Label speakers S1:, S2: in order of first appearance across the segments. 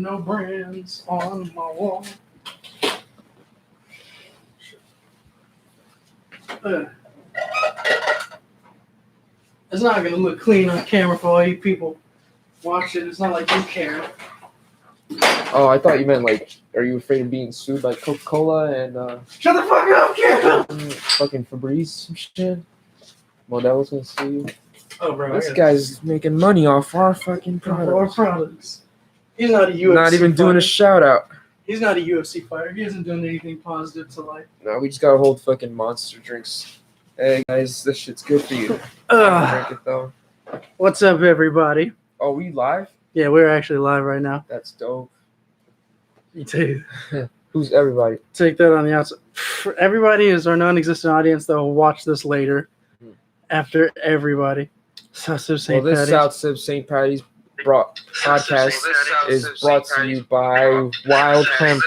S1: no brands on my wall. It's not gonna look clean on camera for all you people watching. It's not like you care.
S2: Oh, I thought you meant like, are you afraid of being sued by Coca-Cola and
S1: Shut the fuck up, Karen!
S2: fucking Febreze and shit? Model's gonna sue you.
S1: Oh, bro,
S2: This guy's making money off our fucking products.
S1: products. He's not a UFC
S2: Not even doing a shout out.
S1: He's not a UFC fighter. He isn't doing anything positive to life.
S2: No, we just gotta hold fucking monster drinks. Hey guys, this shit's good for you. Drink it though.
S1: What's up, everybody?
S2: Oh, we live?
S1: Yeah, we're actually live right now.
S2: That's dope.
S1: Me too.
S2: Who's everybody?
S1: Take that on the outside. Everybody is our non-existent audience that will watch this later. After everybody. South Sibs St.
S2: Well, this
S1: Patty's.
S2: South Sibs St. Patty's podcast is brought to you by Wild Hemp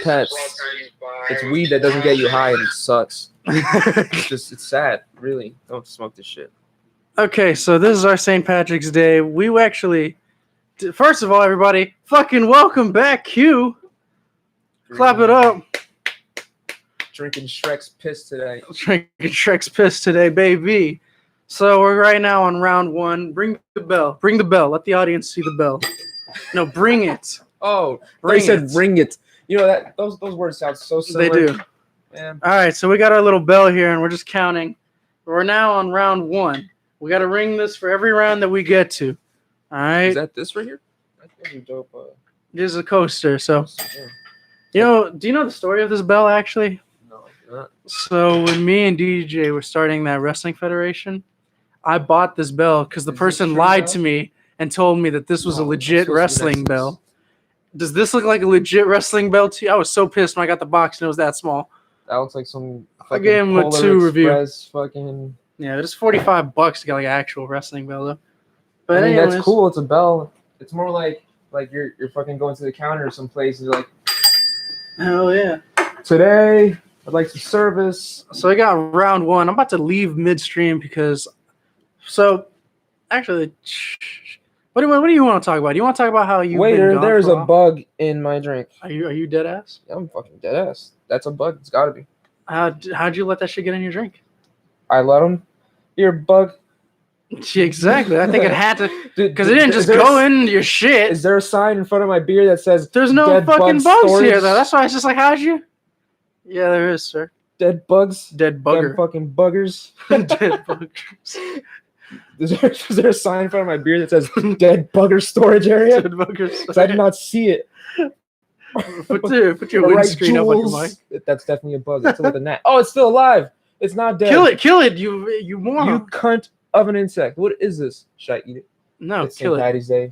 S2: Pets. It's weed that doesn't get you high and it sucks. It's sad. Really, don't smoke this shit.
S1: Okay, so this is our St. Patrick's Day. We actually, first of all, everybody, fucking welcome back, Q. Clap it up.
S2: Drinking Shrek's piss today.
S1: Drinking Shrek's piss today, baby. So we're right now on round one. Bring the bell. Bring the bell. Let the audience see the bell. No, bring it.
S2: Oh,
S1: Bring
S2: they said
S1: it.
S2: ring it. You know that those words sound so similar.
S1: They do.
S2: Man.
S1: All right, so we got our little bell here, and we're just counting. We're now on round one. We got to ring this for every round that we get to. All right.
S2: Is that this right here? That's pretty dope.
S1: This is a coaster. So,
S2: Yeah.
S1: do you know the story of this bell actually?
S2: No, not.
S1: So when me and DJ were starting that wrestling federation, I bought this bell because the
S2: Is
S1: person
S2: this
S1: lied
S2: true
S1: to me and told me that this was a
S2: Oh,
S1: legit
S2: it's supposed to be
S1: wrestling
S2: next to
S1: bell. Does this look like a legit wrestling bell to you? I was so pissed when I got the box and it was that small.
S2: That looks like some.
S1: I gave him a
S2: Polar
S1: 2 review.
S2: Express Fucking.
S1: Yeah, it's $45 to get like an actual wrestling bell though. But
S2: I mean,
S1: anyways,
S2: that's cool. It's a bell. It's more like you're fucking going to the counter or someplace and you're like,
S1: hell yeah.
S2: today I'd like some service.
S1: So I got round one. I'm about to leave midstream because. So, actually, what do you want to talk about? Do you want to talk about how you?
S2: Waiter, there's a bug in my drink.
S1: Are you dead ass?
S2: Yeah, I'm fucking dead ass. That's a bug. It's gotta be.
S1: How'd you let that shit get in your drink?
S2: I let him. You're a bug.
S1: Exactly. I think it had to because it
S2: Is
S1: didn't just
S2: there
S1: go into your shit.
S2: Is there a sign in front of my beer that says
S1: There's no
S2: dead
S1: fucking
S2: bug
S1: bugs
S2: storage?
S1: here though. That's why it's just like, how'd you? Yeah, there is, sir.
S2: Dead bugs?
S1: Dead
S2: Dead
S1: bugger.
S2: fucking buggers?
S1: Dead buggers.
S2: Is there a sign in front of my beer that says dead bugger storage area?
S1: Dead buggers.
S2: Because I did not see it.
S1: Put your
S2: All right,
S1: windscreen up on your
S2: Jules.
S1: mic.
S2: That's definitely a bug. It's with a gnat. Oh, it's still alive. It's not dead.
S1: Kill it, you moron.
S2: You cunt of an insect. What is this? Should I eat it?
S1: No,
S2: It's
S1: kill
S2: St.
S1: it.
S2: Patty's Day.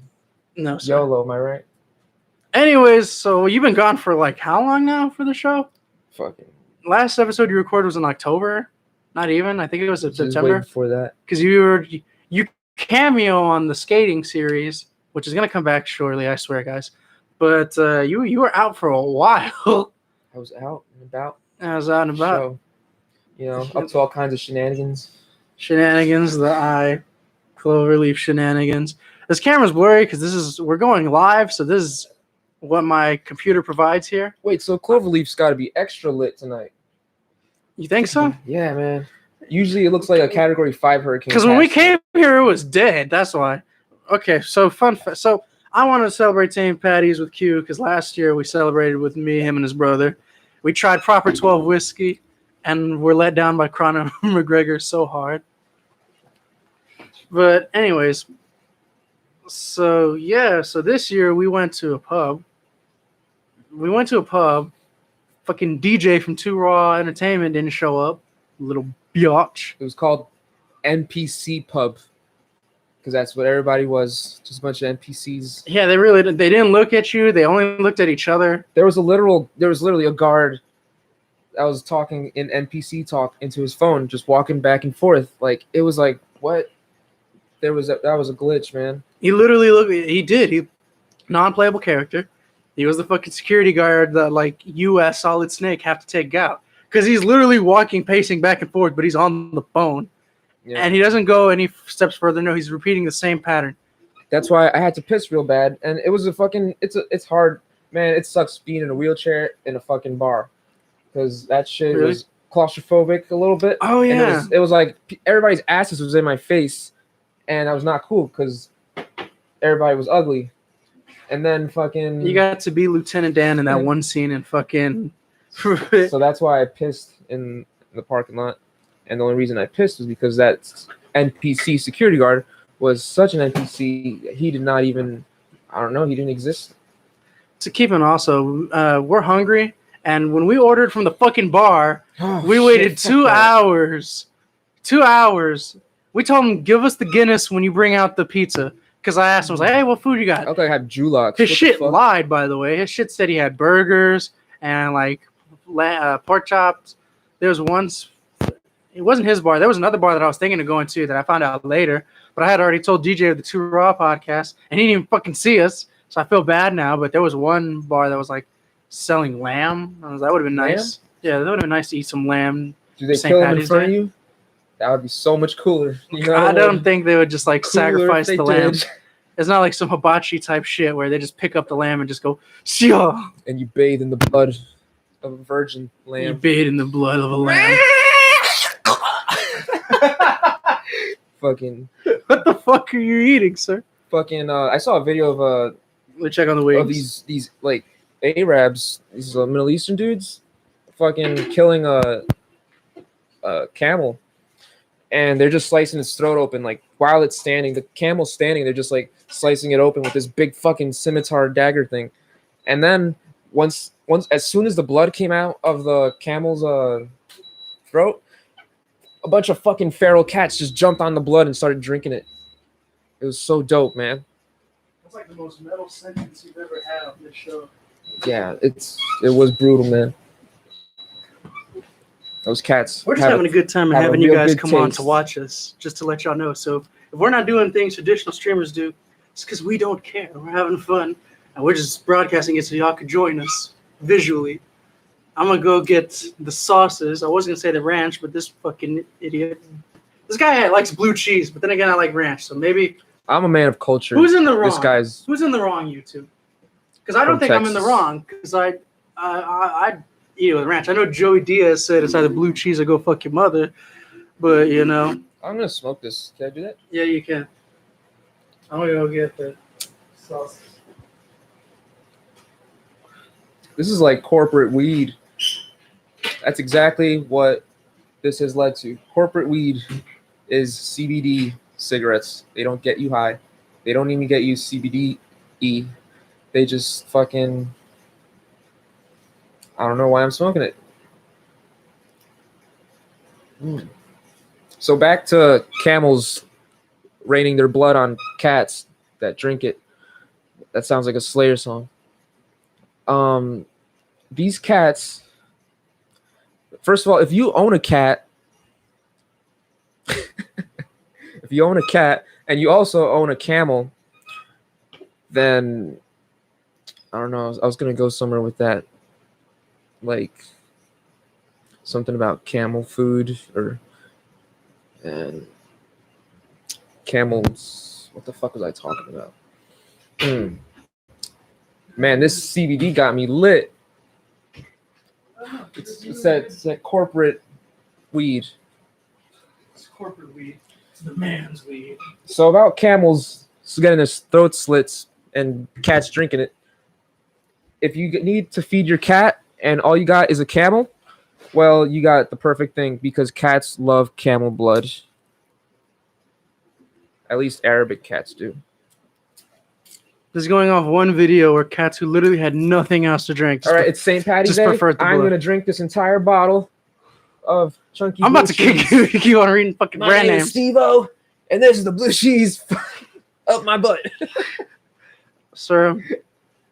S1: No, sir.
S2: YOLO, am I right?
S1: Anyways, so you've been gone for like how long now for the show?
S2: Fucking.
S1: Last episode you recorded was in October. Not even. I think it was in
S2: Just waiting
S1: September.
S2: for that.
S1: Because you cameo on the skating series, which is gonna come back shortly. I swear, guys. But you were out for a while.
S2: I was out and about.
S1: I was out and about.
S2: So, you know, up to all kinds of shenanigans.
S1: Shenanigans, the eye, cloverleaf shenanigans. This camera's blurry because we're going live, so this is what my computer provides here.
S2: Wait, so Cloverleaf's got to be extra lit tonight.
S1: You think so?
S2: Yeah, man. Usually it looks like a Category 5 hurricane.
S1: Because when we came here, it was dead. That's why. Okay, so so I want to celebrate St. Patty's with Q because last year we celebrated with me, him, and his brother. We tried proper 12 whiskey, and we're let down by Conor McGregor so hard. But anyways, so yeah, so this year we went to a pub. Fucking DJ from 2 Raw Entertainment didn't show up. Little biatch.
S2: It was called NPC Pub. Because that's what everybody was. Just a bunch of NPCs.
S1: Yeah, they didn't look at you. They only looked at each other.
S2: There was literally a guard that was talking in NPC talk into his phone, just walking back and forth. Like, it was like, what? That was a glitch, man.
S1: He literally looked. He did. He non-playable character. He was the fucking security guard that like you as Solid Snake have to take out because he's literally walking, pacing back and forth, but he's on the phone,
S2: Yeah.
S1: and he doesn't go any steps further. No, he's repeating the same pattern.
S2: That's why I had to piss real bad, and it was it's hard, man. It sucks being in a wheelchair in a fucking bar, because that shit
S1: Really?
S2: was claustrophobic a little bit.
S1: Oh
S2: And
S1: yeah.
S2: it was like everybody's asses was in my face, and I was not cool because everybody was ugly. And then fucking
S1: You got to be Lieutenant Dan in that one scene and fucking.
S2: so that's why I pissed in the parking lot. And the only reason I pissed was because that NPC security guard was such an NPC. He did not even, I don't know, he didn't exist.
S1: To keep it also, we're hungry, and when we ordered from the fucking bar, we waited 2 hours. 2 hours. We told him, give us the Guinness when you bring out the pizza. Because I asked him, I was like, hey, what food you got?
S2: I thought I had Julax.
S1: His shit lied, by the way. His shit said he had burgers and like pork chops. There was once, it wasn't his bar. There was another bar that I was thinking of going to that I found out later. But I had already told DJ of the Two Raw podcast, and he didn't even fucking see us. So I feel bad now. But there was one bar that was like selling lamb. That would have been nice. Yeah, that would have been nice to eat some lamb.
S2: Do they kill him in front of you? That would be so much cooler. You know,
S1: I don't think they would just like sacrifice the lamb. It's not like some hibachi type shit where they just pick up the lamb and just go, Shia!
S2: And you bathe in the blood of a virgin lamb.
S1: You bathe in the blood of a lamb.
S2: Fucking.
S1: What the fuck are you eating, sir?
S2: Fucking. I saw a video of
S1: Let's check on the wings.
S2: Of these like Arabs, these Middle Eastern dudes, fucking killing a camel. And they're just slicing its throat open, like while it's standing. The camel's standing. They're just like slicing it open with this big fucking scimitar dagger thing. And then once, as soon as the blood came out of the camel's throat, a bunch of fucking feral cats just jumped on the blood and started drinking it. It was so dope, man.
S1: That's like the most metal sentence you've ever had on this show.
S2: Yeah, it was brutal, man. Those cats.
S1: We're just having a good time and having you guys come on to watch us, just to let y'all know. So if we're not doing things traditional streamers do, it's because we don't care. We're having fun, and we're just broadcasting it so y'all could join us visually. I'm going to go get the sauces. I was going to say the ranch, but this fucking idiot. This guy likes blue cheese, but then again, I like ranch. So maybe...
S2: I'm a man of culture.
S1: Who's in the wrong?
S2: Who's
S1: in the wrong, YouTube? Because I don't think I'm in the wrong, because I eat it with ranch. I know Joey Diaz said it's either blue cheese or go fuck your mother, but you know.
S2: I'm gonna smoke this. Can I do that?
S1: Yeah, you can. I'm gonna go get the sauce.
S2: This is like corporate weed. That's exactly what this has led to. Corporate weed is CBD cigarettes. They don't get you high. They don't even get you CBD-E. They just fucking... I don't know why I'm smoking it. So back to camels raining their blood on cats that drink it. That sounds like a Slayer song. These cats, first of all, if you own a cat, if you own a cat and you also own a camel, then I don't know. I was going to go somewhere with that. Like something about camel food and camels. What the fuck was I talking about? Man, this CBD got me lit. It's that corporate weed.
S1: It's corporate weed. It's the man's weed.
S2: So about camels getting their throat slits and cats drinking it. If you need to feed your cat and all you got is a camel, well, you got the perfect thing because cats love camel blood. At least Arabic cats do.
S1: This is going off one video where cats who literally had nothing else to drink.
S2: All right, it's St. Patty's Day. I'm going to drink this entire bottle of chunky
S1: I'm about to kick you. You want to read fucking brand names.
S2: My name is Steve-O, and this is the blue cheese up my butt.
S1: Sir,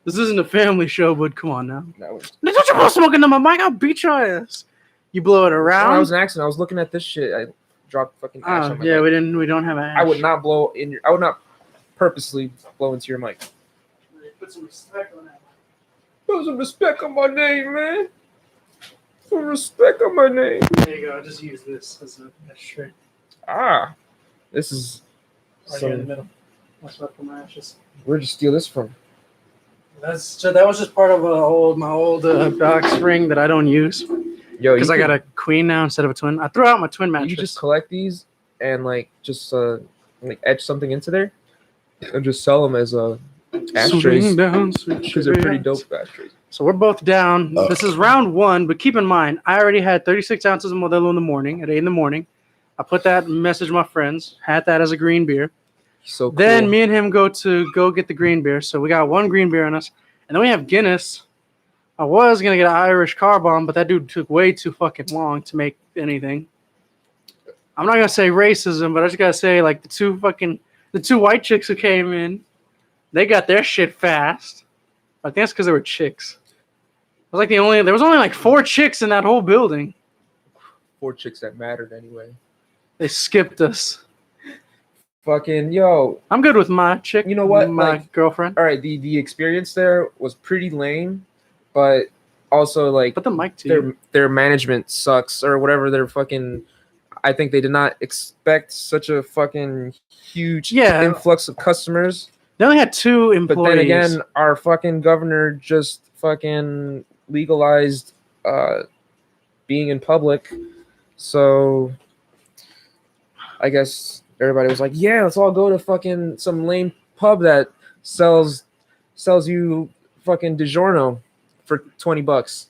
S1: this isn't a family show, but come on now.
S2: No.
S1: Don't you blow smoke into my mic? I'll beat your ass. You blow it around?
S2: No, that was an accident. I was looking at this shit. I dropped fucking ash on my mic.
S1: We don't have ash.
S2: I would not blow in your... I would not purposely blow into your mic.
S1: Put some respect on that.
S2: Put some respect on my name, man. Some respect on my name.
S1: There you go. I'll just use this as a shirt.
S2: Ah. This is
S1: Right here in the middle. That's what my ashes.
S2: Where'd you steal this from?
S1: That was just part of my old box ring that I don't use.
S2: Yo,
S1: because I got a queen now instead of a twin. I threw out my twin mattress.
S2: You just collect these and like just like etch something into there and just sell them as ashtrays because they're pretty dope ashtrays.
S1: So we're both down. This is round 1, but keep in mind I already had 36 ounces of Modelo in the morning at 8 in the morning. I put that message my friends, had that as a green beer.
S2: So cool.
S1: Then me and him go get the green beer. So we got 1 green beer on us, and then we have Guinness. I was gonna get an Irish car bomb, but that dude took way too fucking long to make anything. I'm not gonna say racism, but I just gotta say like the two white chicks who came in, they got their shit fast. I think that's because they were chicks. It was like there was only like 4 chicks in that whole building.
S2: 4 chicks that mattered anyway.
S1: They skipped us.
S2: Fucking yo.
S1: I'm good with my chick.
S2: You know what?
S1: My girlfriend.
S2: All right, the experience there was pretty lame. But also, like,
S1: but the mic too.
S2: Their management sucks or whatever. They're fucking. I think they did not expect such a fucking huge influx of customers.
S1: They only had 2 employees.
S2: But then again, our fucking governor just fucking legalized being in public. So I guess everybody was like, yeah, let's all go to fucking some lame pub that sells you fucking DiGiorno for $20.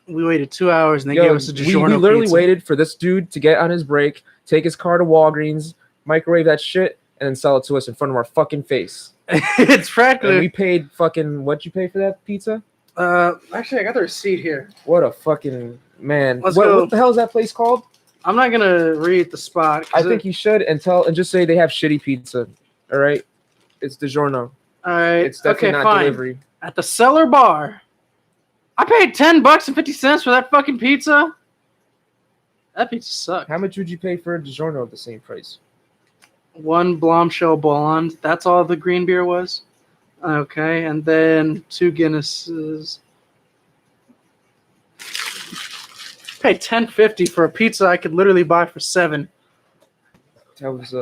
S1: We waited 2 hours and they gave us a DiGiorno
S2: we literally
S1: pizza.
S2: waited for this dude to get on his break, take his car to Walgreens, microwave that shit, and then sell it to us in front of our fucking face.
S1: It's practically.
S2: And we paid fucking, what'd you pay for that pizza?
S1: Actually, I got the receipt here.
S2: What a fucking man.
S1: Let's go.
S2: What the hell is that place called?
S1: I'm not gonna read the spot.
S2: I think you should and just say they have shitty pizza. All right, it's DiGiorno.
S1: All right,
S2: it's definitely not
S1: fine.
S2: delivery.
S1: At the Cellar Bar, I paid $10.50 for that fucking pizza. That pizza sucked.
S2: How much would you pay for a DiGiorno at the same price?
S1: 1 Blomshell Blonde. That's all the green beer was. Okay, and then 2 Guinnesses. Paid $10.50 for a pizza I could literally buy for $7.
S2: That was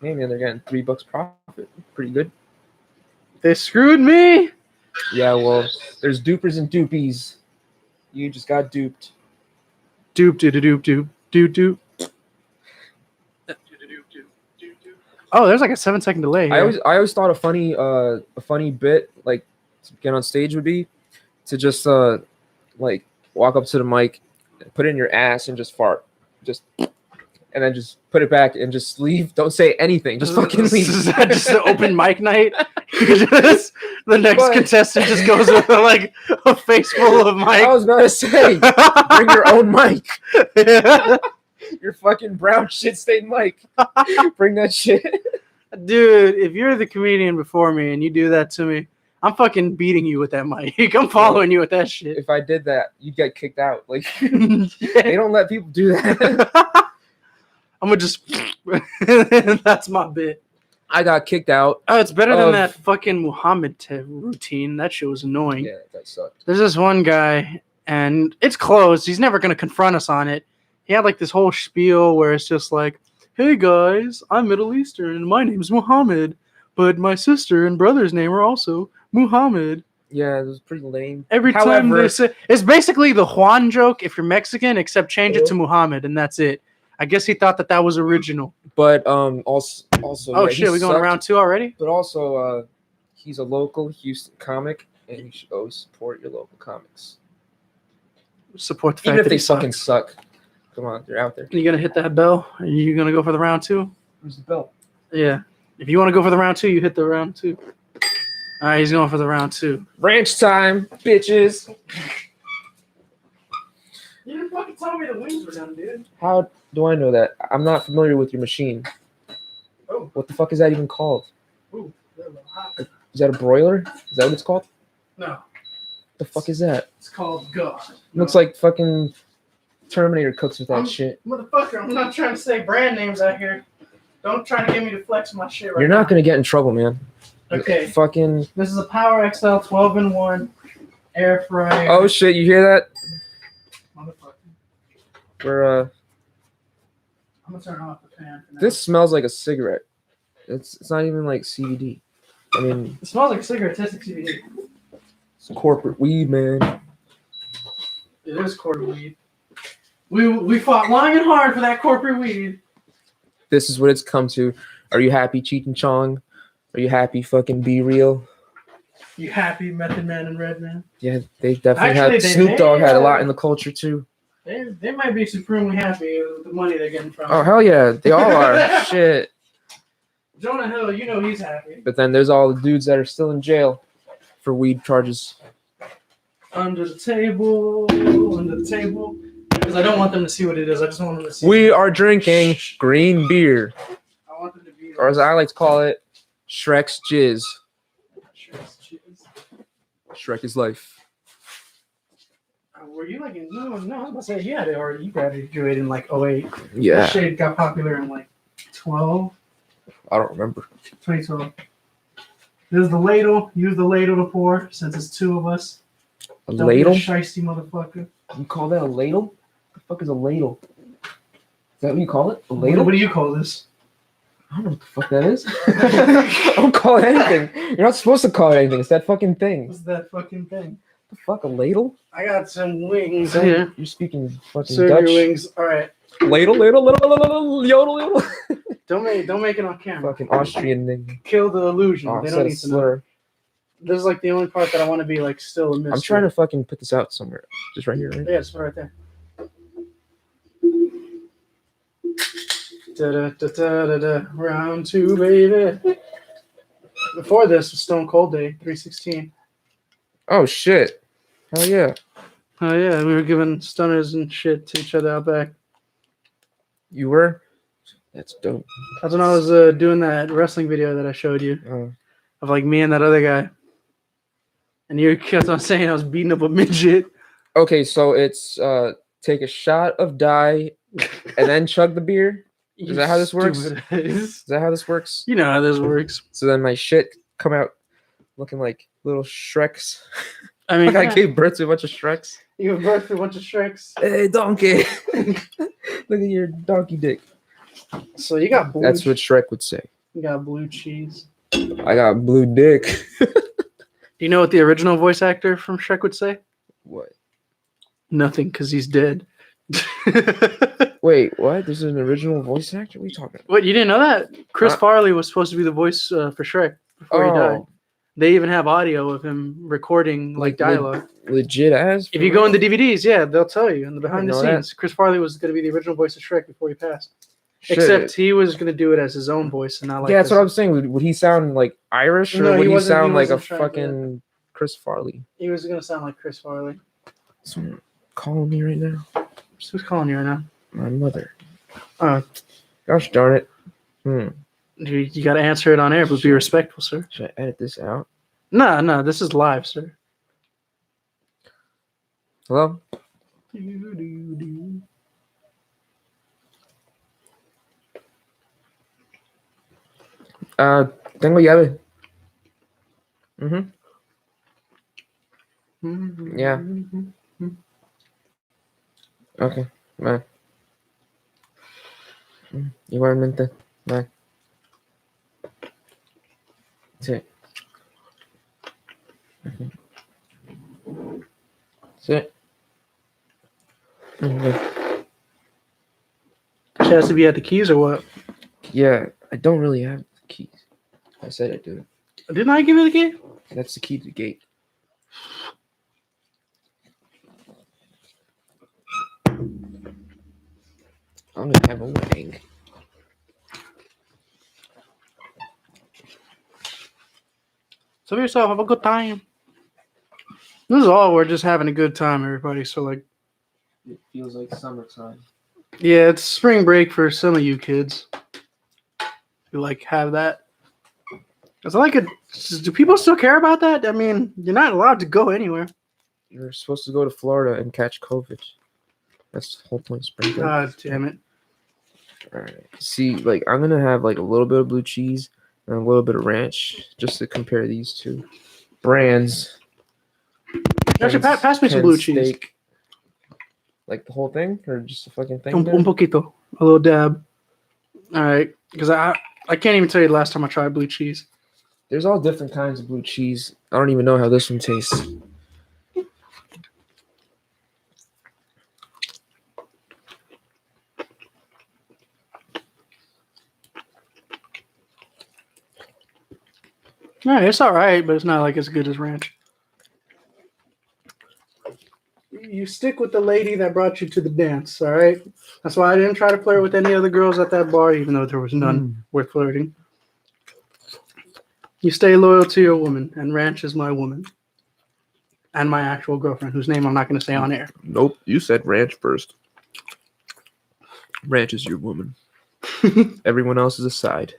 S2: maybe they're getting $3 profit. Pretty good.
S1: They screwed me.
S2: Yeah, well, there's dupers and dupies. You just got duped.
S1: Dupe. Oh, there's like a 7-second delay here.
S2: I always thought a funny bit like to get on stage would be to just like walk up to the mic, put it in your ass and just fart, and then just put it back and just leave. Don't say anything. Just fucking leave.
S1: Is that just an open mic night? The next contestant just goes with like a face full of mic.
S2: I was gonna say, bring your own mic. Your fucking brown shit stained mic. Bring that shit.
S1: Dude, if you're the comedian before me and you do that to me, I'm fucking beating you with that mic. I'm following you with that shit.
S2: If I did that, you'd get kicked out. Like they don't let people do that.
S1: I'm gonna just that's my bit.
S2: I got kicked out.
S1: Oh, it's better than that fucking Muhammad routine. That shit was annoying.
S2: Yeah, that sucked.
S1: There's this one guy, and it's closed. He's never gonna confront us on it. He had like this whole spiel where it's just like, hey guys, I'm Middle Eastern and my name's Muhammad, but my sister and brother's name are also Muhammad.
S2: Yeah, it was pretty lame.
S1: Every time they say, it's basically the Juan joke if you're Mexican, except change it to Muhammad and that's it. I guess he thought that was original.
S2: But also
S1: oh yeah, shit, we going to round 2 already?
S2: But also, he's a local Houston comic, and you should always support your local comics.
S1: Support the fact
S2: even if
S1: that
S2: they fucking suck. Come on, they're out there.
S1: Are you gonna hit that bell? Are you gonna go for the round 2?
S2: Where's the bell?
S1: Yeah. If you want to go for the round 2, you hit the round 2. All right, he's going for the round 2.
S2: Ranch time, bitches.
S1: You didn't fucking tell me the wings were done, dude.
S2: How do I know that? I'm not familiar with your machine.
S1: Oh.
S2: What the fuck is that even called?
S1: Ooh,
S2: is that a broiler? Is that what it's called?
S1: No.
S2: The fuck is that?
S1: It's called God.
S2: Looks like fucking Terminator cooks with that shit.
S1: Motherfucker, I'm not trying to say brand names out here. Don't try to get me to flex my shit right now.
S2: You're not going to get in trouble, man.
S1: Okay.
S2: Fucking.
S1: This is a Power XL 12-in-1 air fryer.
S2: Oh shit, you hear that?
S1: Motherfucker.
S2: We're
S1: I'm gonna turn off the fan.
S2: This smells like a cigarette. It's not even like CBD. I mean,
S1: It smells like a cigarette. Tastes like CBD.
S2: it's corporate weed, man.
S1: It is corporate weed. We fought long and hard for that corporate weed.
S2: This is what it's come to. Are you happy, Cheech and Chong? Are you happy, fucking Be Real?
S1: You happy, Method Man and Redman?
S2: Yeah, they definitely
S1: Actually,
S2: had. Snoop Dogg had a lot in the culture too.
S1: They might be supremely happy with the money they're getting from.
S2: Oh hell yeah, they all are. Shit.
S1: Jonah Hill, you know he's happy.
S2: But then there's all the dudes that are still in jail for weed charges.
S1: Under the table. Because I don't want them to see what it is. I just want them to see.
S2: We are drinking green beer,
S1: I want them to be.
S2: or as I like to call it, Shrek's jizz. Shrek is life.
S1: Were you like in, no, I was about to say he had it already. You graduated in like 08.
S2: Yeah.
S1: That shade got popular in like 12.
S2: I don't remember.
S1: 2012. There's the ladle. Use the ladle to pour since it's two of us.
S2: A
S1: Don't
S2: ladle?
S1: be a shiesty motherfucker.
S2: You call that a ladle? What the fuck is a ladle? Is that what you call it? A ladle?
S1: What do you call this?
S2: I don't know what the fuck that is. I don't call it anything. You're not supposed to call it anything. It's that fucking thing.
S1: What's that fucking thing?
S2: The fuck, a ladle?
S1: I got some wings
S2: So
S1: here.
S2: you're speaking fucking
S1: Serve
S2: Dutch.
S1: your wings. All right.
S2: Ladle, yodel, yodel.
S1: Don't make it on camera.
S2: Fucking Austrian thing.
S1: Kill the illusion.
S2: Oh,
S1: They
S2: I
S1: don't
S2: said a
S1: need to know.
S2: slur.
S1: This is like the only part that I want to be like still a mystery.
S2: I'm trying to fucking put this out somewhere. Just right here, right?
S1: Yeah, it's right there. Da-da-da-da-da-da. Round two, baby. Before this was Stone Cold Day, 316.
S2: Oh shit. Hell yeah.
S1: Oh yeah, we were giving stunners and shit to each other out back.
S2: You were? That's dope.
S1: That's when I was doing that wrestling video that I showed you
S2: Oh.
S1: of like me and that other guy. And you kept on saying I was beating up a midget.
S2: Okay, so it's take a shot of dye and then chug the beer. Is that how this works? Is that how this works?
S1: You know how this works.
S2: So then my shit come out looking like little Shreks.
S1: I mean,
S2: Like I gave birth to a bunch of Shreks.
S1: you gave birth to a bunch of Shreks.
S2: Hey, donkey. Look at your donkey dick.
S1: So you got blue.
S2: That's what Shrek would say.
S1: You got blue cheese.
S2: I got blue dick.
S1: Do you know what the original voice actor from Shrek would say?
S2: What?
S1: Nothing, because he's dead.
S2: Wait, what? There's an original voice actor? What are you talking about?
S1: What, you didn't know that? Chris Farley was supposed to be the voice for Shrek before he died. They even have audio of him recording like dialogue.
S2: Legit ass?
S1: If you go in the DVDs, yeah, they'll tell you in the behind the
S2: know
S1: scenes. Chris Farley was going to be the original voice of Shrek before he passed.
S2: Shit.
S1: Except he was going to do it as his own voice and not like.
S2: Yeah, that's what I'm saying. Would he sound like Irish or
S1: No,
S2: would
S1: he
S2: he
S1: wasn't-
S2: sound
S1: he
S2: like a
S1: wasn't trying to do
S2: fucking Chris Farley?
S1: He was going to sound like Chris Farley.
S2: Someone calling me right now?
S1: Who's calling you right now?
S2: My mother.
S1: Oh,
S2: Gosh darn it.
S1: you got to answer it on air, but be respectful, sir.
S2: Should I edit this out?
S1: No, this is live, sir.
S2: Hello? Tengo llave. Yeah. Okay, bye. Igualmente, bye. Sí. Okay. Sí. Okay.
S1: She has to be at the keys or what?
S2: Yeah, I don't really have the keys. I said I do.
S1: Didn't I give you the key?
S2: That's the key to the gate. I'm gonna have a wedding.
S1: So be yourself, have a good time. This is all we're just having a good time, everybody. So like,
S2: It feels like summertime.
S1: yeah, it's spring break for some of you kids. You like have that. It's like a. Do people still care about that? I mean, you're not allowed to go anywhere.
S2: You're supposed to go to Florida and catch COVID. That's the whole point of spring break.
S1: God damn it!
S2: All right. See, like I'm gonna have like a little bit of blue cheese and a little bit of ranch, just to compare these two brands.
S1: Actually, pass me some blue cheese.
S2: Steak. Like the whole thing, or just a fucking thing?
S1: Un poquito, a little dab. All right, because I can't even tell you the last time I tried blue cheese.
S2: There's all different kinds of blue cheese. I don't even know how this one tastes.
S1: Yeah, it's all right, but it's not like as good as ranch. You stick with the lady that brought you to the dance, all right? That's why I didn't try to flirt with any other girls at that bar, even though there was none worth flirting. You stay loyal to your woman, and ranch is my woman. And my actual girlfriend, whose name I'm not going to say on air.
S2: Nope, you said ranch first. Ranch is your woman. Everyone else is a side.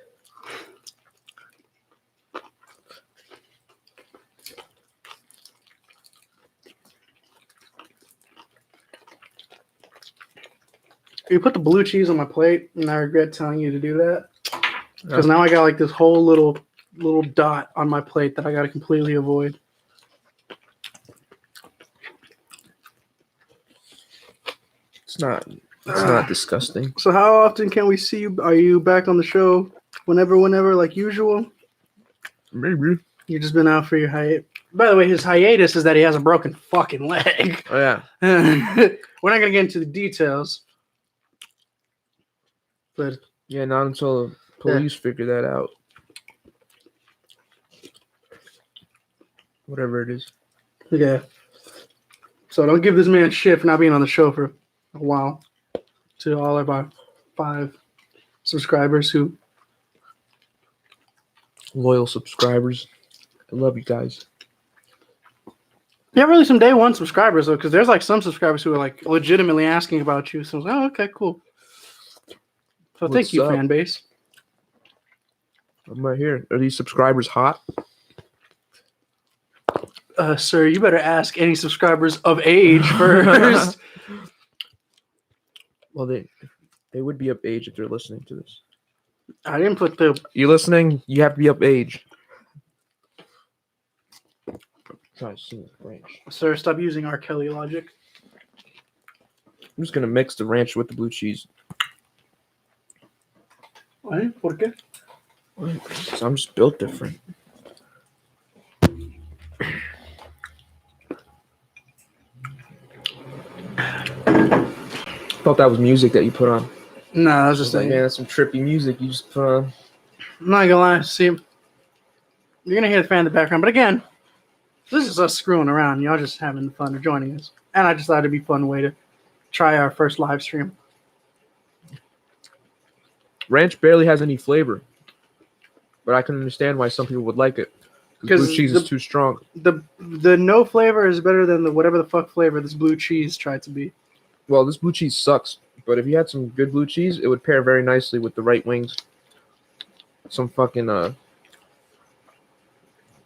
S1: You put the blue cheese on my plate, and I regret telling you to do that. Because now I got like this whole little dot on my plate that I got to completely avoid.
S2: It's not disgusting.
S1: So how often can we see you? Are you back on the show whenever, like usual?
S2: Maybe.
S1: You've just been out for your hiatus. By the way, his hiatus is that he has a broken fucking leg.
S2: Oh, yeah.
S1: We're not going to get into the details. But
S2: yeah, not until the police figure that out. Whatever it is.
S1: Yeah. So don't give this man shit for not being on the show for a while. To all of our 5 subscribers who...
S2: Loyal subscribers. I love you guys.
S1: Yeah, really some day one subscribers, though, because there's like some subscribers who are like legitimately asking about you. So I was like, oh, okay, cool. So thank you, fan base.
S2: I'm right here. Are these subscribers hot?
S1: Sir, you better ask any subscribers of age first.
S2: Well, they would be of age if they're listening to this.
S1: I didn't put the...
S2: You listening? You have to be of age. Try to see the ranch.
S1: Sir, stop using R. Kelly logic.
S2: I'm just going to mix the ranch with the blue cheese.
S1: Why? ¿Por qué?
S2: Because I'm just built different. Thought that was music that you put on.
S1: No, I was just saying.
S2: Man, that's some trippy music you just put on.
S1: I'm not gonna lie. See, you're gonna hear the fan in the background, but again, this is us screwing around. Y'all just having fun or joining us, and I just thought it'd be a fun way to try our first live stream.
S2: Ranch barely has any flavor, but I can understand why some people would like it. Because blue cheese is too strong.
S1: The no flavor is better than the whatever the fuck flavor this blue cheese tried to be.
S2: Well, this blue cheese sucks, but if you had some good blue cheese, it would pair very nicely with the right wings. Some fucking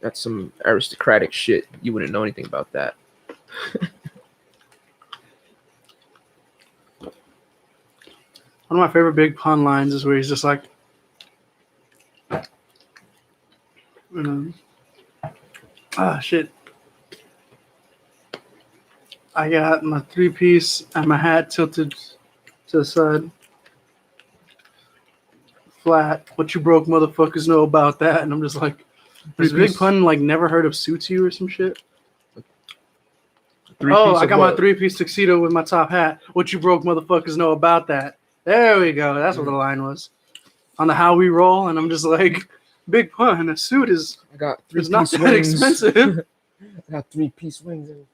S2: that's some aristocratic shit. You wouldn't know anything about that.
S1: One of my favorite big pun lines is where he's just like, shit. I got my 3-piece and my hat tilted to the side. Flat. What you broke motherfuckers know about that? And I'm just like, this big pun like never heard of Suits You or some shit? I got my 3-piece tuxedo with my top hat. What you broke motherfuckers know about that? There we go. That's what the line was. On the How We Roll, and I'm just like, big pun. A suit is not that expensive.
S2: I got 3-piece wings and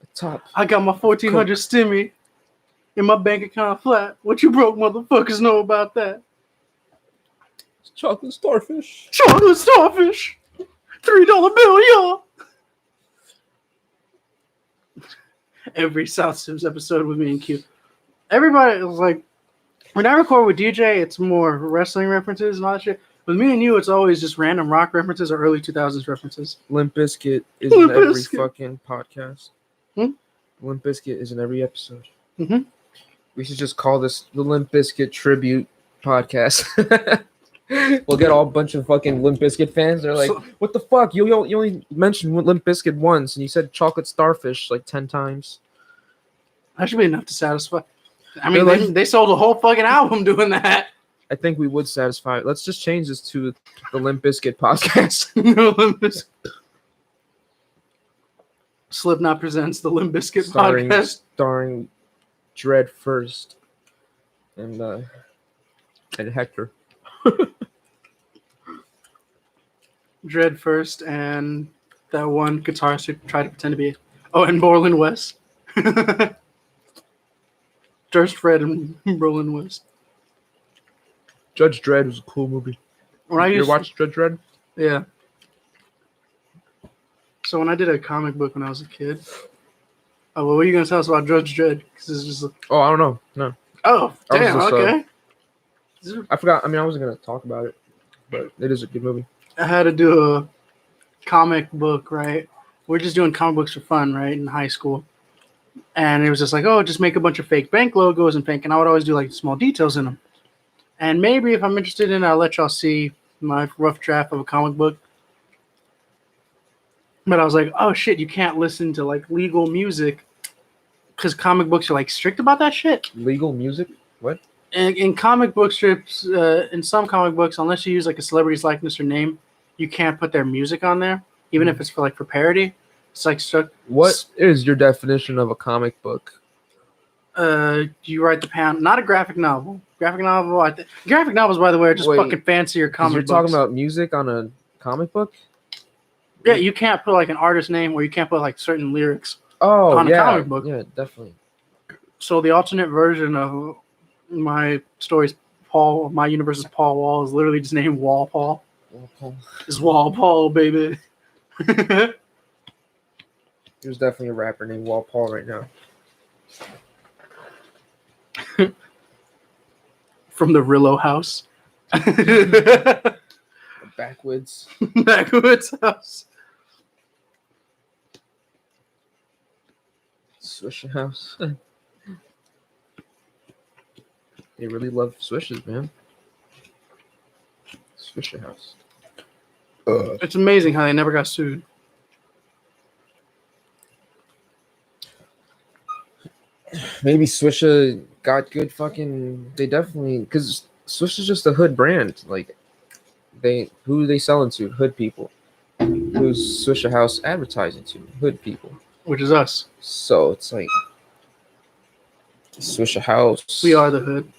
S2: a top.
S1: I got my 1400 stimmy in my bank account flat. What you broke motherfuckers know about that?
S2: It's chocolate starfish.
S1: Chocolate starfish. $3 bill, y'all. Every South Sims episode with me and Q. Everybody was like, when I record with DJ, it's more wrestling references and all that shit. With me and you, it's always just random rock references or early 2000s references.
S2: Limp Bizkit is in every fucking podcast. Limp Bizkit is in every episode.
S1: Mm-hmm.
S2: We should just call this the Limp Bizkit Tribute Podcast. We'll get all a bunch of fucking Limp Bizkit fans. They're like, what the fuck? You only mentioned Limp Bizkit once, and you said chocolate starfish like 10 times.
S1: That should be enough to satisfy. I mean, they sold a whole fucking album doing that.
S2: I think we would satisfy. Let's just change this to the Limp Bizkit podcast.
S1: Slipknot presents the Limp Bizkit podcast.
S2: Starring Dread First and Hector.
S1: Dread First and that one guitarist who tried to pretend to be. Oh, and Borland West. Durst Fred and Borland West.
S2: Judge Dredd was a cool movie. You watched Judge Dredd?
S1: Yeah. So when I did a comic book when I was a kid. Oh, well, what are you going to tell us about Judge Dredd? It's just
S2: oh, I don't know. No.
S1: Oh, damn, okay.
S2: I forgot. I mean, I wasn't going to talk about it, but it is a good movie.
S1: I had to do a comic book, right? We're just doing comic books for fun, right, in high school. And it was just like, oh, just make a bunch of fake bank logos and fake. And I would always do like small details in them. And maybe if I'm interested in it, I'll let y'all see my rough draft of a comic book. But I was like, oh, shit, you can't listen to like legal music because comic books are like strict about that shit.
S2: Legal music? What?
S1: In comic book strips, in some comic books, unless you use like a celebrity's likeness or name, you can't put their music on there, even if it's for parody. It's like stuck.
S2: What is your definition of a comic book?
S1: You write the pound, not a graphic novel. Graphic novels, by the way, are just fucking fancier comic books.
S2: You're talking about music on a comic book?
S1: Yeah, you can't put like an artist name or you can't put like certain lyrics
S2: on
S1: a comic book.
S2: Yeah, definitely.
S1: So the alternate version of my stories, my universe is Paul Wall, is literally just named Walpole. It's Walpole, baby.
S2: There's definitely a rapper named Walpole right now.
S1: From the Rillo house.
S2: Backwoods.
S1: Backwoods house.
S2: Swisher house. They really love swishes, man. Swisher house.
S1: It's amazing how they never got sued.
S2: Maybe Swisher got good fucking. They definitely, because Swisher's just a hood brand. Like, who are they selling to? Hood people. Who's Swisher House advertising to? Hood people.
S1: Which is us.
S2: So it's like Swisher House.
S1: We are the hood.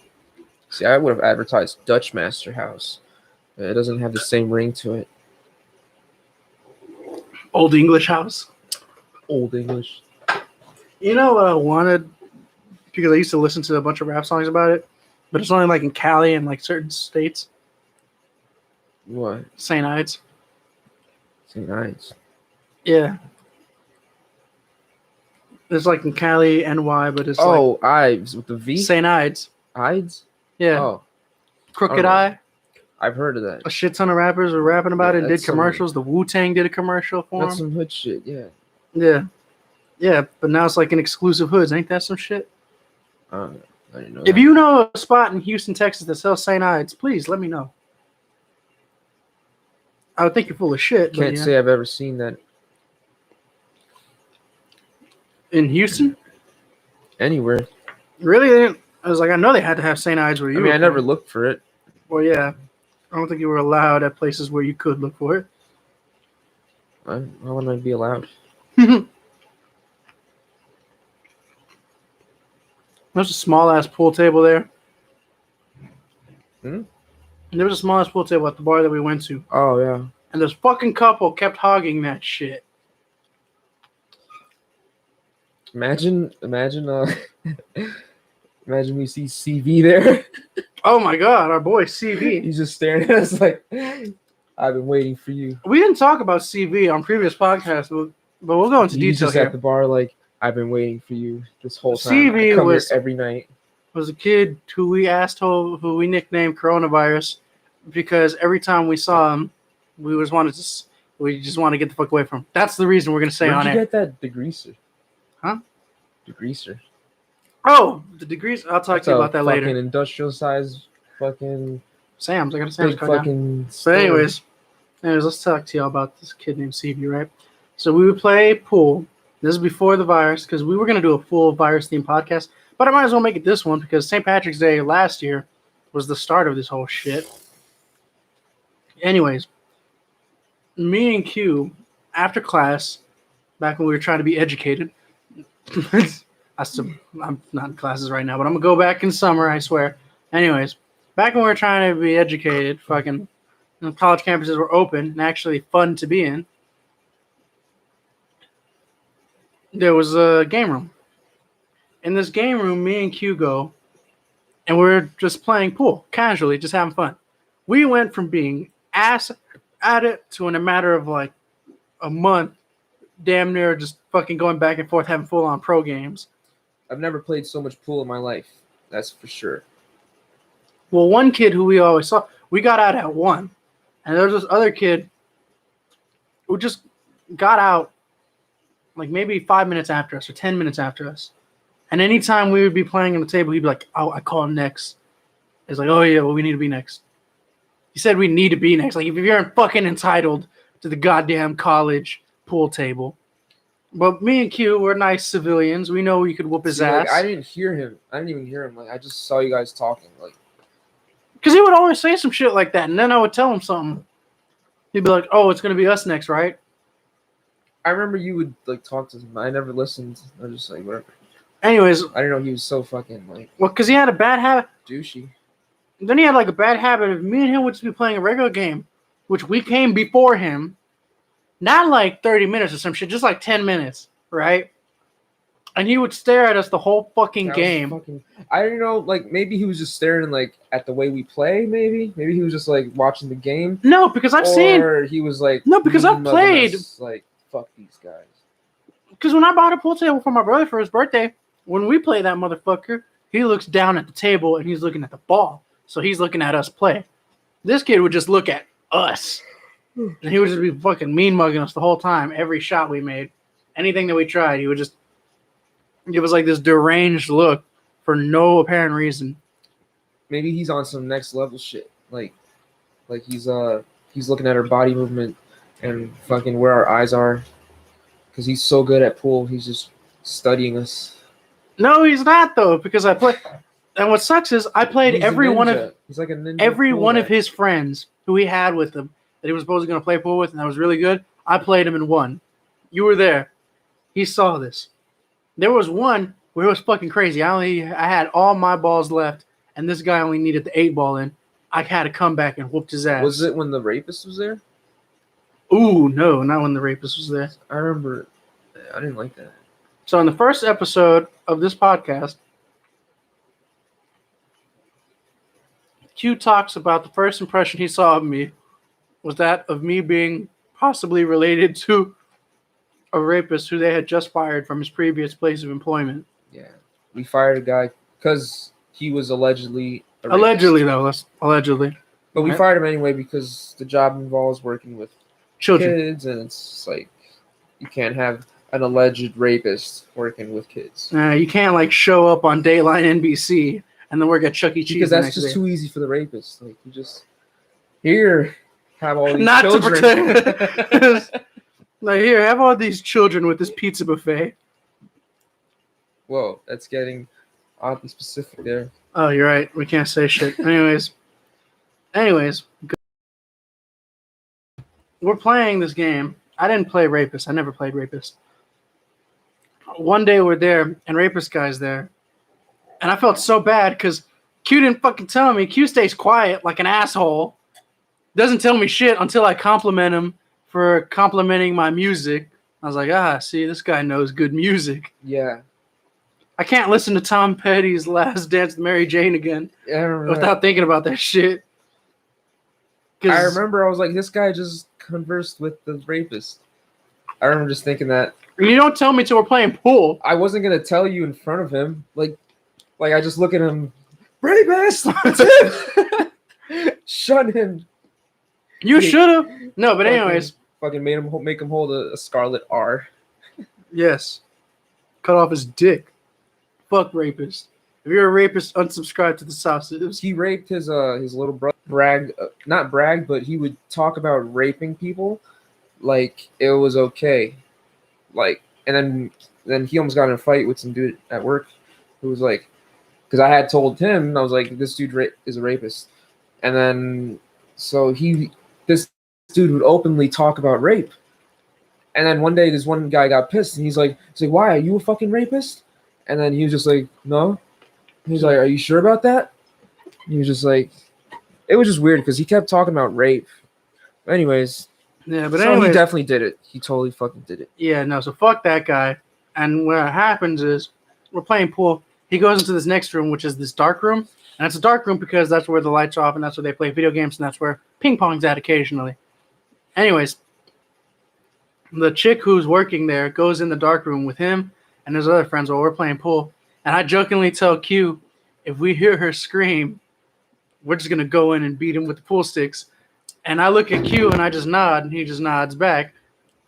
S2: See, I would have advertised Dutch Master House. It doesn't have the same ring to it.
S1: Old English house.
S2: Old English.
S1: You know what I wanted? Because I used to listen to a bunch of rap songs about it, but it's only like in Cali and like certain states.
S2: What?
S1: St. Ides.
S2: St. Ides.
S1: Yeah. It's like in Cali, NY, but it's
S2: Ives with the V?
S1: St. Ides.
S2: Ides?
S1: Yeah.
S2: Oh.
S1: Crooked Eye.
S2: I've heard of that.
S1: A shit ton of rappers were rapping about it and did commercials. The Wu-Tang did a commercial for
S2: That's some hood shit, yeah.
S1: Yeah. Yeah, but now it's like an exclusive hoods. Ain't that some shit?
S2: I didn't know
S1: if you know a spot in Houston, Texas that sells St. Ides, please let me know. I would think you're full of shit.
S2: Can't say I've ever seen that.
S1: In Houston?
S2: Anywhere.
S1: Really? I was like, I know they had to have St. Ides where you
S2: I never looked for it.
S1: Well, yeah. I don't think you were allowed at places where you could look for it.
S2: Why wouldn't I be allowed?
S1: There's a small-ass pool table there.
S2: Hmm?
S1: There was a small-ass pool table at the bar that we went to.
S2: Oh, yeah.
S1: And this fucking couple kept hogging that shit.
S2: Imagine we see CV there.
S1: Oh my god, our boy CV.
S2: He's just staring at us like, I've been waiting for you.
S1: We didn't talk about CV on previous podcasts, but we'll go into detail here.
S2: At the bar like, I've been waiting for you this whole time.
S1: CV
S2: I come here every night.
S1: Was a kid who we nicknamed Coronavirus because every time we saw him, we just want to get the fuck away from him. That's the reason we're gonna say on air.
S2: Where'd you get that degreaser?
S1: Huh?
S2: Degreaser.
S1: Oh, the degrees. I'll talk to you about that later.
S2: Fucking industrial size, fucking
S1: Sam's. I got a Sam's card
S2: fucking.
S1: So, anyways, let's talk to y'all about this kid named CV, right? So we would play pool. This is before the virus because we were gonna do a full virus themed podcast, but I might as well make it this one because St. Patrick's Day last year, was the start of this whole shit. Anyways, me and Q, after class, back when we were trying to be educated, I'm not in classes right now, but I'm gonna go back in summer, I swear. Anyways, back when we were trying to be educated, fucking college campuses were open and actually fun to be in. There was a game room. In this game room, me and Q go, and we're just playing pool, casually, just having fun. We went from being ass at it to, in a matter of like a month, damn near just fucking going back and forth, having full-on pro games.
S2: I've never played so much pool in my life. That's for sure.
S1: Well, one kid who we always saw, we got out at 1. And there was this other kid who just got out like maybe 5 minutes after us or 10 minutes after us. And anytime we would be playing on the table, he'd be like, oh, I call next. It's like, oh, yeah, well, we need to be next. He said we need to be next. Like, if you're fucking entitled to the goddamn college pool table. But me and Q, we're nice civilians. We know we could whoop his ass.
S2: Like, I didn't hear him. I didn't even hear him. Like, I just saw you guys talking. Like,
S1: because he would always say some shit like that, and then I would tell him something. He'd be like, oh, it's going to be us next, right?
S2: I remember you would, like, talk to him. I never listened. I was just like, whatever.
S1: Anyways.
S2: I didn't know he was so fucking, like...
S1: Well, because he had a bad habit.
S2: Douchey.
S1: Then he had, like, a bad habit of me and him would just be playing a regular game, which we came before him. Not, like, 30 minutes or some shit, just, like, 10 minutes, right? And he would stare at us the whole fucking game.
S2: I don't know, like, maybe he was just staring, like, at the way we play, maybe? Maybe he was just, like, watching the game.
S1: No, because I've seen...
S2: Or he was, like...
S1: No, because I've played...
S2: Like, fuck these guys.
S1: Because when I bought a pool table for my brother for his birthday, when we play that motherfucker, he looks down at the table and he's looking at the ball. So he's looking at us play. This kid would just look at us. And he would just be fucking mean mugging us the whole time. Every shot we made. Anything that we tried, he would just give us like this deranged look for no apparent reason.
S2: Maybe he's on some next level shit. Like he's looking at our body movement and fucking where our eyes are. Because he's so good at pool, he's just studying us.
S1: No, he's not though, because I play. And what sucks is I played
S2: He's
S1: every one of his friends who he had with him that he was supposed to going to play pool with, and that was really good. I played him and won. You were there. He saw this. There was one where it was fucking crazy. I had all my balls left, and this guy only needed the 8 ball in. I had to come back and whooped his ass.
S2: Was it when the rapist was there?
S1: Ooh, no, not when the rapist was there.
S2: I remember. I didn't like that.
S1: So in the first episode of this podcast, Q talks about the first impression he saw of me was that of me being possibly related to a rapist who they had just fired from his previous place of employment.
S2: Yeah. We fired a guy because he was allegedly a rapist.
S1: Allegedly, though. That's allegedly.
S2: But we fired him anyway because the job involves working with
S1: children.
S2: Kids, and it's like you can't have an alleged rapist working with kids.
S1: You can't like show up on Dateline NBC and then work at Chuck E. Cheese
S2: because that's just too easy for the rapist. Like you just here have all these
S1: not
S2: children.
S1: To protect. Like here, have all these children with this pizza buffet.
S2: Whoa, that's getting oddly specific there.
S1: Oh, you're right. We can't say shit. Anyways, we're playing this game. I didn't play Rapist. I never played Rapist. One day we're there, and Rapist guy's there. And I felt so bad because Q didn't fucking tell me. Q stays quiet like an asshole. Doesn't tell me shit until I compliment him for complimenting my music. I was like, see, this guy knows good music.
S2: Yeah.
S1: I can't listen to Tom Petty's Last Dance with Mary Jane again without thinking about that shit.
S2: I remember I was like, this guy just conversed with the rapist. I remember just thinking that.
S1: You don't tell me till we're playing pool.
S2: I wasn't going to tell you in front of him. Like I just look at him. Rapist! Shun him.
S1: You should have. No, but anyways.
S2: Fucking make him hold a scarlet R.
S1: Yes. Cut off his dick. Fuck rapist. If you're a rapist, unsubscribe to the South Sibs.
S2: He raped his little brother. Not bragged, but he would talk about raping people like it was okay. Like, and then he almost got in a fight with some dude at work who was like, because I had told him, I was like, this dude is a rapist, and then so this dude would openly talk about rape, and then one day this one guy got pissed, and he's like, why, are you a fucking rapist? And then he was just like, no. He's like, are you sure about that? And he was just like, it was just weird because he kept talking about rape. Anyways,
S1: yeah, but
S2: so
S1: anyways,
S2: he definitely did it. He totally fucking did it.
S1: Yeah, no, so fuck that guy. And what happens is we're playing pool. He goes into this next room, which is this dark room. And it's a dark room because that's where the lights are off and that's where they play video games and that's where ping pong's at occasionally. Anyways, the chick who's working there goes in the dark room with him and his other friends while we're playing pool. And I jokingly tell Q, if we hear her scream, we're just going to go in and beat him with the pool sticks. And I look at Q and I just nod and he just nods back.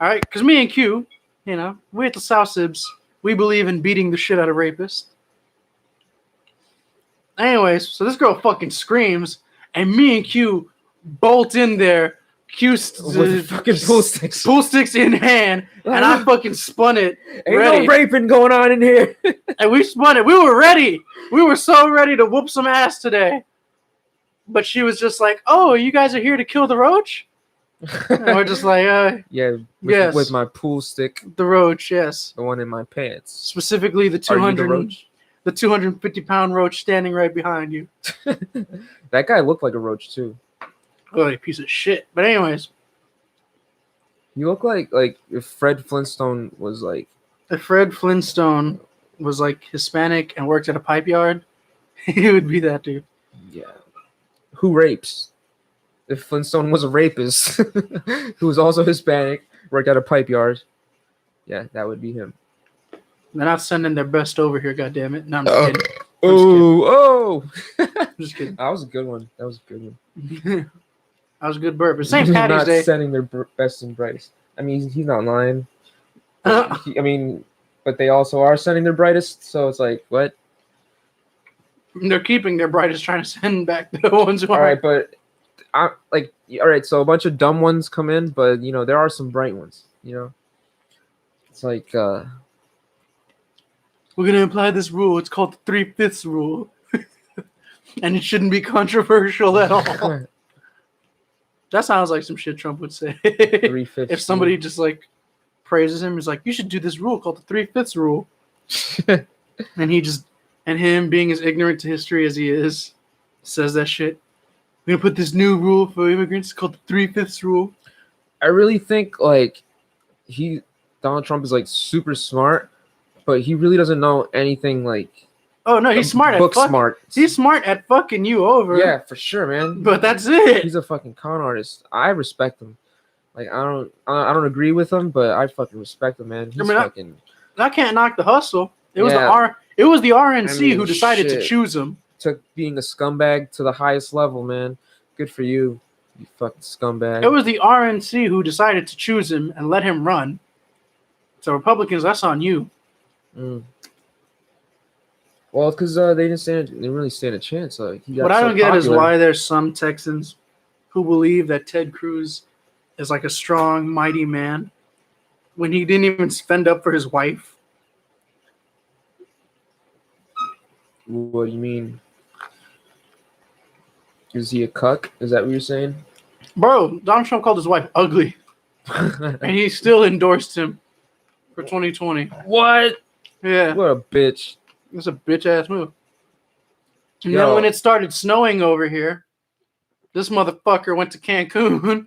S1: All right, because me and Q, you know, we at the South Sibs, we believe in beating the shit out of rapists. Anyways, so this girl fucking screams, and me and Q bolt in there.
S2: With fucking pool sticks
S1: in hand, and I fucking spun it.
S2: Ain't
S1: ready.
S2: no raping going on in here.
S1: And we spun it. We were ready. We were so ready to whoop some ass today. But she was just like, "Oh, you guys are here to kill the roach?" And we're just like,
S2: yeah,
S1: yes.
S2: With my pool stick.
S1: The roach, yes.
S2: The one in my pants.
S1: Specifically the 250-pound roach standing right behind you.
S2: That guy looked like a roach too.
S1: Oh, a piece of shit. But anyways.
S2: You look like if Fred Flintstone was like.
S1: If Fred Flintstone was like Hispanic and worked at a pipe yard, he would be that dude.
S2: Yeah. Who rapes? If Flintstone was a rapist who was also Hispanic, worked at a pipe yard, yeah, that would be him.
S1: They're not sending their best over here, goddammit. No, I'm just kidding.
S2: Oh!
S1: I'm just kidding.
S2: That was a good one.
S1: That was a good burp. But St. Patty's Day.
S2: Not sending their best and brightest. I mean, he's not lying. But they also are sending their brightest, so it's like, what?
S1: They're keeping their brightest, trying to send back the ones who
S2: are. All right, but all right, so a bunch of dumb ones come in, but there are some bright ones. It's like we're
S1: gonna apply this rule. It's called the 3/5 rule, and it shouldn't be controversial at all. That sounds like some shit Trump would say.
S2: 3/5.
S1: If somebody just like praises him, he's like, "You should do this rule called the 3/5 rule," and him being as ignorant to history as he is, says that shit. We're gonna put this new rule for immigrants called the 3/5 rule.
S2: I really think Donald Trump is like super smart, but he really doesn't know anything like.
S1: Oh no, he's smart
S2: book smart.
S1: He's smart at fucking you over.
S2: Yeah, for sure, man.
S1: But that's it.
S2: He's a fucking con artist. I respect him. Like I don't agree with him, but I fucking respect him, man. He's fucking.
S1: I can't knock the hustle. It was the RNC who decided to choose him.
S2: Took being a scumbag to the highest level, man. Good for you, you fucking scumbag.
S1: It was the RNC who decided to choose him and let him run. So Republicans, that's on you.
S2: Well, because they didn't really stand a chance.
S1: What I don't get is why there's some Texans who believe that Ted Cruz is like a strong, mighty man when he didn't even fend up for his wife.
S2: What do you mean? Is he a cuck? Is that what you're saying?
S1: Bro, Donald Trump called his wife ugly. And he still endorsed him for 2020.
S2: What?
S1: Yeah.
S2: What a bitch.
S1: It's a bitch-ass move. And then when it started snowing over here, this motherfucker went to Cancun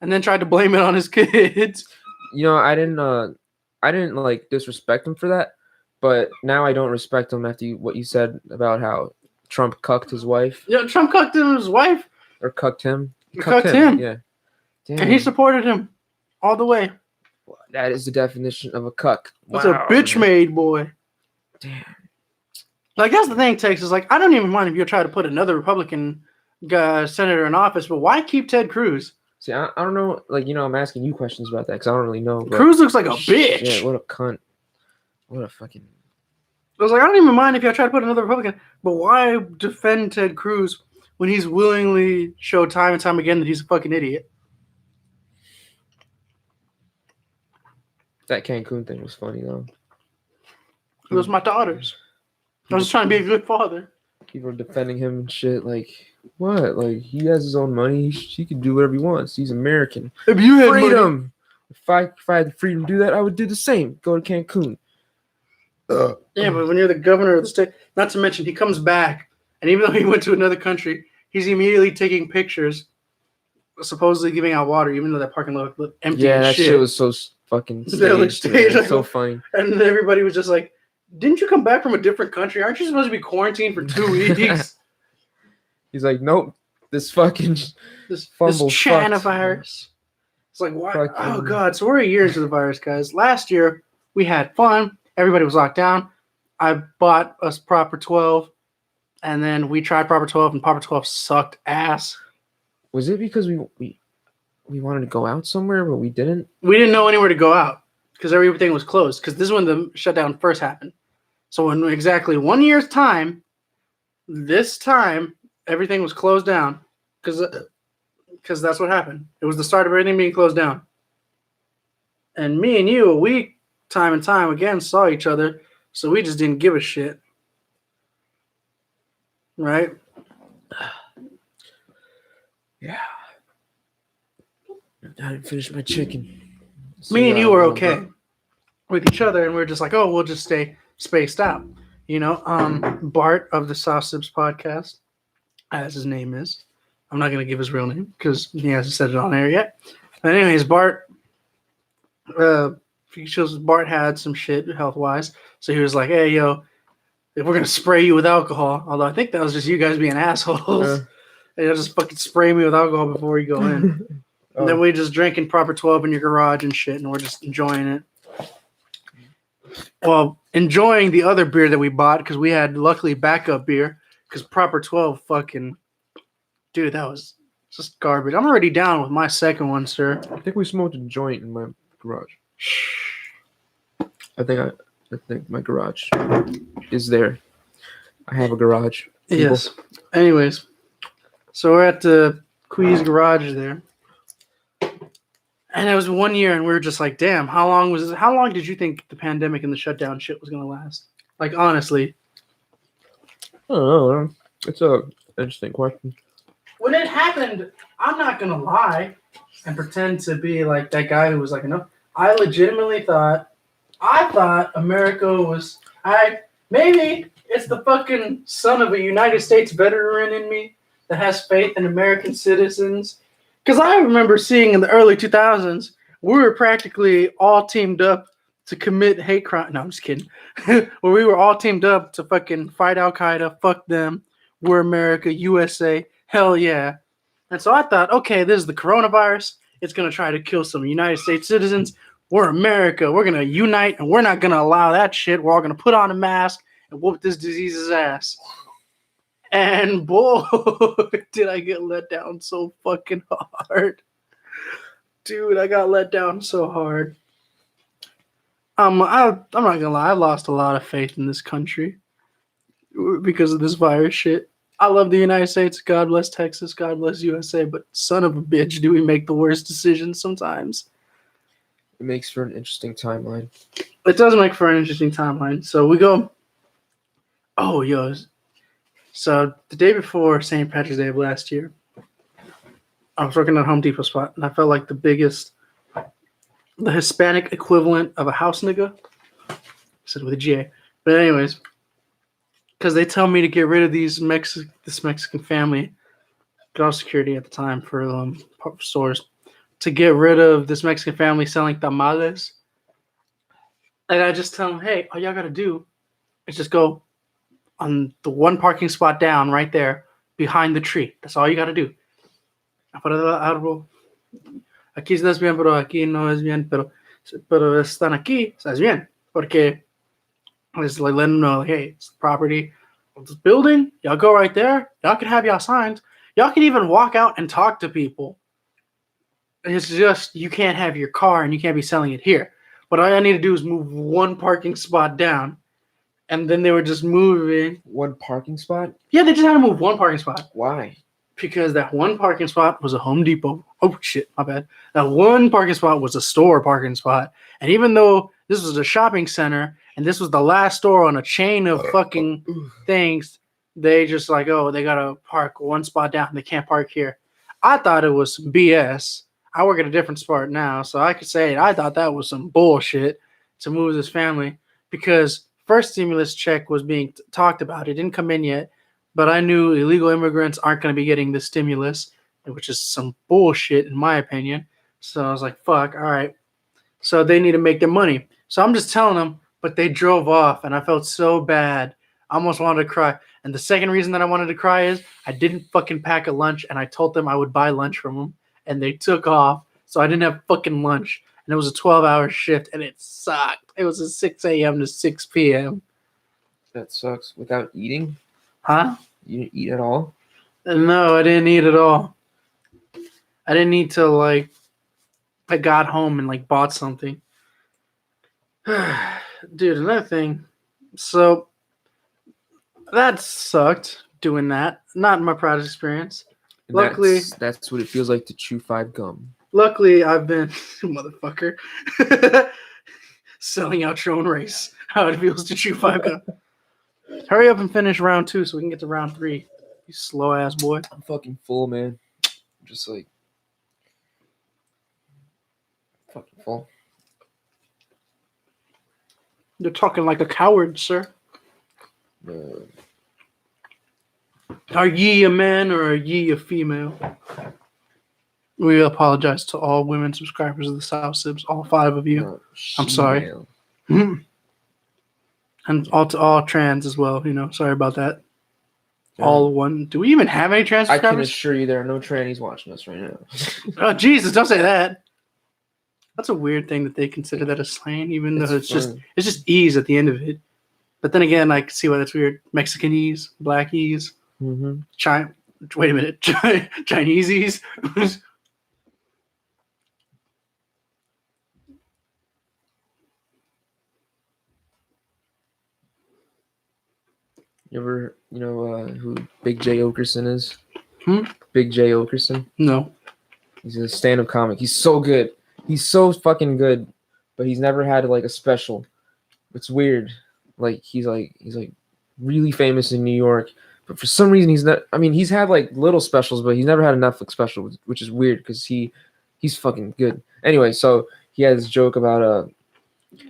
S1: and then tried to blame it on his kids.
S2: I didn't like disrespect him for that, but now I don't respect him after what you said about how Trump cucked his wife.
S1: Yeah, Trump cucked his wife.
S2: Or cucked him.
S1: Cucked him.
S2: Yeah. Damn.
S1: And he supported him all the way.
S2: That is the definition of a cuck.
S1: That's a bitch-made boy.
S2: Damn.
S1: Like, that's the thing, Texas. Like, I don't even mind if you try to put another Republican senator in office, but why keep Ted Cruz?
S2: See, I don't know. Like, I'm asking you questions about that because I don't really know.
S1: Cruz looks like a bitch.
S2: Yeah, what a cunt. What a fucking.
S1: I was like, I don't even mind if y'all try to put another Republican, but why defend Ted Cruz when he's willingly showed time and time again that he's a fucking idiot?
S2: That Cancun thing was funny, though.
S1: It was my daughters. I was just trying to be a good father.
S2: People are defending him and shit. Like, what? Like, he has his own money. He can do whatever he wants. He's American.
S1: If you had money,
S2: Freedom. If I had the freedom to do that, I would do the same. Go to Cancun.
S1: yeah, but when you're the governor of the state, not to mention he comes back, and even though he went to another country, he's immediately taking pictures, supposedly giving out water, even though that parking lot looked empty.
S2: Yeah,
S1: as
S2: that shit was so fucking
S1: That looked
S2: staged. Man.
S1: staged.
S2: So funny.
S1: And everybody was just like, "Didn't you come back from a different country? Aren't you supposed to be quarantined for 2 weeks?"
S2: He's like, nope. This fucking
S1: This
S2: fumble
S1: China
S2: fucked,
S1: virus. It's like, why?
S2: Fucking-
S1: Oh god! So we're a year into the virus, guys. Last year we had fun. Everybody was locked down. I bought us Proper 12, and then we tried Proper 12, and Proper 12 sucked ass.
S2: Was it because we wanted to go out somewhere, but we didn't?
S1: We didn't know anywhere to go out because everything was closed. Because this is when the shutdown first happened. So in exactly 1 year's time, this time everything was closed down because that's what happened. It was the start of everything being closed down. And me and you, we time and time again saw each other, so we just didn't give a shit. Right?
S2: Yeah. I didn't finish my chicken.
S1: Me and you were okay with each other, and we are just like, oh, we'll just stay spaced out. You know, Bart of the Sibs podcast, as his name is. I'm not going to give his real name because he hasn't said it on air yet. But anyways, Bart had some shit health-wise. So he was like, hey, yo, if we're going to spray you with alcohol, although I think that was just you guys being assholes. They'll just fucking spray me with alcohol before you go in. And then we just drinking Proper 12 in your garage and shit, and we're just enjoying it. Well, enjoying the other beer that we bought because we had luckily backup beer because Proper 12 fucking... Dude, that was just garbage. I'm already down with my second one, sir.
S2: I think we smoked a joint in my garage. I think my garage is there. I have a garage. People.
S1: Yes. Anyways, so we're at the Quee's garage there. And it was 1 year, and we were just like, damn, how long did you think the pandemic and the shutdown shit was going to last? Like, honestly.
S2: I don't know. It's a interesting question.
S1: When it happened, I'm not going to lie and pretend to be like that guy who was like, no. I legitimately thought America was, maybe it's the fucking son of a United States veteran in me that has faith in American citizens. Because I remember seeing in the early 2000s, we were practically all teamed up to commit hate crime. No, I'm just kidding. Where we were all teamed up to fucking fight Al-Qaeda. Fuck them. We're America, USA. Hell yeah. And so I thought, okay, this is the coronavirus. It's going to try to kill some United States citizens. We're America. We're going to unite, and we're not going to allow that shit. We're all going to put on a mask and whoop this disease's ass. And boy, did I get let down so fucking hard. Dude, I got let down so hard. I'm not going to lie. I lost a lot of faith in this country because of this virus shit. I love the United States. God bless Texas. God bless USA. But son of a bitch, do we make the worst decisions sometimes.
S2: It makes for an interesting timeline.
S1: It does make for an interesting timeline. So we go. Oh, yo. So the day before St. Patrick's Day of last year, I was working at Home Depot spot, and I felt like the Hispanic equivalent of a house nigga. I said with a J. But anyways, because they tell me to get rid of this Mexican family, got security at the time for stores, to get rid of this Mexican family selling tamales. And I just tell them, hey, all y'all got to do is just go on the one parking spot down right there behind the tree. That's all you got to do. Afuera del árbol. Aquí estás bien, pero aquí no es bien, pero están aquí, estás bien. Porque it's like letting them know, like, hey, it's the property of this building. Y'all go right there. Y'all can have y'all signs. Y'all can even walk out and talk to people. It's just you can't have your car and you can't be selling it here. But all I need to do is move one parking spot down. And then they were just moving.
S2: One parking spot?
S1: Yeah, they just had to move one parking spot.
S2: Why?
S1: Because that one parking spot was a Home Depot. Oh, shit, my bad. That one parking spot was a store parking spot. And even though this was a shopping center and this was the last store on a chain of fucking things, They just like, oh, they gotta park one spot down. They can't park here. I thought it was BS. I work at a different spot now, so I could say I thought that was some bullshit to move this family because first stimulus check was being talked about. It didn't come in yet, but I knew illegal immigrants aren't going to be getting the stimulus, which is some bullshit in my opinion. So I was like, fuck, all right. So they need to make their money. So I'm just telling them, but they drove off, and I felt so bad. I almost wanted to cry. And the second reason that I wanted to cry is I didn't fucking pack a lunch, and I told them I would buy lunch from them, and they took off. So I didn't have fucking lunch, and it was a 12-hour shift, and it sucked. It was a 6 a.m. to 6 p.m.
S2: That sucks. Without eating?
S1: Huh?
S2: You didn't eat at all?
S1: No, I didn't eat at all. I didn't eat till like I got home and like bought something. Dude, another thing. So that sucked doing that. Not my proudest experience.
S2: And
S1: Luckily,
S2: that's what it feels like to chew 5 gum.
S1: luckily I've been motherfucker selling out your own race. How it feels to chew 5 gum. Hurry up and finish round 2 so we can get to round 3. You slow ass boy.
S2: I'm fucking full, man. I'm just like fucking full.
S1: You're talking like a coward, sir. Are ye a man or are ye a female? We apologize to all women subscribers of the South Sibs, all 5 of you.
S2: No,
S1: I'm sorry. And to all trans as well, sorry about that.
S2: Yeah.
S1: All one. Do we even have any trans
S2: I can
S1: subscribers?
S2: assure you there are no trannies watching us right now.
S1: Oh, Jesus, don't say that. That's a weird thing that they consider that a slang, even though it's just ease at the end of it. But then again, I can see why that's weird. Mexicanese, blackies, wait a minute, Chinesese.
S2: You ever, who Big J Okerson is?
S1: Hmm?
S2: Big J Okerson?
S1: No.
S2: He's a stand-up comic. He's so good. He's so fucking good, but he's never had like a special. It's weird. Like he's really famous in New York, but for some reason he's not. I mean, he's had like little specials, but he's never had a Netflix special, which is weird because he's fucking good. Anyway, so he had this joke about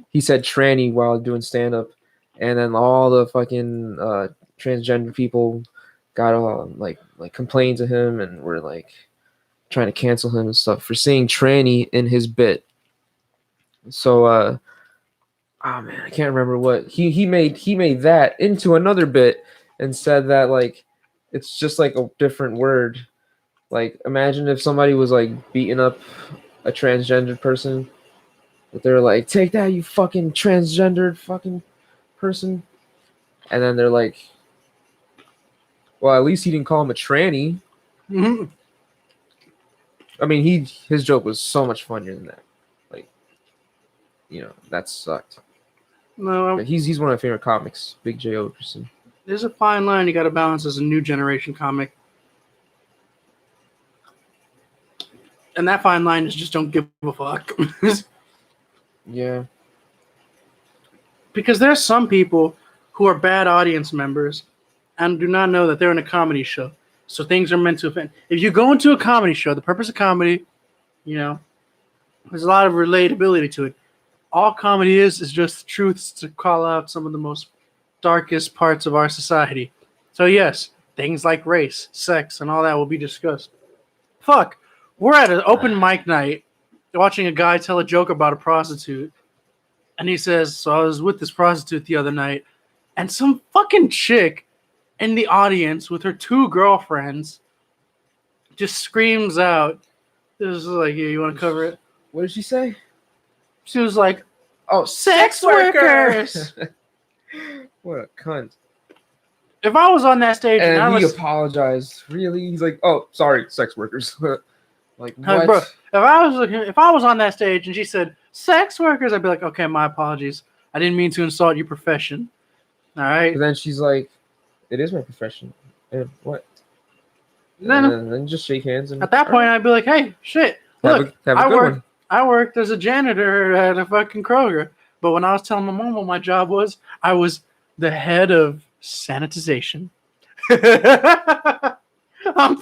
S2: he said tranny while doing stand-up, and then all the fucking transgender people got like complained to him and were like trying to cancel him and stuff for saying tranny in his bit. So oh man, I can't remember what he made that into another bit and said that like it's just like a different word. Like imagine if somebody was like beating up a transgendered person, but they're like, take that, you fucking transgendered fucking person. And then they're like, well, at least he didn't call him a tranny.
S1: Mm-hmm.
S2: I mean, his joke was so much funnier than that. Like, that sucked.
S1: No,
S2: But he's one of my favorite comics, Big J Okerson.
S1: There's a fine line you got to balance as a new generation comic. And that fine line is just don't give a fuck.
S2: Yeah.
S1: Because there's some people who are bad audience members and do not know that they're in a comedy show. So things are meant to offend. If you go into a comedy show, the purpose of comedy, there's a lot of relatability to it. All comedy is just truths to call out some of the most darkest parts of our society. So yes, things like race, sex, and all that will be discussed. Fuck, we're at an open mic night watching a guy tell a joke about a prostitute. And he says, so I was with this prostitute the other night, and some fucking chick in the audience with her 2 girlfriends just screams out, this is like, yeah, you want to cover it?
S2: What did she say?
S1: She was like,
S2: oh,
S1: sex workers!
S2: What a cunt.
S1: If I was on that stage
S2: and he apologized. Really? He's like, oh, sorry, sex workers. Like, what?
S1: Bro, if I was on that stage and she said, sex workers, I'd be like, okay, my apologies. I didn't mean to insult your profession. All right?
S2: But then she's like, it is my profession. And what?
S1: Then,
S2: and then just shake hands. And
S1: at that point, I'd be like, hey, shit. Look, I worked as a janitor at a fucking Kroger. But when I was telling my mom what my job was, I was the head of sanitization. I'm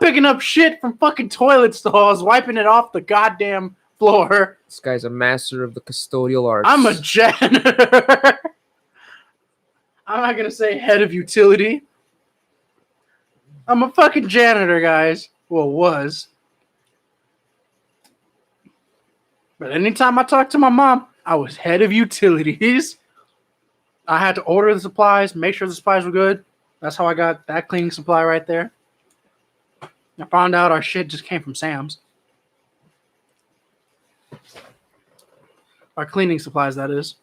S1: picking up shit from fucking toilet stalls, wiping it off the goddamn floor.
S2: This guy's a master of the custodial arts.
S1: I'm a janitor. I'm not gonna say head of utility. I'm a fucking janitor, guys. Well, was. But anytime I talked to my mom, I was head of utilities. I had to order the supplies, make sure the supplies were good. That's how I got that cleaning supply right there. I found out our shit just came from Sam's. Our cleaning supplies, that is.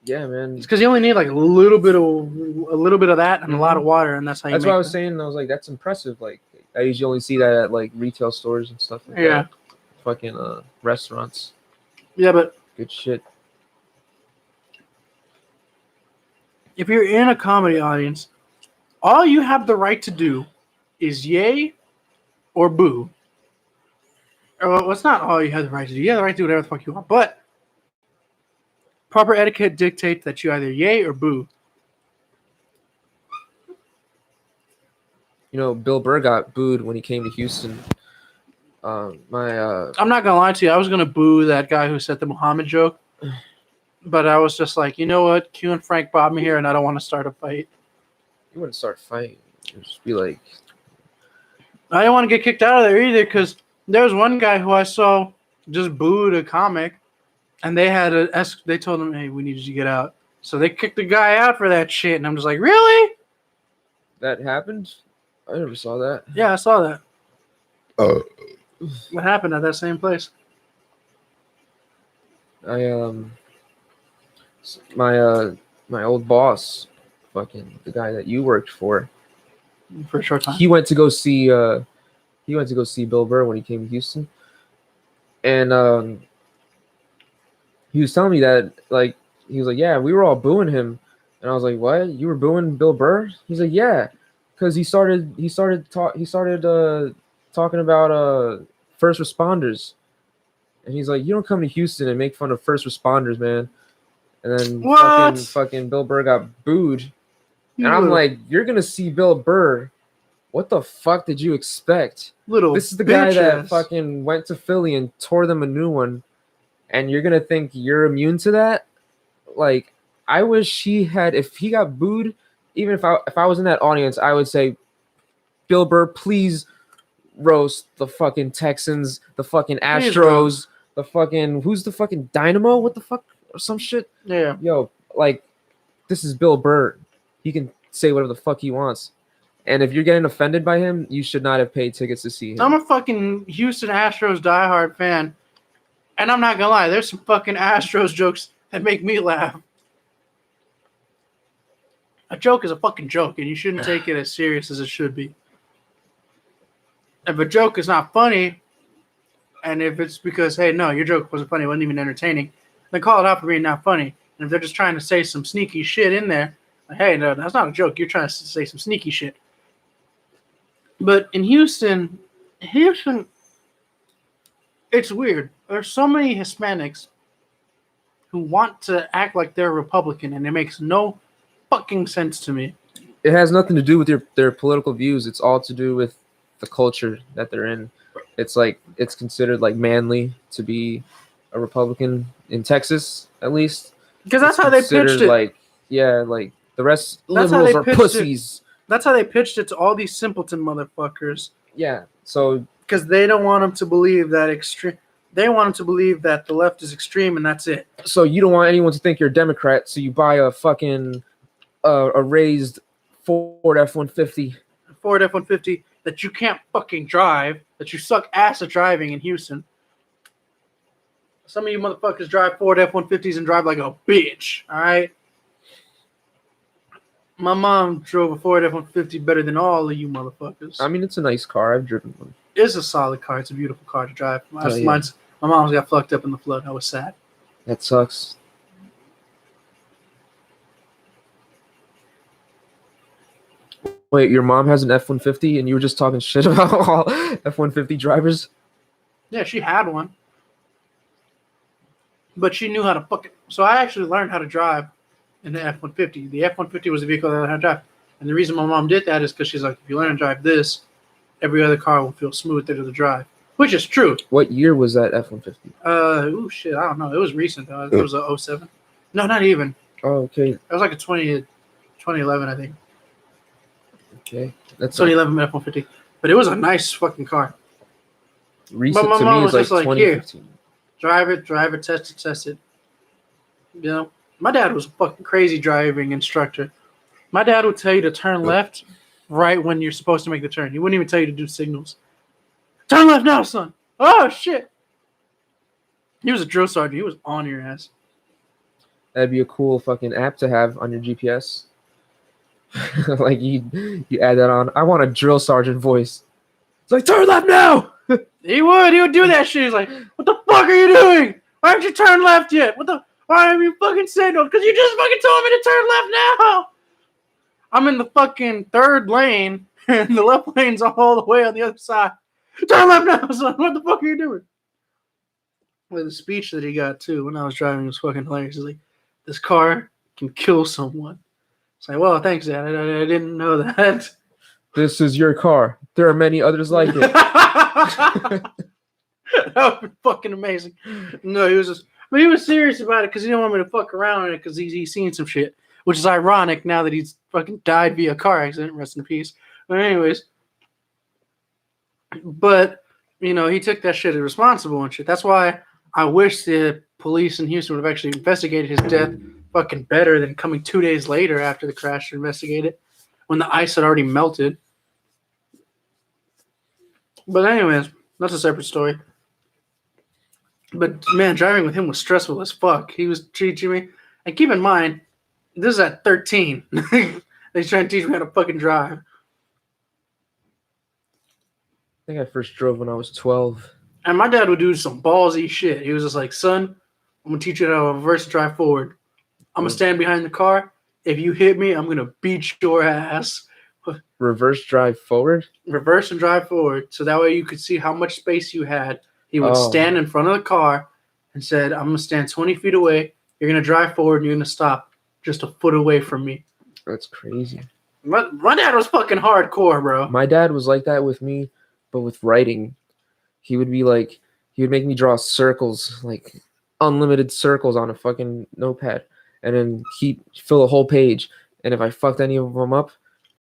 S2: Yeah, man.
S1: It's because you only need like a little bit of that and a lot of water, and that's how you.
S2: That's
S1: make
S2: what I was saying. I was like, that's impressive. Like, I usually only see that at like retail stores and stuff like that. Fucking restaurants.
S1: Yeah, but
S2: good shit.
S1: If you're in a comedy audience, all you have the right to do is yay or boo. Well, it's not all you have the right to do. You have the right to do whatever the fuck you want, but proper etiquette dictates that you either yay or boo.
S2: You know, Bill Burr got booed when he came to Houston. I'm
S1: not gonna lie to you. I was gonna boo that guy who said the Muhammad joke, but I was just like, you know what? Q and Frank brought me here, and I don't want to start a fight.
S2: You wouldn't start fighting. You'd just be like,
S1: I didn't want to get kicked out of there either, because there was one guy who I saw just booed a comic, and they told him, hey, we need you to get out. So they kicked the guy out for that shit, and I'm just like, really?
S2: That happened? I never saw that.
S1: Yeah, I saw that. What happened at that same place?
S2: My old boss, fucking the guy that you worked for
S1: a short time.
S2: He went to go see Bill Burr when he came to Houston. And he was telling me that, like, he was like, yeah, we were all booing him. And I was like, what? You were booing Bill Burr? He's like, yeah, because he started talking about first responders. And he's like, you don't come to Houston and make fun of first responders, man. And then fucking Bill Burr got booed. And I'm like, you're going to see Bill Burr. What the fuck did you expect? This is the guy that fucking went to Philly and tore them a new one. And you're going to think you're immune to that? Like, I wish if he got booed, even if I was in that audience, I would say, Bill Burr, please roast the fucking Texans, the fucking Astros, the fucking, who's the fucking Dynamo? What the fuck? Or some shit?
S1: Yeah.
S2: Yo, like, this is Bill Burr. He can say whatever the fuck he wants. And if you're getting offended by him, you should not have paid tickets to see him.
S1: I'm a fucking Houston Astros diehard fan. And I'm not gonna lie, there's some fucking Astros jokes that make me laugh. A joke is a fucking joke, and you shouldn't take it as serious as it should be. If a joke is not funny, and if it's because, hey, no, your joke wasn't funny, it wasn't even entertaining, then call it out for being not funny. And if they're just trying to say some sneaky shit in there, like, hey, no, that's not a joke. You're trying to say some sneaky shit. But in Houston, it's weird. There's so many Hispanics who want to act like they're Republican, and it makes no fucking sense to me.
S2: It has nothing to do with their political views. It's all to do with the culture that they're in. It's like, it's considered like manly to be a Republican in Texas, at least.
S1: Because that's how they pitched it.
S2: Like, yeah, like the rest liberals are pussies.
S1: That's how they pitched it to all these simpleton motherfuckers.
S2: Yeah, so
S1: because they don't want them to believe that extreme. They want them to believe that the left is extreme, and that's it.
S2: So you don't want anyone to think you're a Democrat, so you buy a fucking a raised Ford F-150.
S1: Ford F-150 that you can't fucking drive, that you suck ass at driving in Houston. Some of you motherfuckers drive Ford F-150s and drive like a bitch, all right? My mom drove a Ford F-150 better than all of you motherfuckers.
S2: I mean, it's a nice car. I've driven one.
S1: It's a solid car. It's a beautiful car to drive. My mom's got fucked up in the flood. I was sad.
S2: That sucks. Wait, your mom has an F-150 and you were just talking shit about all F-150 drivers?
S1: Yeah, she had one. But she knew how to fucking... So I actually learned how to drive in the F-150. The F-150 was the vehicle that I learned how to drive. And the reason my mom did that is because she's like, if you learn to drive this, every other car will feel smoother to the drive, which is true.
S2: What year was that F-150?
S1: Shit, I don't know. It was recent though. It was a 07. No, not even.
S2: Oh, okay.
S1: It was like a 2011, I think.
S2: Okay, that's
S1: 2011 F-150. But it was a nice fucking car.
S2: recent
S1: my
S2: to
S1: mom
S2: me.
S1: was
S2: Is like
S1: just like, here.
S2: 2015.
S1: Drive it, test it. You know, my dad was a fucking crazy driving instructor. My dad would tell you to turn left right when you're supposed to make the turn. He wouldn't even tell you to do signals. Turn left now, son. Oh, shit. He was a drill sergeant. He was on your ass.
S2: That'd be a cool fucking app to have on your GPS. Like you add that on. I want a drill sergeant voice. It's like, turn left now.
S1: He would do that shit. He's like, what the fuck are you doing? Why haven't you turned left yet? Why haven't you fucking signaled? Because you just fucking told me to turn left now. I'm in the fucking third lane, and the left lane's all the way on the other side. Turn left now, son. What the fuck are you doing? Well, the speech that he got, too, when I was driving was fucking hilarious. He's like, this car can kill someone. It's like, well, thanks, Dad. I didn't know that.
S2: This is your car. There are many others like it.
S1: That would be fucking amazing. No, he was serious about it because he didn't want me to fuck around with it because he's seen some shit, which is ironic now that he's fucking died via car accident. Rest in peace. But anyways, he took that shit as responsible and shit. That's why I wish the police in Houston would have actually investigated his death fucking better than coming 2 days later after the crash to investigate it when the ice had already melted. But anyways, that's a separate story. But man, driving with him was stressful as fuck. He was teaching me, and keep in mind, this is at 13. He's trying to teach me how to fucking drive.
S2: I think I first drove when I was 12.
S1: And my dad would do some ballsy shit. He was just like, son, I'm going to teach you how to reverse drive forward. I'm going to stand behind the car. If you hit me, I'm going to beat your ass.
S2: Reverse drive forward?
S1: Reverse and drive forward. So that way you could see how much space you had. He would stand in front of the car and said, I'm going to stand 20 feet away. You're going to drive forward and you're going to stop just a foot away from me.
S2: That's crazy.
S1: My dad was fucking hardcore, bro.
S2: My dad was like that with me, but with writing. He would make me draw circles, like unlimited circles on a fucking notepad. And then he'd fill a whole page. And if I fucked any of them up,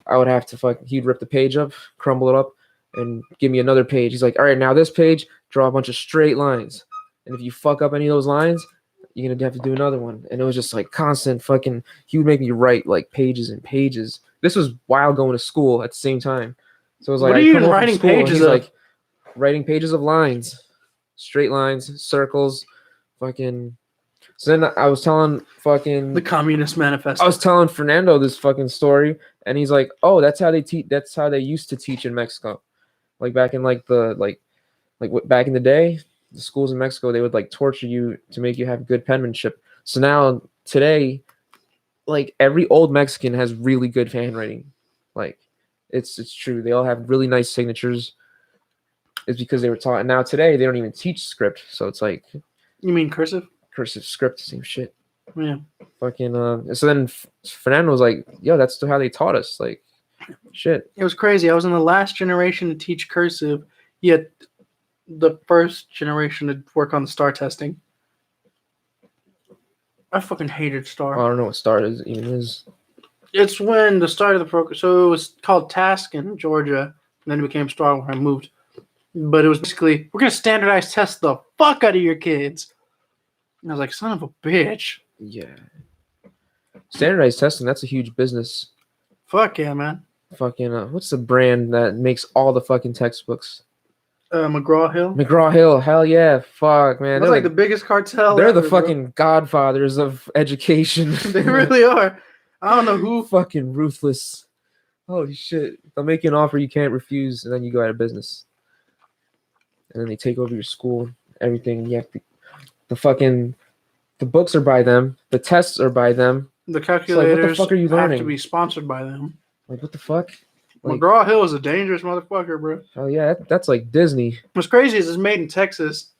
S2: I would have to he'd rip the page up, crumble it up, and give me another page. He's like, all right, now this page, draw a bunch of straight lines. And if you fuck up any of those lines, you're going to have to do another one. And it was just like constant fucking, he would make me write like pages and pages. This was while going to school at the same time. So it was like,
S1: what are you writing pages of?
S2: Like, writing pages of lines, straight lines, circles, fucking. So then I was telling fucking
S1: the Communist Manifesto.
S2: I was telling Fernando this fucking story, and he's like, "Oh, that's how they teach. That's how they used to teach in Mexico, like back in back in the day, the schools in Mexico they would like torture you to make you have good penmanship. So now today, like every old Mexican has really good handwriting, like it's true. They all have really nice signatures. It's because they were taught. And now today they don't even teach script, so it's like.
S1: You mean cursive?
S2: Cursive script, same shit.
S1: Yeah.
S2: Fucking. So then Fernando was like, "Yo, that's how they taught us." Like, shit.
S1: It was crazy. I was in the last generation to teach cursive, yet the first generation to work on the star testing. I fucking hated star.
S2: I don't know what star even is.
S1: It's when the start of the program. So it was called Task in Georgia, and then it became Star when I moved. But it was basically, we're gonna standardize test the fuck out of your kids. And I was like, son of a bitch.
S2: Yeah. Standardized testing, that's a huge business.
S1: Fuck yeah, man.
S2: Fucking, what's the brand that makes all the fucking textbooks?
S1: McGraw-Hill.
S2: McGraw-Hill, hell yeah. Fuck, man.
S1: They're like the biggest cartel.
S2: They're
S1: ever,
S2: the fucking godfathers of education.
S1: They really are. I don't know who.
S2: Fucking ruthless. Holy shit. They'll make you an offer you can't refuse, and then you go out of business. And then they take over your school, everything. You have to, the books are by them. The tests are by them.
S1: The calculators
S2: like, what the fuck are you learning?
S1: have to be sponsored by them.
S2: Like, what the fuck? Like,
S1: McGraw-Hill is a dangerous motherfucker, bro.
S2: Oh, yeah, that's like Disney.
S1: What's crazy is it's made in Texas,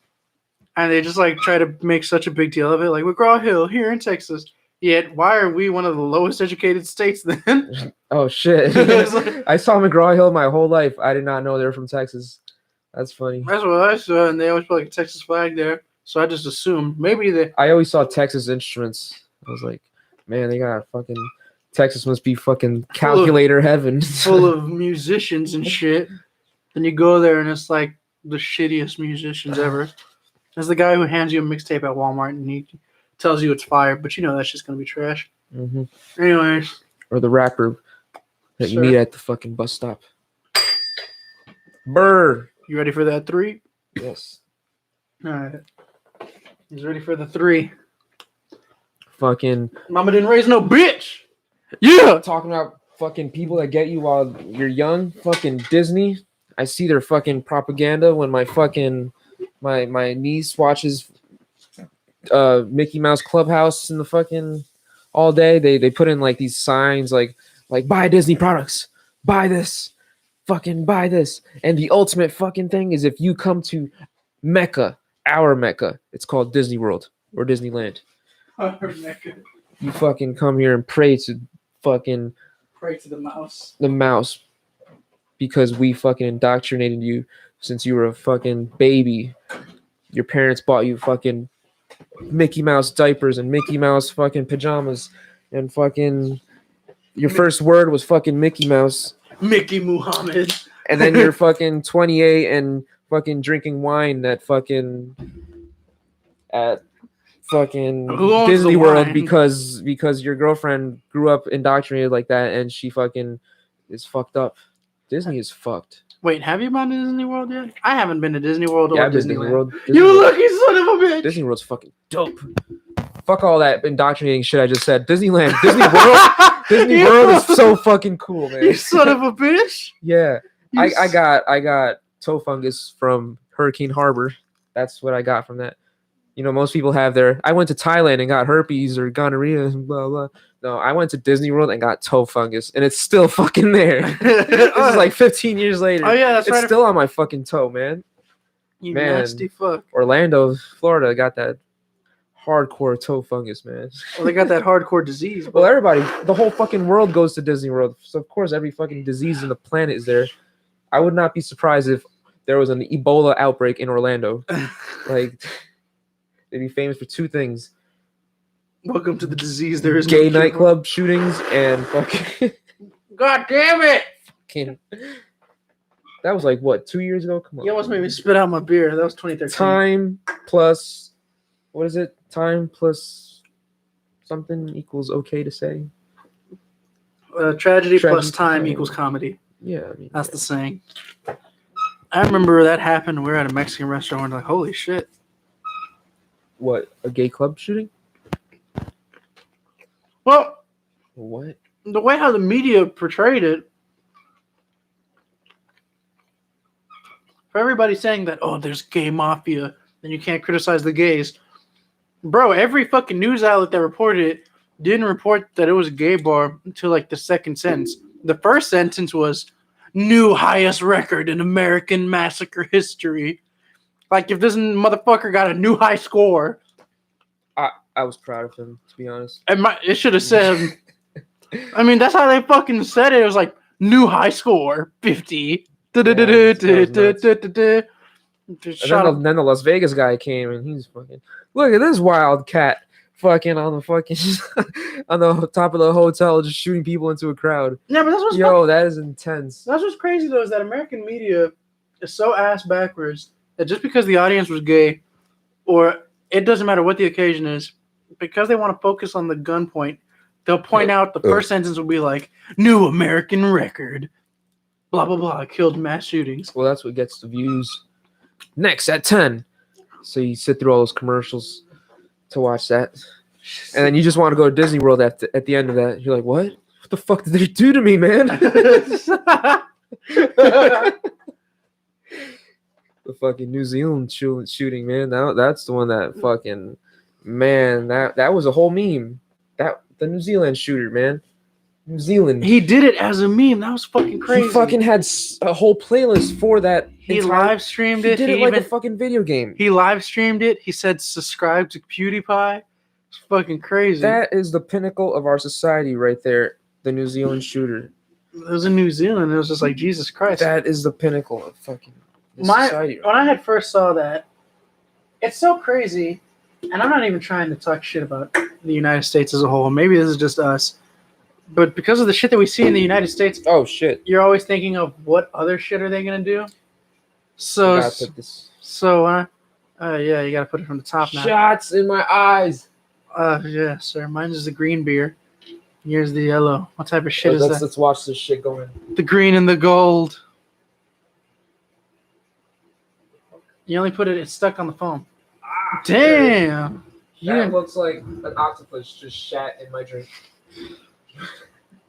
S1: and they just, like, try to make such a big deal of it. Like, McGraw-Hill here in Texas. Yet, why are we one of the lowest educated states then?
S2: Oh shit! I saw McGraw-Hill my whole life. I did not know they were from Texas. That's funny.
S1: That's what I saw, and they always put like a Texas flag there. So I just assumed maybe they.
S2: I always saw Texas Instruments. I was like, man, they got fucking Texas must be fucking calculator heaven.
S1: Full of musicians and shit. Then you go there and it's like the shittiest musicians ever. There's the guy who hands you a mixtape at Walmart and he tells you it's fire, but you know that's just gonna be trash.
S2: Mm-hmm.
S1: Anyways.
S2: Or the rapper that you meet at the fucking bus stop. Brr.
S1: You ready for that 3?
S2: Yes.
S1: Alright. He's ready for the 3.
S2: Fucking
S1: Mama didn't raise no bitch. Yeah.
S2: Talking about fucking people that get you while you're young. Fucking Disney. I see their fucking propaganda when my fucking my niece watches Mickey Mouse Clubhouse in the fucking all day. They put in like these signs like buy Disney products, buy this, fucking buy this. And the ultimate fucking thing is if you come to Mecca, our Mecca, it's called Disney World or Disneyland.
S1: Our Mecca.
S2: You fucking come here and pray to fucking
S1: the
S2: mouse because we fucking indoctrinated you since you were a fucking baby. Your parents bought you fucking Mickey Mouse diapers and Mickey Mouse fucking pajamas and fucking your first word was fucking Mickey Mouse.
S1: Mickey Muhammad.
S2: And then you're fucking 28 and fucking drinking wine at fucking Disney World because your girlfriend grew up indoctrinated like that and she fucking is fucked up. Disney is fucked.
S1: Wait, have you been to Disney World yet? I haven't been to Disney World or Disneyland.
S2: You
S1: lucky son of a bitch!
S2: Disney World's fucking dope. Fuck all that indoctrinating shit I just said. Disney World is so fucking cool, man.
S1: You son of a bitch!
S2: Yeah. I got toe fungus from Hurricane Harbor. That's what I got from that. You know, most people have I went to Thailand and got herpes or gonorrhea and blah, blah. No, I went to Disney World and got toe fungus, and it's still fucking there. This is like 15 years later.
S1: Oh, yeah, that's
S2: it's
S1: right.
S2: It's still on my fucking toe, man.
S1: You nasty fuck.
S2: Orlando, Florida got that hardcore toe fungus, man.
S1: Well, they got that hardcore disease. But...
S2: Well, everybody, the whole fucking world goes to Disney World. So, of course, every fucking disease on the planet is there. I would not be surprised if there was an Ebola outbreak in Orlando. Like... They'd be famous for 2 things.
S1: Welcome to the disease. There is
S2: gay nightclub shootings and fucking.
S1: God damn it!
S2: Fucking. That was like what 2 years ago? Come on.
S1: You almost made me spit out my beer. That was 2013.
S2: Time plus, what is it? Time plus something equals okay to say.
S1: Tragedy plus time equals comedy.
S2: Yeah, I mean
S1: that's the saying. I remember that happened. We were at a Mexican restaurant. And like, holy shit.
S2: What, a gay club shooting?
S1: Well,
S2: what?
S1: The way how the media portrayed it, for everybody saying that, oh, there's gay mafia, then you can't criticize the gays. Bro, every fucking news outlet that reported it didn't report that it was a gay bar until like the second sentence. The first sentence was, new highest record in American massacre history. Like, if this motherfucker got a new high score.
S2: I was proud of him, to be honest.
S1: It should have said, I mean, that's how they fucking said it. It was like, new high score, 50.
S2: Yeah, and then the Las Vegas guy came, and he's fucking, look at this wild cat fucking on the fucking, on the top of the hotel, just shooting people into a crowd.
S1: Yeah, but that's what's
S2: that is intense.
S1: That's what's crazy, though, is that American media is so ass backwards that just because the audience was gay, or it doesn't matter what the occasion is, because they want to focus on the gun point, they'll point out the first sentence will be like, new American record, blah, blah, blah, killed mass shootings.
S2: Well, that's what gets the views. Next at 10. So you sit through all those commercials to watch that. And then you just want to go to Disney World at the end of that. You're like, what? What the fuck did they do to me, man? The fucking New Zealand shooting, man. That's the one that fucking, man, that was a whole meme. The New Zealand shooter, man. New Zealand.
S1: He did it as a meme. That was fucking crazy.
S2: He fucking had a whole playlist for that.
S1: He live streamed it.
S2: He did it like a fucking video game.
S1: He live streamed it. He said subscribe to PewDiePie. It's fucking crazy.
S2: That is the pinnacle of our society right there. The New Zealand shooter.
S1: It was in New Zealand. It was just like, Jesus Christ.
S2: That is the pinnacle of fucking society.
S1: When I had first saw that, it's so crazy. And I'm not even trying to talk shit about the United States as a whole. Maybe this is just us. But because of the shit that we see in the United States,
S2: oh shit,
S1: you're always thinking of what other shit are they gonna do. So,
S2: yeah,
S1: you gotta put it from the top now.
S2: Shots in my eyes.
S1: Yeah, sir. Mine is the green beer. Here's the yellow. What type of shit is that?
S2: Let's watch this shit going.
S1: The green and the gold. You only put it. It's stuck on the foam. Damn.
S2: That looks like an octopus just shat in my drink.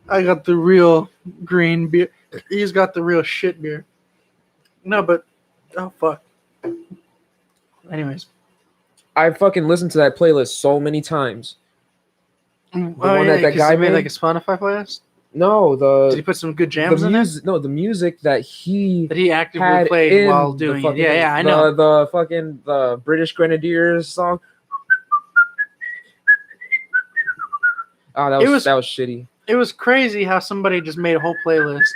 S1: I got the real green beer. He's got the real shit beer. No, but oh fuck. Anyways,
S2: I fucking listened to that playlist so many times.
S1: The one that guy made like a Spotify playlist.
S2: No,
S1: did he put some good jams in there?
S2: No, the music that he
S1: actively played while doing it. Yeah, I know.
S2: The British Grenadiers song. Oh, that was shitty.
S1: It was crazy how somebody just made a whole playlist.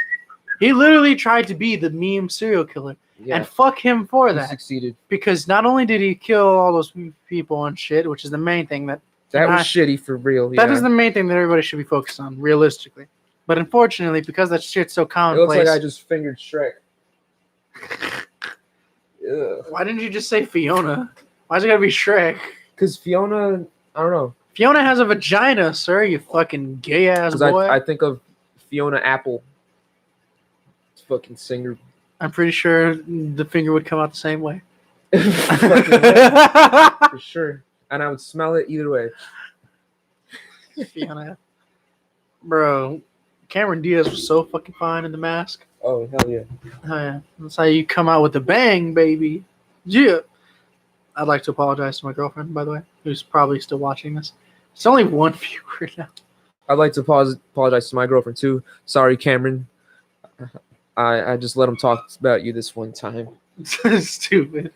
S1: He literally tried to be the meme serial killer. Yeah. And fuck him for that.
S2: He succeeded.
S1: Because not only did he kill all those people and shit, which is the main thing that
S2: was shitty for real.
S1: That is the main thing that everybody should be focused on, realistically. But unfortunately, because that shit's so commonplace.
S2: It looks like I just fingered Shrek.
S1: Why didn't you just say Fiona? Why's it gotta be Shrek?
S2: Because Fiona, I don't know.
S1: Fiona has a vagina, sir, you fucking gay ass boy.
S2: I think of Fiona Apple. Fucking singer.
S1: I'm pretty sure the finger would come out the same way.
S2: For sure. And I would smell it either way.
S1: Fiona. Bro, Cameron Diaz was so fucking fine in The Mask.
S2: Oh, hell yeah.
S1: Oh, yeah. That's how you come out with a bang, baby. Yeah. I'd like to apologize to my girlfriend, by the way, who's probably still watching this. It's only one viewer now.
S2: I'd like to apologize to my girlfriend, too. Sorry, Cameron. I just let him talk about you this one time.
S1: Stupid.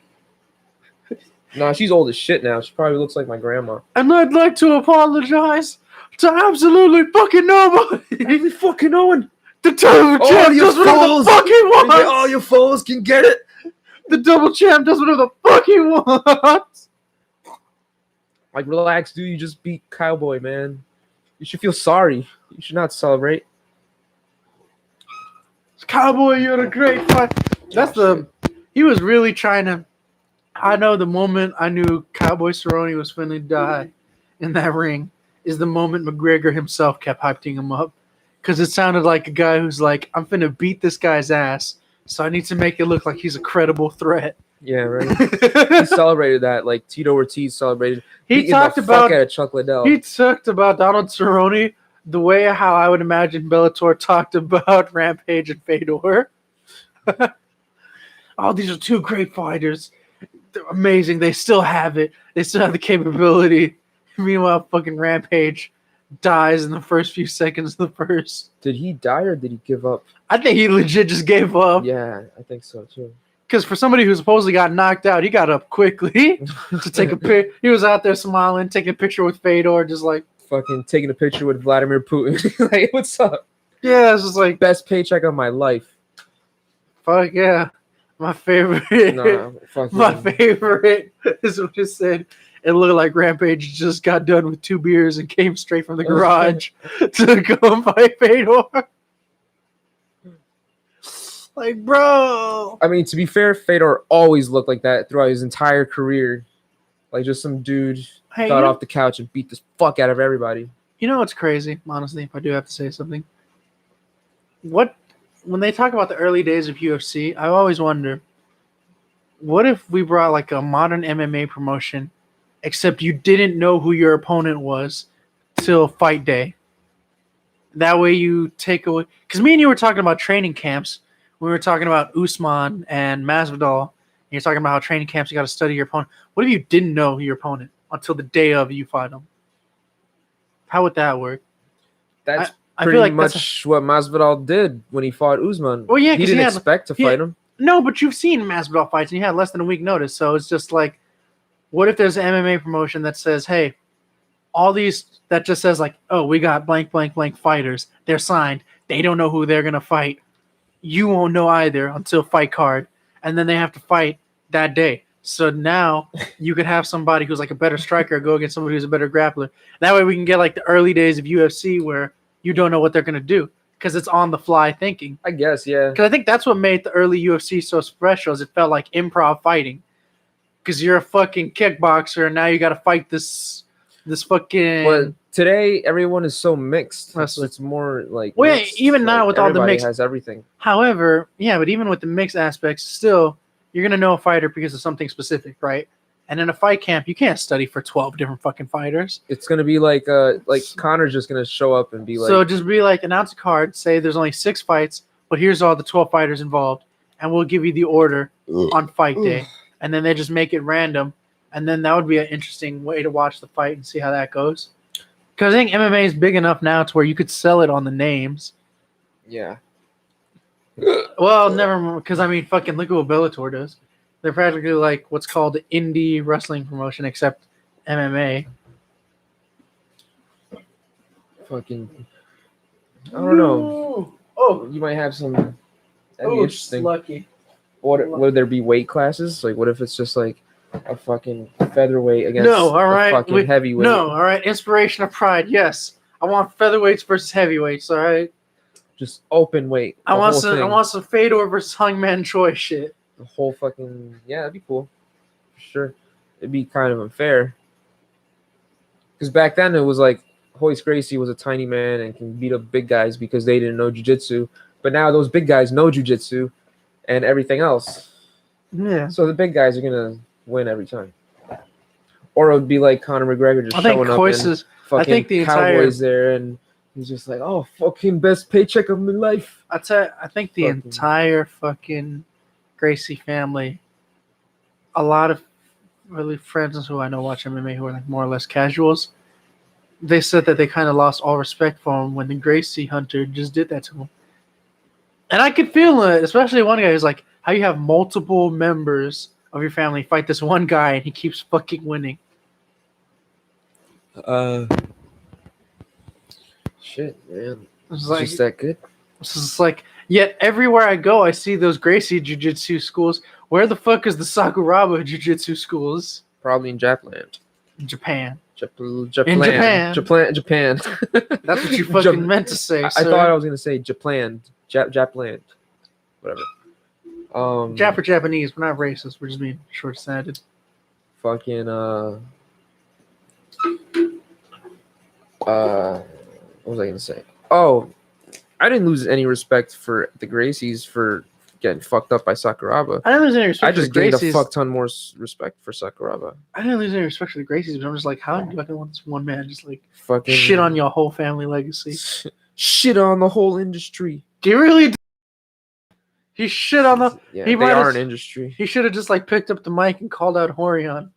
S2: Nah, she's old as shit now. She probably looks like my grandma.
S1: And I'd like to apologize to absolutely fucking nobody.
S2: Every fucking no one.
S1: The double champ does whatever the fuck he wants.
S2: All your foes can get it.
S1: The double champ does whatever the fuck he wants.
S2: Like, relax, dude. You just beat Cowboy, man. You should feel sorry. You should not celebrate.
S1: Cowboy, you're a great fight. He was really trying to. I know the moment I knew Cowboy Cerrone was finna die in that ring is the moment McGregor himself kept hyping him up. Because it sounded like a guy who's like, I'm finna beat this guy's ass, so I need to make it look like he's a credible threat.
S2: Yeah, right. He celebrated that like Tito Ortiz celebrated.
S1: He talked about
S2: Chuck Liddell.
S1: He talked about Donald Cerrone the way how I would imagine Bellator talked about Rampage and Fedor. Oh, these are two great fighters. They're amazing. They still have it. They still have the capability. Meanwhile, fucking Rampage dies in the first few seconds of the first.
S2: Did he die or did he give up?
S1: I think he legit just gave up.
S2: Yeah, I think so too.
S1: Because for somebody who supposedly got knocked out, he got up quickly to take a pic. He was out there smiling, taking a picture with Fedor, just like
S2: fucking taking a picture with Vladimir Putin. Like, what's up?
S1: Yeah, it's just like
S2: best paycheck of my life.
S1: Fuck yeah. My favorite. My favorite is what it said. It looked like Rampage just got done with 2 beers and came straight from the garage to go and fight Fedor. Like, bro.
S2: I mean, to be fair, Fedor always looked like that throughout his entire career. Like, just some dude got off the couch and beat the fuck out of everybody.
S1: You know what's crazy, honestly, if I do have to say something? When they talk about the early days of UFC, I always wonder, what if we brought like a modern MMA promotion, except you didn't know who your opponent was till fight day? That way you take away... Because me and you were talking about training camps. We were talking about Usman and Masvidal. And you're talking about how training camps, you got to study your opponent. What if you didn't know your opponent until the day of you fight them? How would that work?
S2: That's pretty much what Masvidal did when he fought Usman.
S1: Well, yeah,
S2: he didn't expect to fight him.
S1: No, but you've seen Masvidal fights, and you had less than a week notice. So it's just like, what if there's an MMA promotion that says, hey, all these that just says like, oh, we got blank, blank, blank fighters. They're signed. They don't know who they're gonna fight. You won't know either until fight card, and then they have to fight that day. So now you could have somebody who's like a better striker go against somebody who's a better grappler. That way we can get like the early days of UFC where you don't know what they're gonna do because it's on the fly thinking.
S2: I guess, yeah.
S1: Because I think that's what made the early UFC so special. Is it felt like improv fighting. Because you're a fucking kickboxer and now you got to fight this fucking.
S2: But today everyone is so mixed.
S1: Wrestler.
S2: It's more like.
S1: Well,
S2: mixed.
S1: even now
S2: Like,
S1: with all the
S2: everybody
S1: mixed,
S2: has everything.
S1: However, yeah, but even with the mixed aspects, still you're gonna know a fighter because of something specific, right? And in a fight camp, you can't study for 12 different fucking fighters.
S2: It's gonna be like Connor's just gonna show up and be like.
S1: So just be like, announce a card, say there's only 6 fights, but here's all the 12 fighters involved, and we'll give you the order on fight day, and then they just make it random, and then that would be an interesting way to watch the fight and see how that goes. Because I think MMA is big enough now to where you could sell it on the names.
S2: Yeah.
S1: Well, never mind, because I mean, fucking look at what Bellator does. They're practically like what's called the indie wrestling promotion, except MMA.
S2: Fucking. I don't know.
S1: Oh,
S2: You might have some. That'd be interesting.
S1: lucky.
S2: What would there be weight classes? Like, what if it's just like a fucking featherweight against a fucking heavyweight?
S1: No, all right. Inspiration of pride. Yes, I want featherweights versus heavyweights. All right.
S2: Just open weight.
S1: I want some Fedor versus Hangman Choi shit.
S2: The whole fucking that'd be cool, for sure. It'd be kind of unfair, because back then it was like H.E.C. Gracie was a tiny man and can beat up big guys because they didn't know jiu-jitsu. But now those big guys know jiu-jitsu and everything else.
S1: Yeah.
S2: So the big guys are gonna win every time. Or it would be like Conor McGregor just showing up and fucking Cowboys there, and he's just like, oh, fucking best paycheck of my life.
S1: I think the entire fucking Gracie family, a lot of really friends who I know watch MMA who are like more or less casuals, they said that they kind of lost all respect for him when the Gracie hunter just did that to him. And I could feel it, especially one guy who's like, how you have multiple members of your family fight this one guy and he keeps fucking winning.
S2: Shit, man.
S1: It's
S2: Like, just that good.
S1: It's just like, yet everywhere I go, I see those Gracie jiu-jitsu schools. Where the fuck is the Sakuraba jiu-jitsu schools?
S2: Probably in Japland.
S1: Japan.
S2: Japan.
S1: Japan. That's what you fucking meant to say,
S2: I thought I was gonna say Japland. Japland. Whatever.
S1: Jap or Japanese. We're not racist. We're just being short-sighted.
S2: Fucking what was I gonna say? Oh, I didn't lose any respect for the Gracies for getting fucked up by Sakuraba.
S1: I didn't lose any respect
S2: I just
S1: for the Gracies.
S2: gained a fuck ton more respect for Sakuraba.
S1: I didn't lose any respect for the Gracies, but I'm just like, how do you fucking want this one man just like
S2: fucking
S1: shit on your whole family legacy?
S2: Shit on the whole industry.
S1: Do you really? He shit on the.
S2: Yeah,
S1: they
S2: are an industry.
S1: He should have just like picked up the mic and called out Horion.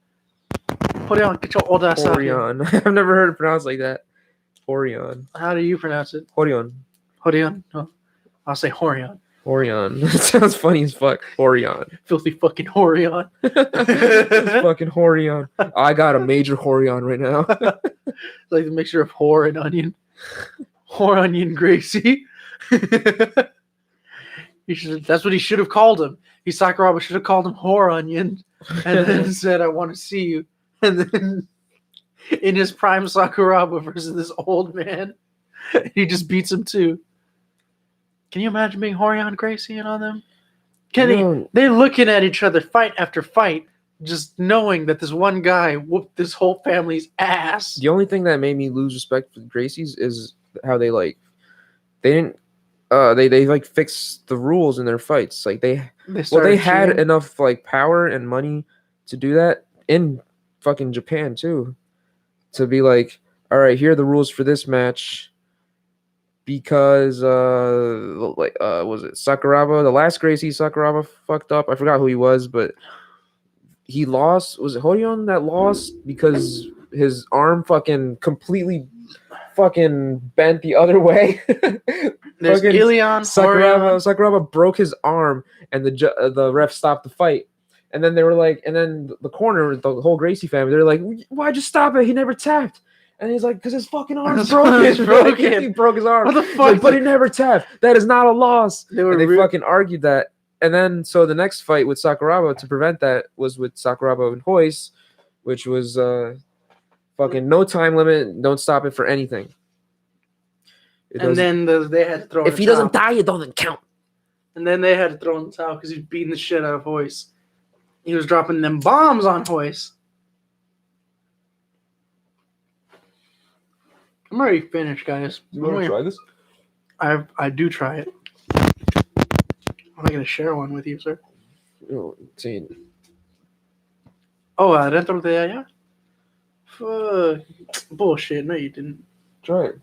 S1: Horion, get your old ass out here.
S2: Horion. I've never heard it pronounced like that. Horion.
S1: How do you pronounce it?
S2: Horion.
S1: Horion? No. I'll say Horion.
S2: Horion. That sounds funny as fuck. Horion.
S1: Filthy fucking Horion.
S2: Fucking Horion. I got a major Horion right now.
S1: Like the mixture of whore and onion. Whore, onion, Gracie. That's what he should have called him. Sakuraba should have called him whore onion and then said, I want to see you. And then in his prime Sakuraba versus this old man, he just beats him too. Can you imagine being Horion Gracie and on them? They're looking at each other fight after fight, just knowing that this one guy whooped this whole family's ass.
S2: The only thing that made me lose respect for the Gracies is how they didn't they fix the rules in their fights. Like they had enough like power and money to do that in fucking Japan too, to be like, all right, here are the rules for this match. Because was it Sakuraba? The last Gracie Sakuraba fucked up. I forgot who he was, but he lost. Was it Horion that lost because his arm fucking completely fucking bent the other way?
S1: There's Ilion.
S2: Sakuraba broke his arm, and the ref stopped the fight. And then they were like, and then the corner, the whole Gracie family, they're like, why'd you stop it? He never tapped. And he's like, because his fucking arm's
S1: His
S2: broken.
S1: arm's broken.
S2: He broke his arm.
S1: What the
S2: He's
S1: fuck?
S2: like, but he never tapped. That is not a loss.
S1: They were
S2: And they
S1: real-
S2: fucking argued that. And then, so the next fight with Sakuraba to prevent that was with Sakuraba and H.E.C, which was fucking no time limit. Don't stop it for anything.
S1: And then they had to throw in
S2: if
S1: the
S2: he
S1: towel.
S2: doesn't die, it doesn't count.
S1: And then they had to throw in the towel because he was beating the shit out of H.E.C. He was dropping them bombs on H.E.C. I'm already finished, guys.
S2: You want to try this?
S1: I do try it. I'm not gonna share one with you, sir.
S2: No, insane.
S1: Oh, dentro de allá? Fuck. Bullshit. No, you didn't.
S2: Try it.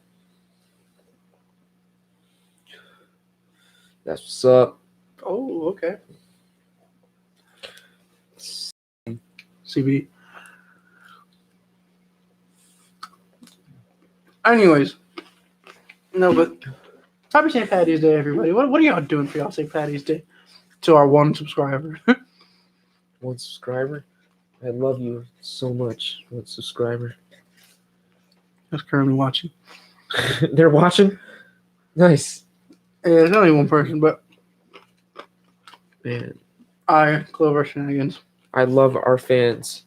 S2: That's what's up.
S1: Oh, okay. CBD. Anyways, no, but happy St. Patty's Day, everybody. What are y'all doing for y'all St. Patty's Day? To our one subscriber.
S2: One subscriber. I love you so much. One subscriber.
S1: That's currently watching.
S2: They're watching? Nice.
S1: Yeah, there's only one person, but
S2: Man,
S1: Clover Shenanigans.
S2: I love our fans.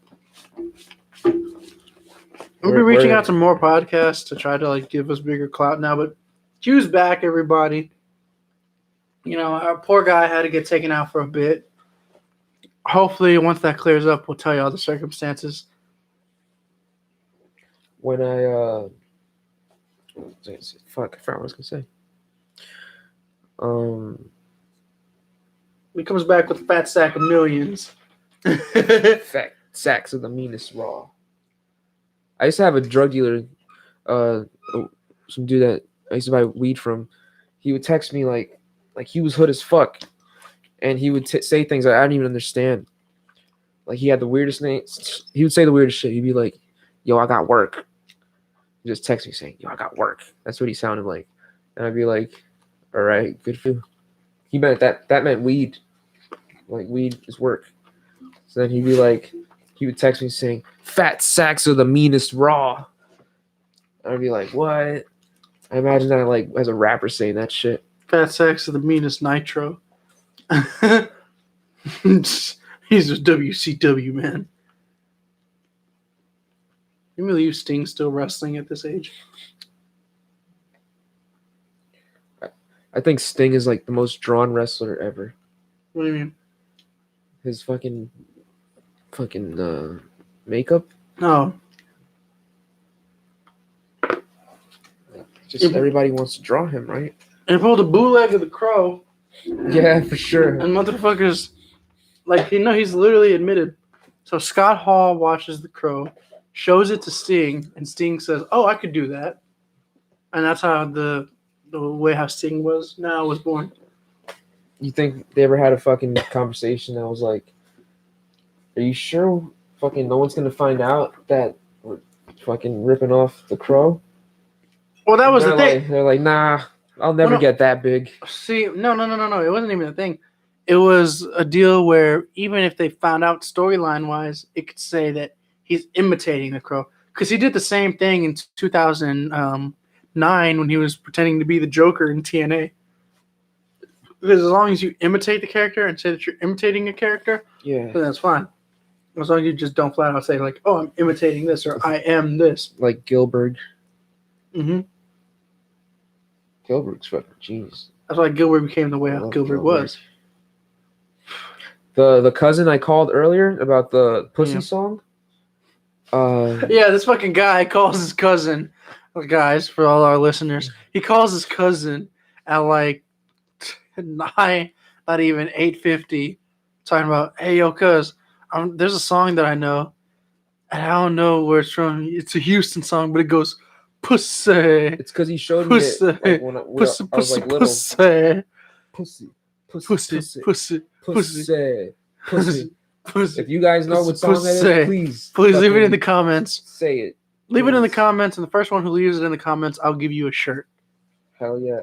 S1: We'll be reaching out to more podcasts to try to like give us bigger clout now, but Q's back, everybody. You know, our poor guy had to get taken out for a bit. Hopefully, once that clears up, we'll tell you all the circumstances.
S2: When I fuck, I forgot what I was gonna say.
S1: He comes back with a fat sack of millions.
S2: Fat sacks of the meanest raw. I used to have a drug dealer, some dude that I used to buy weed from. He would text me like he was hood as fuck, and he would say things I didn't even understand. Like he had the weirdest names. He would say the weirdest shit. He'd be like, "Yo, I got work." He'd just text me saying, "Yo, I got work." That's what he sounded like, and I'd be like, "All right, good for you." He meant that meant weed. Like weed is work. So then he'd be like, he would text me saying, "Fat sacks are the meanest raw." I'd be like, what? I imagine that like as a rapper saying that shit.
S1: Fat sacks are the meanest nitro. He's just WCW, man. You believe Sting's still wrestling at this age?
S2: I think Sting is like the most drawn wrestler ever.
S1: What do you mean?
S2: His fucking makeup.
S1: No.
S2: Just everybody wants to draw him, right?
S1: And pulled a bootleg of the Crow.
S2: Yeah, for sure.
S1: And motherfuckers, like, he's literally admitted. So Scott Hall watches The Crow, shows it to Sting, and Sting says, "Oh, I could do that." And that's how the way how Sting was born.
S2: You think they ever had a fucking conversation that was like, "Are you sure fucking no one's gonna find out that we're fucking ripping off the Crow?"
S1: Well, that was the thing.
S2: They're like, "Nah, I'll never get that big."
S1: See, no. It wasn't even a thing. It was a deal where even if they found out storyline-wise, it could say that he's imitating the Crow. Because he did the same thing in 2009 when he was pretending to be the Joker in TNA. Because as long as you imitate the character and say that you're imitating a character,
S2: yeah,
S1: then that's fine. As long as you just don't flat out say, like, "Oh, I'm imitating this," or "I am this."
S2: Like Gilbert.
S1: Mm-hmm.
S2: Gilbert's fucking genius.
S1: That's why Gilbert became the way how Gilbert was.
S2: The cousin I called earlier about the Pussy song.
S1: Yeah, this fucking guy calls his cousin. Guys, for all our listeners, he calls his cousin at like 9, not even 8:50, talking about, "Hey, yo, cuz, there's a song that I know, and I don't know where it's from. It's a Houston song, but it goes, pussy."
S2: It's because he showed me it like, when I was like little.
S1: Pussy.
S2: If you guys know what song that is, please
S1: leave it in the comments.
S2: Say it.
S1: Leave it in the comments, and the first one who leaves it in the comments, I'll give you a shirt.
S2: Hell yeah.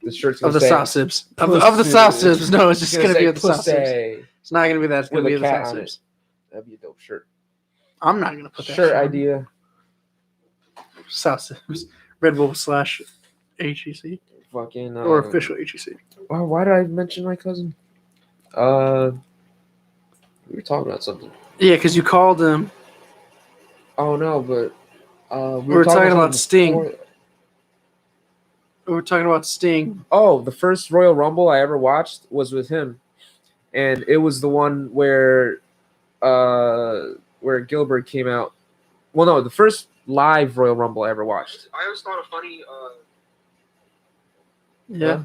S2: The shirt's
S1: of the South Sibs. Of the South Sibs. No, it's just going to be of the South Sibs. It's not going to be that. It's going to be of the South Sibs.
S2: That'd be a dope shirt.
S1: I'm not going to put that
S2: shirt idea.
S1: South Sibs, Red Bull / H.E.C.
S2: Fucking
S1: or official H.E.C.
S2: why did I mention my cousin? We were talking about something.
S1: Yeah, because you called him.
S2: Oh no, but
S1: We were talking about
S2: something
S1: Sting.
S2: before.
S1: We were talking about Sting.
S2: Oh, the first Royal Rumble I ever watched was with him, and it was the one where Gilbert came out. Well, no, the first live Royal Rumble I ever watched. I always thought a funny.
S1: Yeah.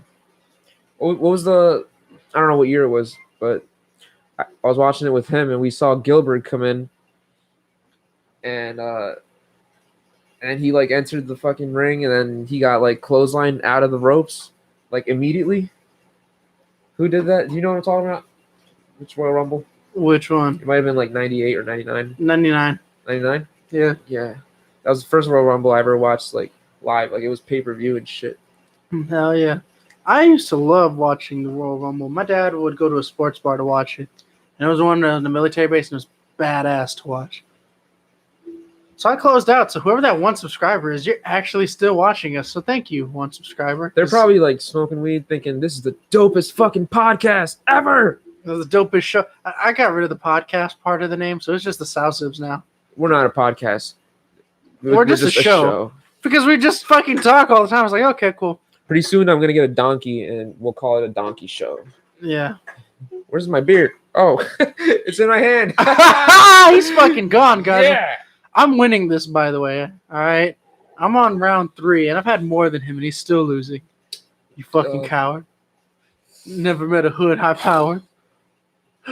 S2: What was the? I don't know what year it was, but I was watching it with him, and we saw Gilbert come in, and he like entered the fucking ring, and then he got like clotheslined out of the ropes, like immediately. Who did that? Do you know what I'm talking about? Which Royal Rumble?
S1: Which one?
S2: It might have been like 98 or 99.
S1: 99.
S2: 99?
S1: Yeah.
S2: Yeah. That was the first Royal Rumble I ever watched like live. Like it was pay-per-view and shit.
S1: Hell yeah. I used to love watching the Royal Rumble. My dad would go to a sports bar to watch it. And it was one on the military base, and it was badass to watch. So I closed out. So whoever that one subscriber is, you're actually still watching us. So thank you, one subscriber.
S2: They're probably like smoking weed thinking this is the dopest fucking podcast ever.
S1: It was the dopest show. I got rid of the podcast part of the name, so it's just the South Sibs now.
S2: We're not a podcast.
S1: We're just a show. Because we just fucking talk all the time. I was like, okay, cool.
S2: Pretty soon I'm going to get a donkey and we'll call it a donkey show.
S1: Yeah.
S2: Where's my beard? Oh, it's in my hand.
S1: He's fucking gone, guys.
S2: Yeah.
S1: I'm winning this, by the way. All right. I'm on round 3, and I've had more than him, and he's still losing. You fucking coward. Never met a hood high power.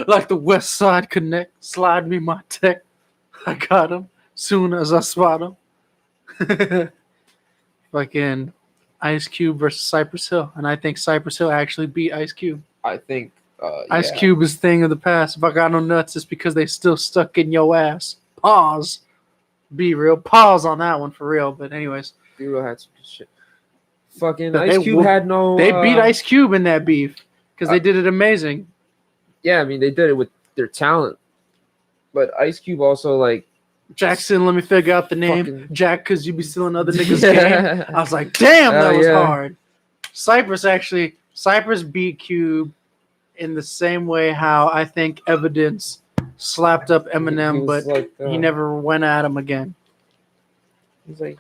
S1: Like the West Side Connect. Slide me my tech. I got him. Soon as I spot him. Fucking Ice Cube versus Cypress Hill. And I think Cypress Hill actually beat Ice Cube.
S2: I think
S1: Ice Cube is thing of the past. If I got no nuts, it's because they still stuck in your ass. Pause. Be real. Pause on that one for real. But anyways.
S2: Be real had some shit. Fucking Ice Cube had no...
S1: They beat Ice Cube in that beef. Because they did it amazing.
S2: Yeah, I mean, they did it with their talent. But Ice Cube also, like...
S1: Jackson, let me figure out the name. Jack, because you be stealing other niggas' game. I was like, damn, that was hard. Cypress beat Cube in the same way how I think Evidence slapped up Eminem, but like, he never went at him again.
S2: He's like,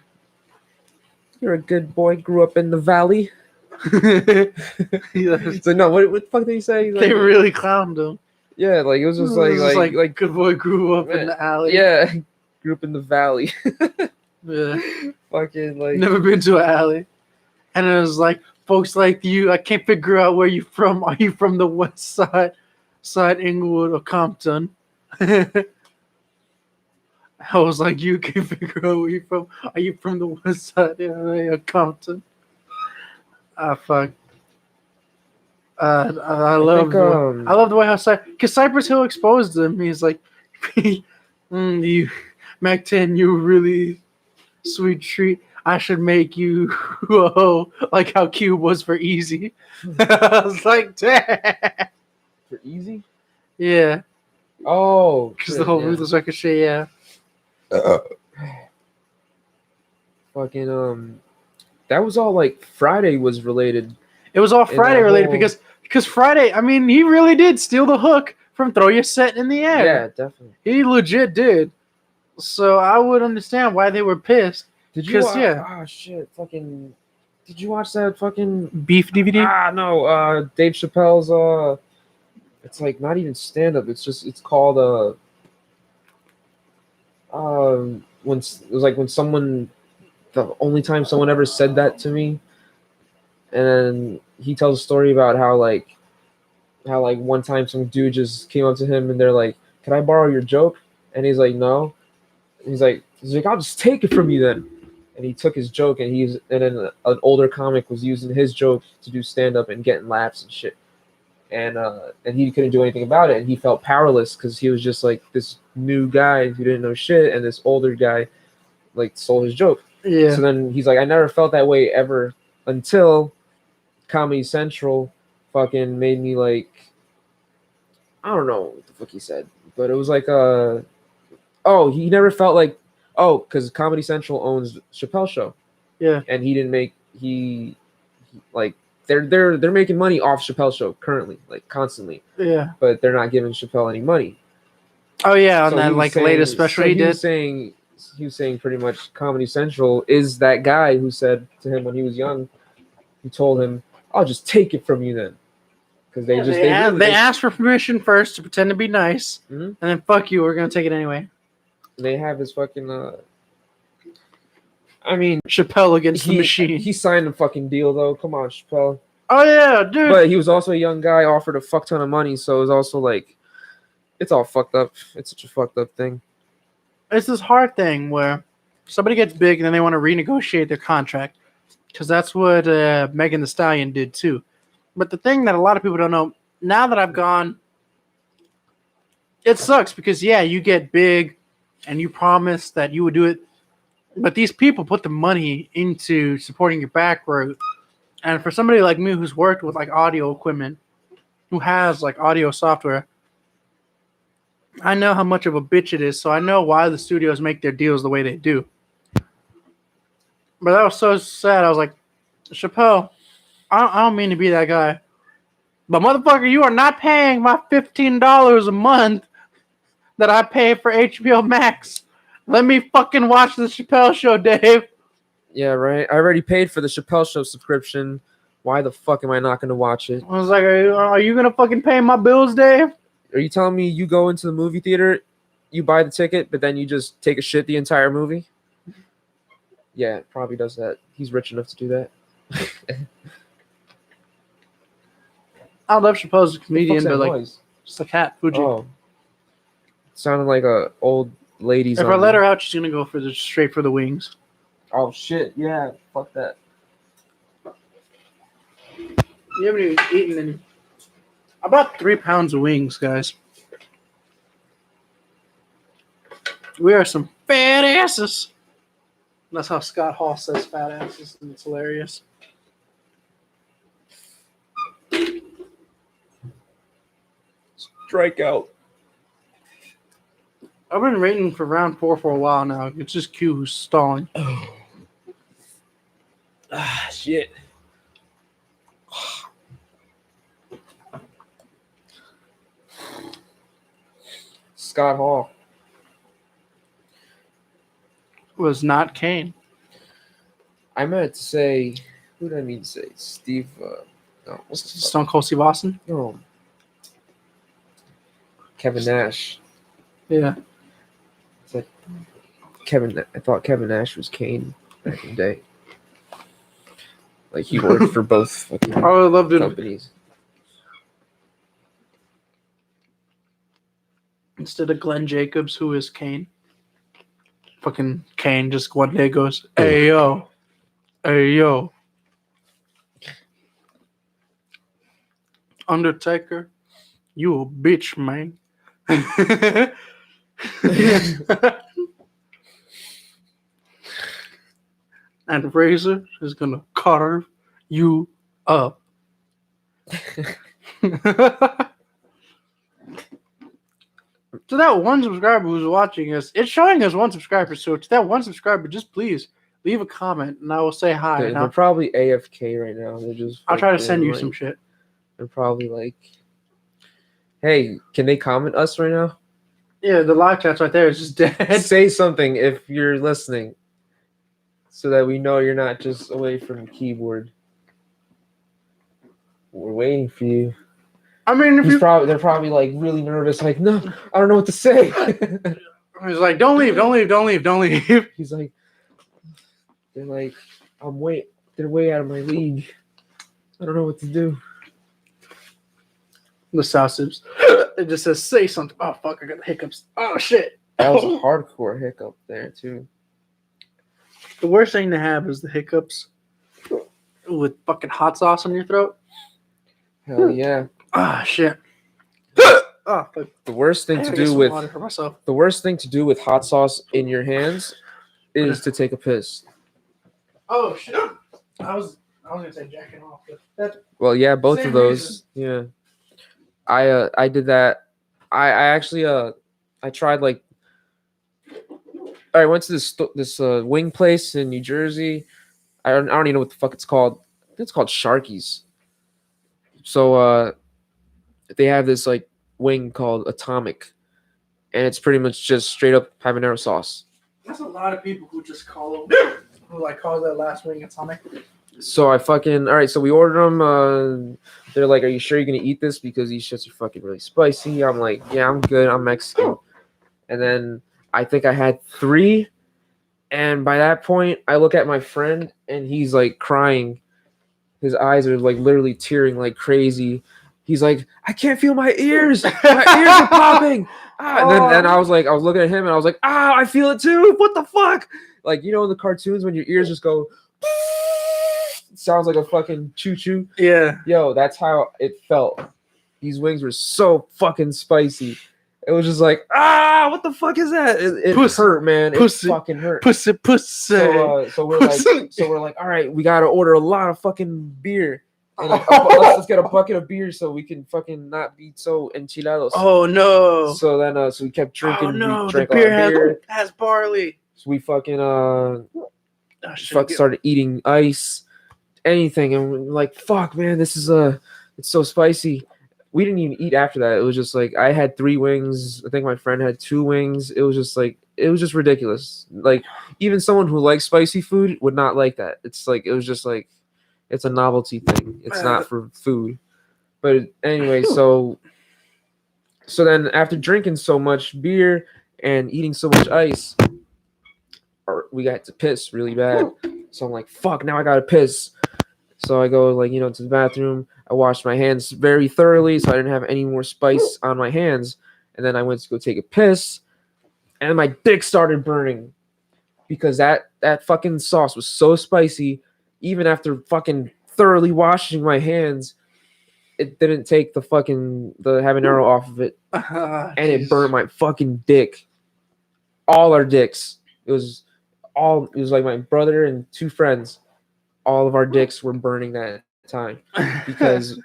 S2: you're a good boy, grew up in the valley. So no, what the fuck did he say?
S1: They really clowned him.
S2: Yeah, like it was just like
S1: good boy grew up in the alley.
S2: Yeah, grew up in the valley.
S1: Yeah,
S2: fucking like
S1: never been to an alley, and it was like folks like you. I can't figure out where you from. Are you from the West Side, Inglewood, or Compton? I was like, you can't figure out where you from. Are you from the West Side, or Compton? Fuck. I love the way how because Cypress Hill exposed him. He's like, you Mac 10, you really sweet treat. I should make you like how Cube was for Easy. I was like, damn.
S2: For Easy?
S1: Yeah.
S2: Oh,
S1: because the whole Ruthless Record shit. Yeah.
S2: Fucking that was all like Friday was related.
S1: It was all Friday related because Friday, I mean, he really did steal the hook from Throw Your Set in the Air.
S2: Yeah, definitely.
S1: He legit did. So I would understand why they were pissed.
S2: Did you? Oh shit! Fucking. Did you watch that fucking
S1: Beef DVD?
S2: No. Dave Chappelle's. It's like not even stand up. It's called when it was like when someone. The only time someone ever said that to me, and then he tells a story about how one time some dude just came up to him and they're like, "Can I borrow your joke?" And he's like, "No." And he's like, "I'll just take it from you then." And he took his joke and then an older comic was using his joke to do stand up and getting laughs and shit. And he couldn't do anything about it, and he felt powerless because he was just like this new guy who didn't know shit, and this older guy like stole his joke.
S1: Yeah.
S2: So then he's like, I never felt that way ever until Comedy Central fucking made me like, I don't know what the fuck he said, but it was like he never felt like, Oh, because Comedy Central owns Chappelle Show.
S1: Yeah.
S2: And he didn't make like they're making money off Chappelle Show currently, like constantly.
S1: Yeah.
S2: But they're not giving Chappelle any money.
S1: Oh yeah, on
S2: So
S1: that
S2: he was
S1: like
S2: saying-
S1: latest special
S2: so
S1: he did.
S2: He was saying pretty much Comedy Central is that guy who said to him when he was young, he told him, "I'll just take it from you then," because
S1: They asked for permission first to pretend to be nice,
S2: Mhm.
S1: and then fuck you, we're gonna take it anyway.
S2: They have his fucking. I mean,
S1: Chappelle against the machine.
S2: He signed a fucking deal though. Come on, Chappelle.
S1: Oh yeah, dude.
S2: But he was also a young guy, offered a fuck ton of money, so it was also like, it's all fucked up. It's such a fucked up thing.
S1: It's this hard thing where somebody gets big and then they want to renegotiate their contract, because that's what Megan Thee Stallion did too. But the thing that a lot of people don't know, now that I've gone, it sucks because yeah, you get big and you promise that you would do it, but these people put the money into supporting your back road. And for somebody like me who's worked with like audio equipment, who has like audio software, I know how much of a bitch it is, so I know why the studios make their deals the way they do. But that was so sad. I was like, Chappelle, I don't mean to be that guy, but motherfucker, you are not paying my $15 a month that I pay for HBO Max. Let me fucking watch the Chappelle Show, Dave.
S2: Yeah, right. I already paid for the Chappelle Show subscription. Why the fuck am I not going to watch it?
S1: I was like, are you gonna fucking pay my bills, Dave?
S2: Are you telling me you go into the movie theater, you buy the ticket, but then you just take a shit the entire movie? Yeah, it probably does that. He's rich enough to do that.
S1: I love Chappelle's a comedian, but like,
S2: noise?
S1: just a cat, Fuji.
S2: Oh, sounded like a old lady's.
S1: If I let her out, she's gonna go straight for the wings.
S2: Oh shit! Yeah, fuck that.
S1: You haven't even eaten any. I bought 3 pounds of wings, guys. We are some fat asses. That's how Scott Hall says fat asses, and it's hilarious.
S2: Strikeout.
S1: I've been waiting for round 4 for a while now. It's just Q who's stalling.
S2: Ah, shit. Scott Hall
S1: Was not Kane.
S2: I meant to say, who did I mean to say? Steve. No, what's the fuck?
S1: Stone Cold Steve Austin?
S2: No. Kevin Nash.
S1: Yeah.
S2: It's like I thought Kevin Nash was Kane back in the day. Like he worked for both fucking
S1: I would love to.
S2: companies.
S1: Instead of Glenn Jacobs, who is Kane. Fucking Kane just one day goes, hey yo. Hey yo. Undertaker, you a bitch, man. And Razor is gonna carve you up. To that one subscriber who's watching us, it's showing us 1 subscriber. So to that 1 subscriber, just please leave a comment and I will say hi.
S2: They're probably AFK right now. They're just.
S1: I'll try to send you
S2: like,
S1: some shit.
S2: They're probably like, "Hey, can they comment us right now?
S1: Yeah, the live chat's right there. It's just dead.
S2: Say something if you're listening, so that we know you're not just away from the keyboard. We're waiting for you."
S1: I mean, if
S2: they're probably like really nervous, like, no, I don't know what to say.
S1: He's like, don't leave.
S2: He's like, they're like, they're way out of my league. I don't know what to do.
S1: The South Sibs. It just says, say something. Oh, fuck, I got the hiccups. Oh, shit.
S2: That was a hardcore hiccup there, too.
S1: The worst thing to have is the hiccups with fucking hot sauce in your throat.
S2: Hell yeah.
S1: Ah, shit. Oh, fuck.
S2: The worst thing to do with hot sauce in your hands is to take a piss.
S1: Oh, shit. I was gonna say jacking off, but that.
S2: Well, yeah, both
S1: Same
S2: of those.
S1: reason.
S2: Yeah. I did that. I actually I tried like I went to this wing place in New Jersey. I don't even know what the fuck it's called. I think it's called Sharky's. So they have this like wing called Atomic, and it's pretty much just straight up habanero sauce.
S1: There's a lot of people who just call that last wing Atomic.
S2: So I fucking all right. So we ordered them. They're like, "Are you sure you're gonna eat this? Because these shits are fucking really spicy." I'm like, "Yeah, I'm good. I'm Mexican." And then I think I had 3, and by that point, I look at my friend, and he's like crying. His eyes are like literally tearing like crazy. He's like, "I can't feel my ears. My ears are popping." And then I was looking at him, and I was like, I feel it too. What the fuck? Like, you know, in the cartoons when your ears just go. It sounds like a fucking choo-choo.
S1: Yeah.
S2: Yo, that's how it felt. These wings were so fucking spicy. It was just like, what the fuck is that? It hurt, man. It fucking hurt.
S1: Pussy.
S2: So we're like, all right, we gotta order a lot of fucking beer. And let's get a bucket of beer so we can fucking not be so enchilados.
S1: Oh no.
S2: So then so we kept drinking.
S1: Oh no,
S2: we drank
S1: the beer,
S2: beer
S1: has barley.
S2: So we fucking started eating ice, anything, and we're like, fuck, man, this is it's so spicy. We didn't even eat after that. It was just like I had 3 wings. I think my friend had 2 wings. It was just ridiculous. Like even someone who likes spicy food would not like that. It's a novelty thing. It's not for food. But anyway, so then after drinking so much beer and eating so much ice, we got to piss really bad. So I'm like, fuck, now I gotta piss. So I go to the bathroom. I washed my hands very thoroughly so I didn't have any more spice on my hands. And then I went to go take a piss, and my dick started burning because that fucking sauce was so spicy. Even after fucking thoroughly washing my hands, it didn't take the habanero off of it, and it burned my fucking dick. All our dicks. It was like my brother and 2 friends. All of our dicks were burning that time because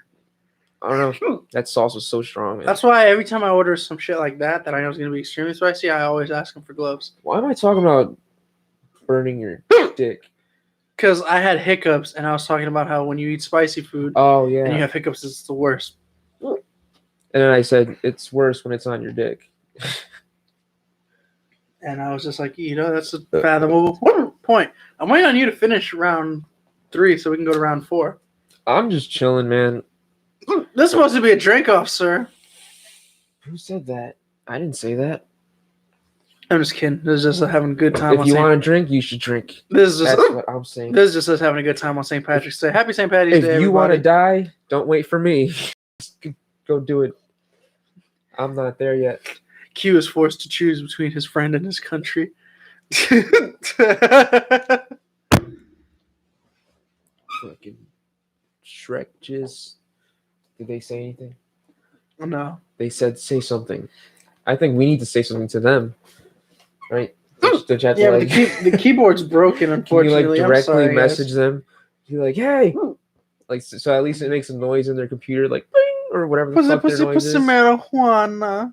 S2: I don't know, that sauce was so strong, man.
S1: That's why every time I order some shit like that I know is gonna be extremely spicy, I always ask them for gloves.
S2: Why am I talking about burning your dick?
S1: Because I had hiccups, and I was talking about how when you eat spicy food,
S2: oh yeah,
S1: and you have hiccups, it's the worst.
S2: And then I said it's worse when it's on your dick.
S1: And I was just like, that's a fathomable point. I'm waiting on you to finish round 3 so we can go to round 4.
S2: I'm just chilling, man.
S1: This is supposed to be a drink off, sir.
S2: Who said that? I didn't say that.
S1: I'm just kidding. This is just having a good time.
S2: If you want to drink, you should drink.
S1: That's
S2: what I'm saying.
S1: This is just us having a good time on St. Patrick's Day. Happy St. Patty's Day,
S2: If you want to die, don't wait for me. Go do it. I'm not there yet.
S1: Q is forced to choose between his friend and his country.
S2: Fucking Shrek jizz. Did they say anything?
S1: No.
S2: They said say something. I think we need to say something to them. Right? Don't you have to,
S1: the keyboard's broken, unfortunately.
S2: Can you directly message
S1: guys.
S2: them? You're like, hey! So at least it makes a noise in their computer, like bing, or whatever the fuck their noise is.
S1: Marijuana.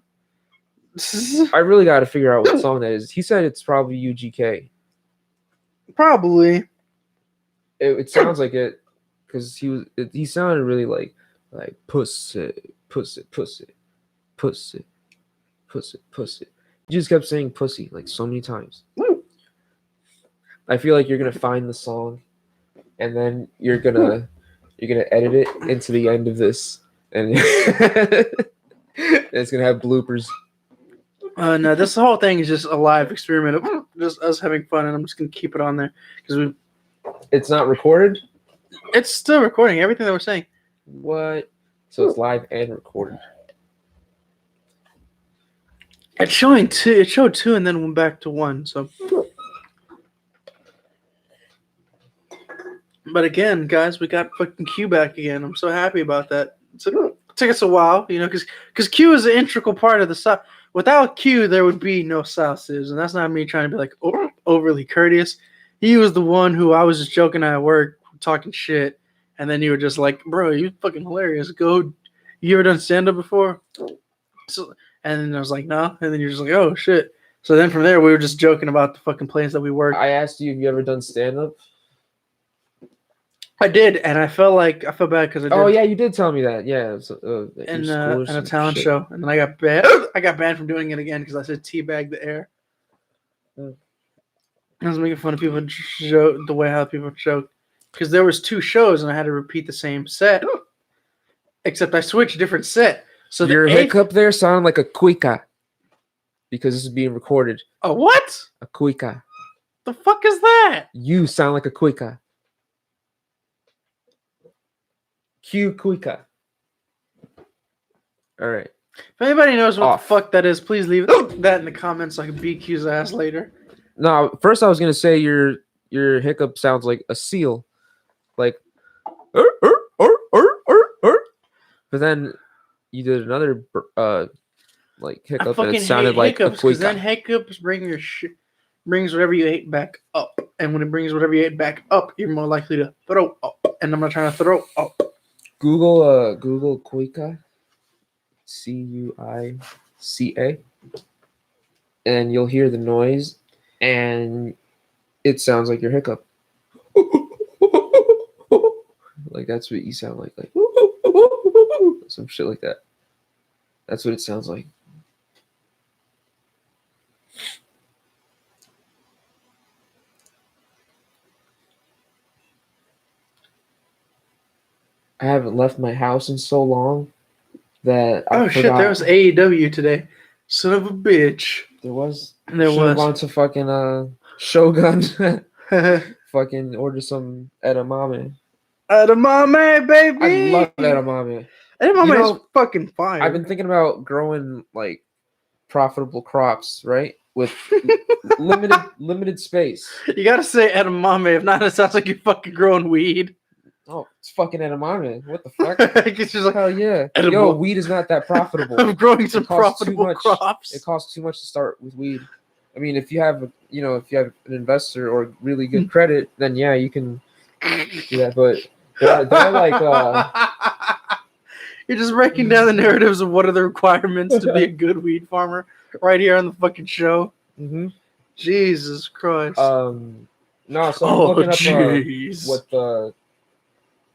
S2: I really got to figure out what song that is. He said it's probably UGK.
S1: Probably.
S2: It sounds like it because he sounded really like pussy. He just kept saying pussy like so many times. I feel like you're gonna find the song, and then you're gonna edit it into the end of this, and it's gonna have bloopers.
S1: No, this whole thing is just a live experiment of just us having fun, and I'm just gonna keep it on there because
S2: It's not recorded.
S1: It's still recording everything that we're saying.
S2: What? So it's live and recorded.
S1: It's showing 2. It showed 2 and then went back to 1. So, but again, guys, we got fucking Q back again. I'm so happy about that. It took us a while, because Q is an integral part of the South. Without Q, there would be no South Sibs, and that's not me trying to be like overly courteous. He was the one who I was just joking at work, talking shit, and then you were just like, "Bro, you fucking hilarious. Go, you ever done stand up before?" So, and then I was like, "No," and then you're just like, "Oh shit." So then from there, we were just joking about the fucking place that we worked.
S2: I asked you, have you ever done stand-up?
S1: I did, and I felt bad because I did.
S2: Oh yeah, you did tell me that. Yeah,
S1: in a talent show, and then I got banned. I got banned from doing it again because I said teabag the air. I was making fun of people joke the way how people joke because there was 2 shows and I had to repeat the same set, except I switched different set. So
S2: your hiccup there sounded like a cuica because this is being recorded.
S1: A what?
S2: A cuica.
S1: The fuck is that?
S2: You sound like a cuica. Q cuica. All right.
S1: If anybody knows what the fuck that is, please leave that in the comments so I can beat Q's ass later.
S2: No, first I was gonna say your hiccup sounds like a seal, like, but then you did another like hiccup and it sounded like a cuica.
S1: Then hiccups brings whatever you ate back up, and when it brings whatever you ate back up, you're more likely to throw up. And I'm not trying to throw up.
S2: Google cuica, cuica, and you'll hear the noise, and it sounds like your hiccup. Like that's what you sound like some shit like that. That's what it sounds like. I haven't left my house in so long that I forgot.
S1: Shit, there was AEW today. Son of a bitch.
S2: There was.
S1: There was.
S2: Gone to fucking Shogun. Fucking order some edamame.
S1: Edamame, baby.
S2: I love edamame.
S1: Edamame is fucking fire.
S2: I've been thinking about growing like profitable crops, right? With limited space.
S1: You gotta say edamame. If not, it sounds like you're fucking growing weed.
S2: Oh, it's fucking edamame. What the fuck?
S1: It's just like,
S2: hell yeah.
S1: Edible.
S2: Yo, weed is not that profitable.
S1: I'm growing some profitable crops.
S2: It costs too much to start with weed. I mean, if you have an investor or really good credit, then yeah, you can do that. But they're like
S1: you're just breaking down the narratives of what are the requirements to be a good weed farmer right here on the fucking show.
S2: Mm-hmm.
S1: Jesus Christ.
S2: No, so I'm looking up what the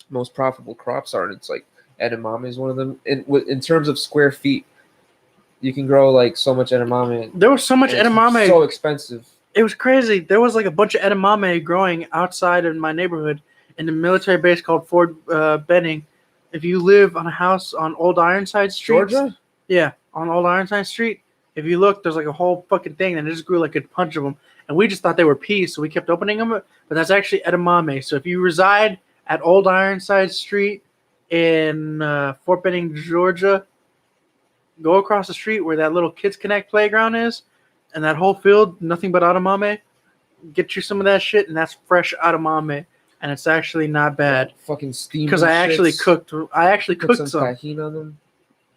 S2: most profitable crops are, and it's like edamame is one of them. In terms of square feet, you can grow like so much edamame.
S1: There was so much edamame.
S2: So expensive.
S1: It was crazy. There was like a bunch of edamame growing outside of my neighborhood in a military base called Fort Benning. If you live on a house on Old Ironside Street,
S2: Georgia?
S1: Yeah, on Old Ironside Street. If you look, there's like a whole fucking thing, and it just grew like a bunch of them. And we just thought they were peas, so we kept opening them. But that's actually edamame. So if you reside at Old Ironside Street in Fort Benning, Georgia, go across the street where that little Kids Connect playground is, and that whole field, nothing but edamame. Get you some of that shit, and that's fresh edamame, and it's actually not bad.
S2: Fucking steam.
S1: Because I actually cooked some
S2: tahini on them.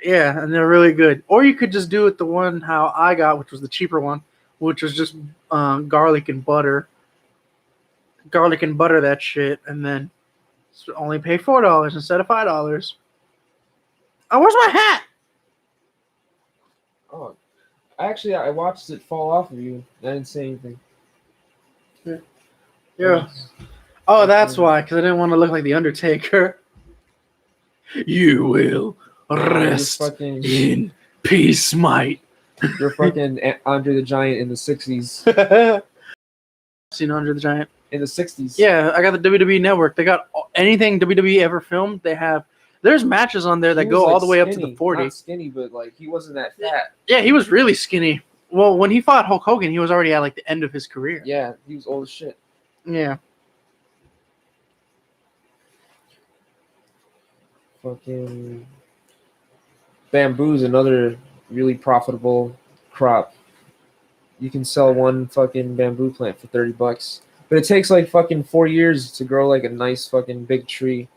S1: Yeah, and they're really good. Or you could just do it the one how I got, which was the cheaper one, which was just garlic and butter. Garlic and butter that shit, and then only pay $4 instead of $5. Oh, where's my hat?
S2: Oh, actually, I watched it fall off of you. I didn't say anything.
S1: Yeah. Oh, that's why, because I didn't want to look like the Undertaker. You will rest in peace, mate.
S2: You're fucking Andre the Giant in the 60s.
S1: Seen Andre the Giant?
S2: In the 60s.
S1: Yeah, I got the WWE Network. They got anything WWE ever filmed. They have. There's matches on there that go all the way up to the 40.
S2: Not skinny, but like he wasn't that fat.
S1: Yeah, he was really skinny. Well, when he fought Hulk Hogan, he was already at like the end of his career.
S2: Yeah, he was old as shit.
S1: Yeah.
S2: Fucking bamboo is another really profitable crop. You can sell one fucking bamboo plant for $30. But it takes like fucking 4 years to grow like a nice fucking big tree.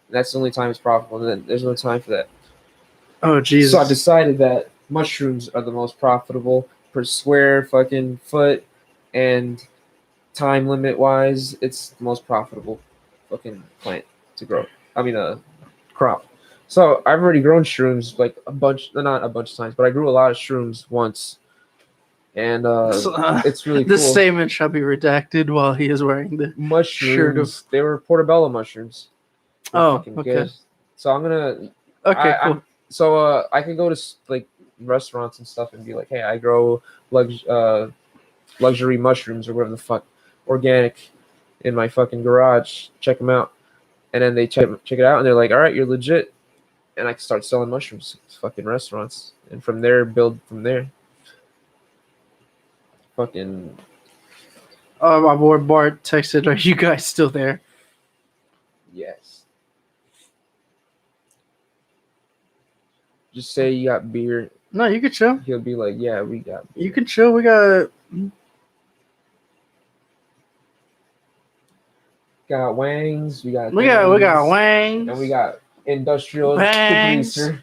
S2: And that's the only time it's profitable. And then there's no time for that.
S1: Oh, Jesus.
S2: So I decided that mushrooms are the most profitable per square fucking foot, and time limit wise, it's the most profitable fucking plant to grow. I mean, crop. So I've already grown shrooms like not a bunch of times, but I grew a lot of shrooms once. and
S1: So,
S2: it's really
S1: this
S2: cool.
S1: statement shall be redacted while he is wearing the
S2: Mushrooms.
S1: shirt of.
S2: They were portobello mushrooms. They're
S1: Oh,
S2: fucking
S1: okay.
S2: good. So I'm gonna.
S1: Okay, cool.
S2: I can go to like restaurants and stuff and be like, hey, I grow luxury mushrooms or whatever the fuck, organic, in my fucking garage. Check them out, and then they check it out, and they're like, all right, you're legit, and I can start selling mushrooms to fucking restaurants, and from there build from there. Fucking.
S1: My boy Bart texted, "Are you guys still there?"
S2: Yes. Just say you got beer.
S1: No, you can chill.
S2: He'll be like, yeah, we got beer.
S1: You can chill. We got
S2: Wangs. We got
S1: Wangs.
S2: and we got industrial
S1: Wangs.
S2: degreaser.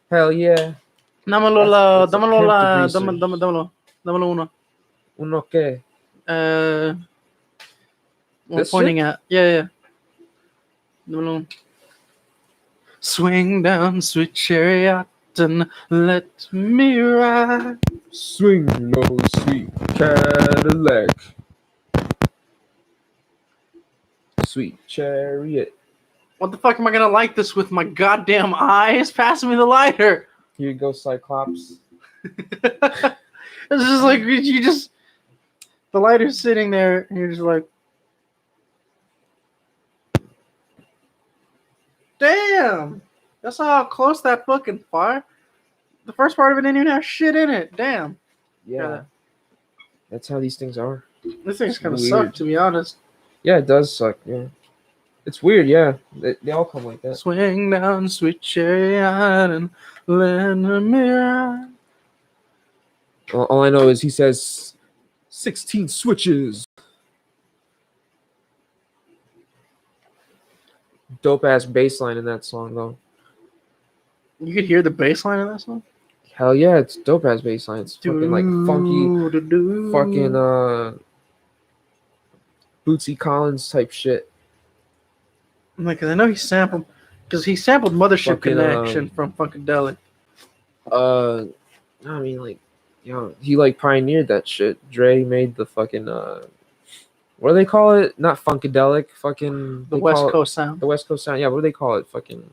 S2: Hell yeah.
S1: Dámelo
S2: That's a
S1: dámelo
S2: pimp degreaser.
S1: dámelo uno.
S2: Uno que?
S1: We're
S2: This
S1: pointing
S2: shit?
S1: at. Yeah. Dámelo uno. Swing down, sweet chariot, and let me ride.
S2: Swing low, sweet Cadillac. Sweet chariot.
S1: What the fuck am I gonna light this with my goddamn eyes? Pass me the lighter.
S2: Here you go, Cyclops.
S1: It's just like you just the lighter's sitting there and you're just like, damn, that's how close that fucking fire. The first part of it didn't even have shit in it. Damn.
S2: Yeah. That's how these things are.
S1: This thing's kind of
S2: Weird.
S1: suck, to be honest.
S2: Yeah, it does suck. Yeah. It's weird, yeah. They all come like that.
S1: Swing down, sweet chariot, and let me ride.
S2: All I know is he says 16 switches. Dope ass bass line in that song though.
S1: You could hear the bass line in that song?
S2: Hell yeah, it's dope ass bass line. It's fucking like funky, fucking Bootsy Collins type shit.
S1: Like, cause I know he sampled Mothership
S2: Fucking,
S1: Connection from Funkadelic.
S2: I mean, like, you know, he like pioneered that shit. Dre made the fucking what do they call it? Not Funkadelic, fucking
S1: The West Coast sound.
S2: The West Coast sound. Yeah, what do they call it? Fucking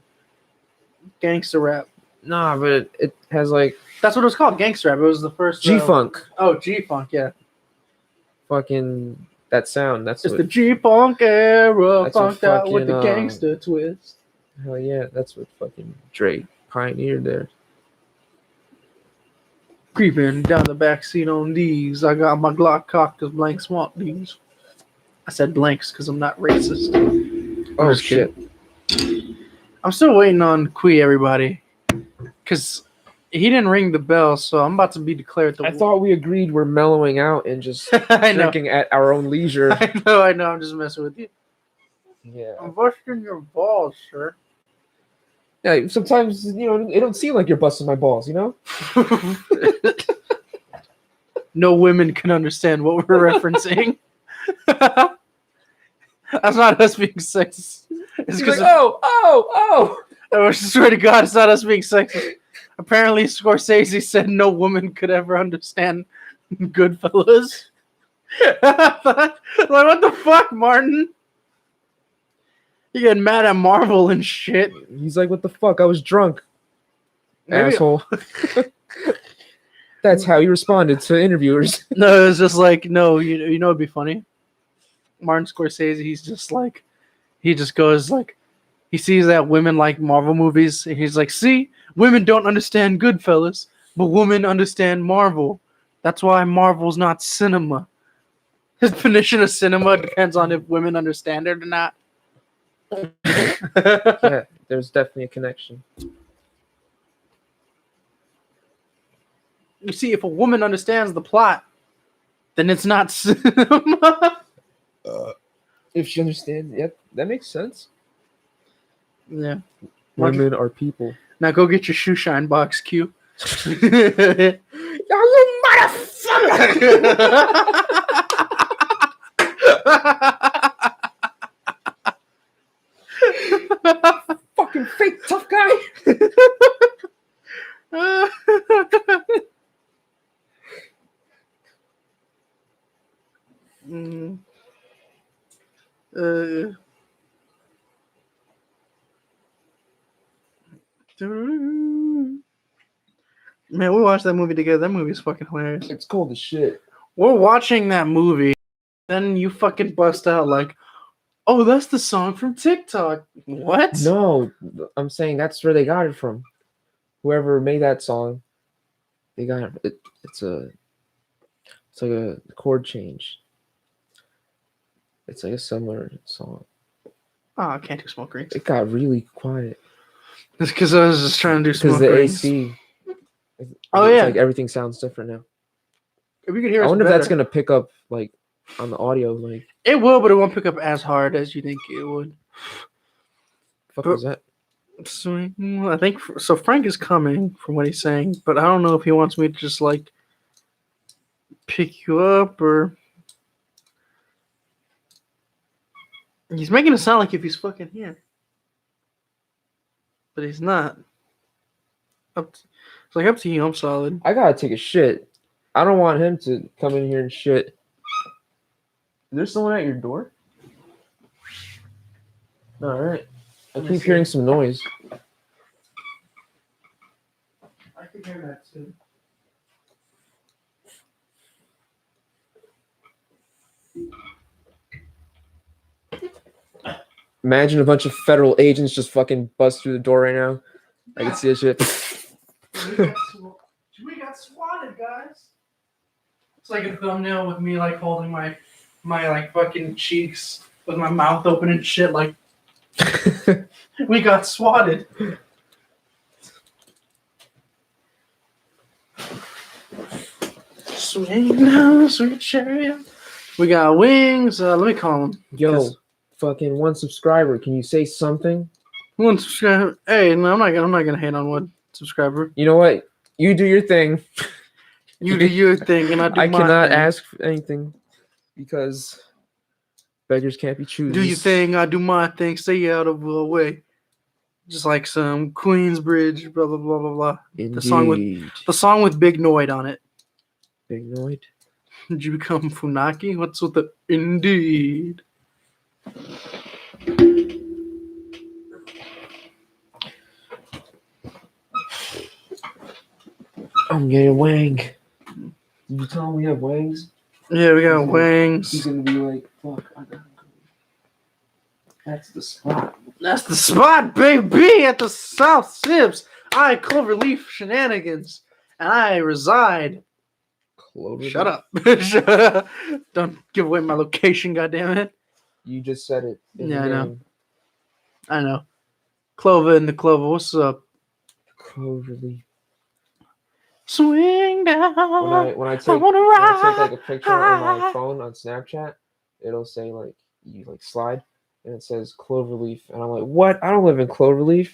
S1: Gangster rap.
S2: nah, but it has like
S1: That's what it was called, gangster rap. It was the first
S2: G-Funk.
S1: Oh, G-Funk, yeah.
S2: Fucking that sound. That's
S1: It's
S2: what,
S1: the G-Funk era,
S2: That's what
S1: funked out with the
S2: fucking,
S1: gangster twist.
S2: hell yeah, that's what fucking Dre pioneered there.
S1: Creeping down the backseat on these. I got my Glock cocked because blanks want these. I said blanks because I'm not racist.
S2: Oh
S1: just
S2: shit.
S1: I'm still waiting on Quee, everybody. Because he didn't ring the bell, so I'm about to be declared the
S2: I thought we agreed we're mellowing out and just
S1: I know.
S2: drinking at our own leisure.
S1: I know. I'm just messing with you.
S2: Yeah.
S1: I'm busting your balls, sir.
S2: Yeah, sometimes, you know, it don't seem like you're busting my balls, you know?
S1: No women can understand what we're referencing. That's not us being sexist. It's
S2: He's like,
S1: because
S2: oh.
S1: I swear to God, it's not us being sexist. Apparently, Scorsese said no woman could ever understand Goodfellas. Like, what the fuck, Martin? You getting mad at Marvel and shit.
S2: He's like, what the fuck? I was drunk.
S1: Maybe-
S2: Asshole. That's how he responded to interviewers.
S1: No, it's just like, no, you know it'd be funny? Martin Scorsese, he just goes like, he sees that women like Marvel movies, and he's like, see, women don't understand Goodfellas, but women understand Marvel. That's why Marvel's not cinema. His definition of cinema depends on if women understand it or not.
S2: Yeah, there's definitely a connection.
S1: You see, if a woman understands the plot, then it's not cinema.
S2: If she understands, yep, that makes sense.
S1: Yeah.
S2: Women are people.
S1: Now go get your shoe shine box, Q.
S2: You motherfucker! Fucking fake tough guy.
S1: Mm. Man, we watched that movie together. That movie is fucking hilarious.
S2: It's cold as shit.
S1: We're watching that movie, then you fucking bust out like, "Oh, that's the song from TikTok." What?
S2: No, I'm saying that's where they got it from. Whoever made that song, they got it. It's like a chord change. It's like a similar song.
S1: Oh, I can't do smoke rings.
S2: It got really quiet.
S1: It's because I was just trying to do smoke
S2: Because the
S1: rings.
S2: AC.
S1: Oh,
S2: it's
S1: yeah.
S2: like everything sounds different now.
S1: If you could hear
S2: I
S1: us
S2: wonder if
S1: better.
S2: that's gonna pick up like on the audio. Like
S1: It will, but it won't pick up as hard as you think it would.
S2: fuck
S1: But-
S2: was that?
S1: So, I think so. Frank is coming from what he's saying, but I don't know if he wants me to just like pick you up or. He's making it sound like if he's fucking here, but he's not. It's like up to you. I'm solid.
S2: I gotta take a shit. I don't want him to come in here and shit. Is there someone at your door? All right. I keep hearing some noise.
S1: I can hear that too.
S2: Imagine a bunch of federal agents just fucking bust through the door right now. I can see that shit.
S1: We got swatted, guys. It's like a thumbnail with me like holding my like fucking cheeks with my mouth open and shit. Like we got swatted. Swing now, sweet chariot. We got wings. Let me call him.
S2: Yo, fucking 1 subscriber. Can you say something?
S1: One subscriber. Hey, no, I'm not gonna hate on one subscriber.
S2: You know what? You do your thing.
S1: You do your thing, and I do
S2: I
S1: my
S2: cannot
S1: thing.
S2: ask for anything because beggars can't be choosers.
S1: Do your thing, I do my thing. Stay out of the way. Just like some Queensbridge, blah blah blah blah blah.
S2: Indeed.
S1: The song with Big Noid on it.
S2: Big Noid.
S1: Did you become Funaki? What's with the indeed?
S2: I'm getting wang. Did you tell him we have wangs?
S1: Yeah, we got
S2: He's
S1: wings.
S2: gonna be like, fuck, I gotta go. That's the spot.
S1: That's the spot, baby, at the South Sibs. I Cloverleaf Shenanigans, and I reside.
S2: Clover.
S1: Shut up! Shut up! Don't give away my location, goddammit.
S2: You just said it. in the
S1: Yeah, I know.
S2: game.
S1: I know. Clover and the Clover, what's up?
S2: Cloverleaf.
S1: Swing down.
S2: When I take
S1: wanna
S2: like a picture on my
S1: ride.
S2: phone on Snapchat, it'll say like you like slide and it says Cloverleaf and I'm like, what? I don't live in Cloverleaf.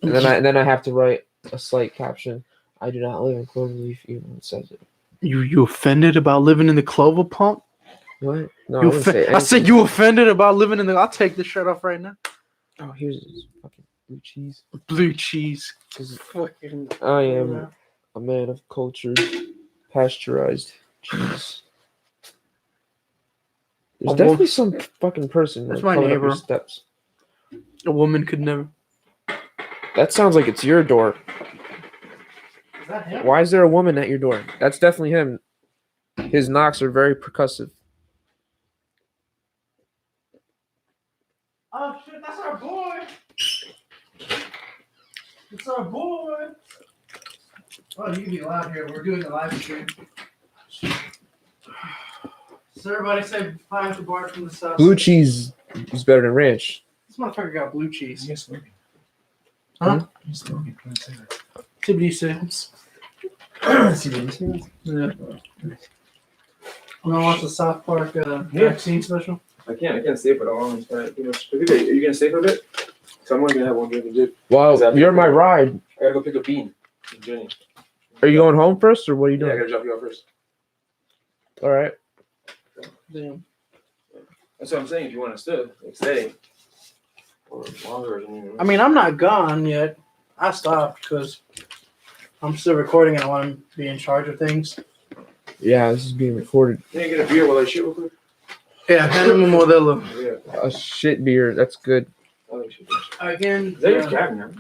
S2: And then I have to write a slight caption. I do not live in Cloverleaf, even though it says it.
S1: You offended about living in the Clover Pump?
S2: What? No,
S1: You
S2: I didn't say
S1: I said
S2: anything.
S1: you offended about living in the. I'll take this shirt off right now.
S2: Oh, here's this fucking blue cheese.
S1: Blue cheese.
S2: 'Cause
S1: Fucking.
S2: I am a man of cultured, pasteurized cheese. There's
S1: A
S2: definitely
S1: wolf-
S2: some fucking person
S1: That's
S2: like,
S1: my
S2: coming up your
S1: neighbor.
S2: steps.
S1: A woman could never.
S2: That sounds like it's your door.
S1: Is that him?
S2: Why is there a woman at your door? That's definitely him. His knocks are very percussive.
S1: Oh shit! That's our boy. It's our boy. Oh, you can be loud here. We're doing the live stream. So everybody say hi to Bart from the South.
S2: Blue cheese is better than ranch.
S1: This motherfucker got blue cheese.
S3: Yes, smoking.
S1: Huh?
S3: You smoking? Can I say that?
S1: Tibbity Sims.
S3: See what you see?
S1: Yeah. I'm gonna watch the South Park
S3: Yeah.
S1: vaccine special.
S3: I can't stay for that long. It's kinda, are you gonna stay for a bit? So I'm only gonna have one drink and dip.
S2: Well, you're my ride.
S3: I gotta go pick up Bean and Jenny.
S2: Are you going home first, or what are you
S3: Yeah, I
S2: doing?
S3: gotta drop you off first.
S2: All right.
S1: Damn.
S3: That's what I'm saying. If you want to stay or longer or something.
S1: I mean, I'm not gone yet. I stopped because I'm still recording and I want to be in charge of things.
S2: Yeah, this is being recorded.
S3: Can you get a beer while I shoot real quick?
S1: Yeah, hand him a Modelo.
S3: Yeah.
S2: A shit beer. That's good.
S3: I like shit.
S1: Again,
S3: Is that your cat now?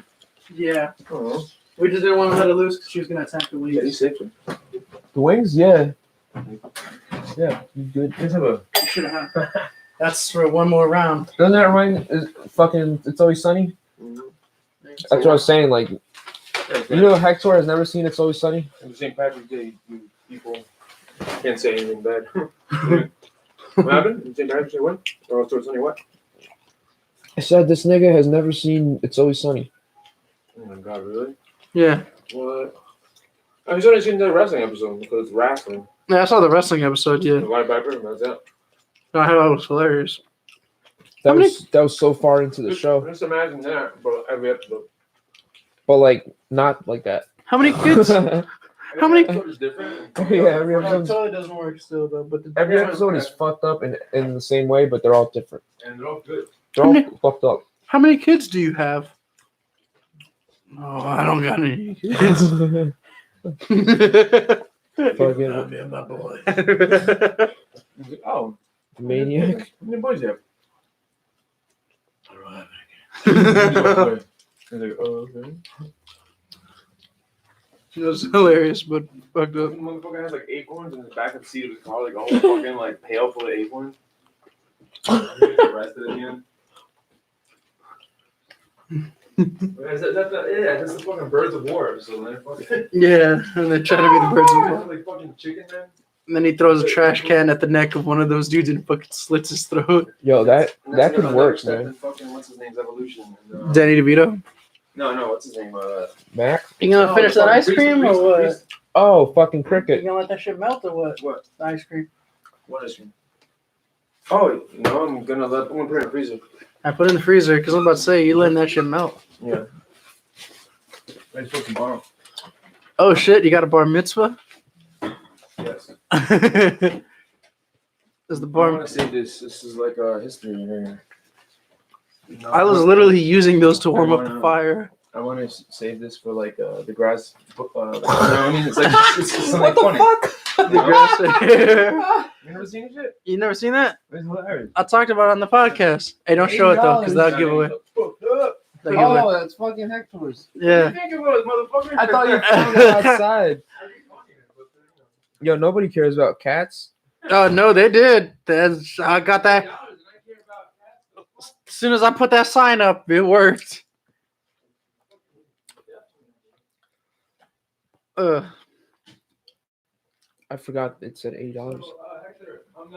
S1: yeah.
S3: Oh.
S1: We just didn't want to let her loose because she was going to attack the
S3: Yeah, you
S1: wings.
S3: saved her.
S2: The wings, yeah. Yeah, you good.
S3: Let's have a.
S1: You should have. That's for one more round.
S2: Doesn't that remind fucking It's Always Sunny? That's what I was saying. Like, you know, Hector has never seen It's Always Sunny.
S3: On St. Patrick's Day, you people can't say anything bad. What happened? St. Patrick's Day what? Or It's Always Sunny what?
S2: I said this nigga has never seen It's Always Sunny.
S3: Oh my god, really?
S1: Yeah.
S3: What? I was only seen the wrestling episode because it's wrestling.
S1: Yeah, I saw the wrestling episode, yeah.
S3: The White Viper, that's it.
S1: I thought it was hilarious.
S2: That was so far into the show,
S3: Just imagine that, but every episode.
S2: but like not like that.
S1: How many kids? How many-
S3: episode is different.
S2: Yeah, every
S1: It
S2: episode.
S1: totally doesn't work still, though. But
S2: Every episode is fucked up in the same way, but they're all different.
S3: And they're all good.
S2: They're all fucked up.
S1: How many kids do you have? Oh, I don't got any kids.
S2: Fucking
S1: my boy.
S3: Oh,
S2: maniac.
S3: how many boys you have?
S1: I don't have any.
S3: He's like, oh, okay.
S1: It was hilarious, but fucked up.
S3: The motherfucker has like acorns in the back of the seat of his car, like all fucking like pail full of acorns. Arrested at the end. That's the fucking Birds of War. So then fucking.
S1: Yeah, and they're trying to be the birds of war.
S3: Like fucking chicken man.
S1: And then he throws a trash can at the neck of one of those dudes and fucking slits his throat.
S2: Yo, that could work,
S3: man.
S2: man.
S3: Fucking what's his name's evolution? And,
S1: Danny DeVito.
S3: no, what's his name?
S2: Mac.
S1: You gonna finish that ice cream or what?
S3: Reese.
S2: Oh, fucking
S1: You
S2: cricket.
S1: gonna let that shit melt or what?
S3: What?
S1: The ice cream.
S3: What ice cream? Oh no, I'm gonna put it in the freezer.
S1: I put it in the freezer because I'm about to say you letting that shit melt.
S3: Yeah. It's fucking bomb.
S1: Oh shit! You got a bar mitzvah?
S3: Yes.
S1: Is the
S3: I
S1: bar?
S3: want to say this. This is like a history here.
S1: I was literally using those to warm up the fire.
S3: I want to save this for like the grass. I mean, it's like it's something
S1: What the
S3: funny.
S1: fuck? The grass.
S3: You never seen this shit?
S1: You never seen that?
S3: It's hilarious.
S1: I talked about it on the podcast. Hey, don't show it though, because that'll give away. That'll give away.
S2: Oh, that's fucking Hector's.
S1: Yeah.
S3: Think about it, motherfucker.
S2: I thought you found it outside. Yo, nobody cares about cats.
S1: Oh no, they did. I got that. As soon as I put that sign up, it worked.
S2: I forgot it said $80.
S3: Hector, I'm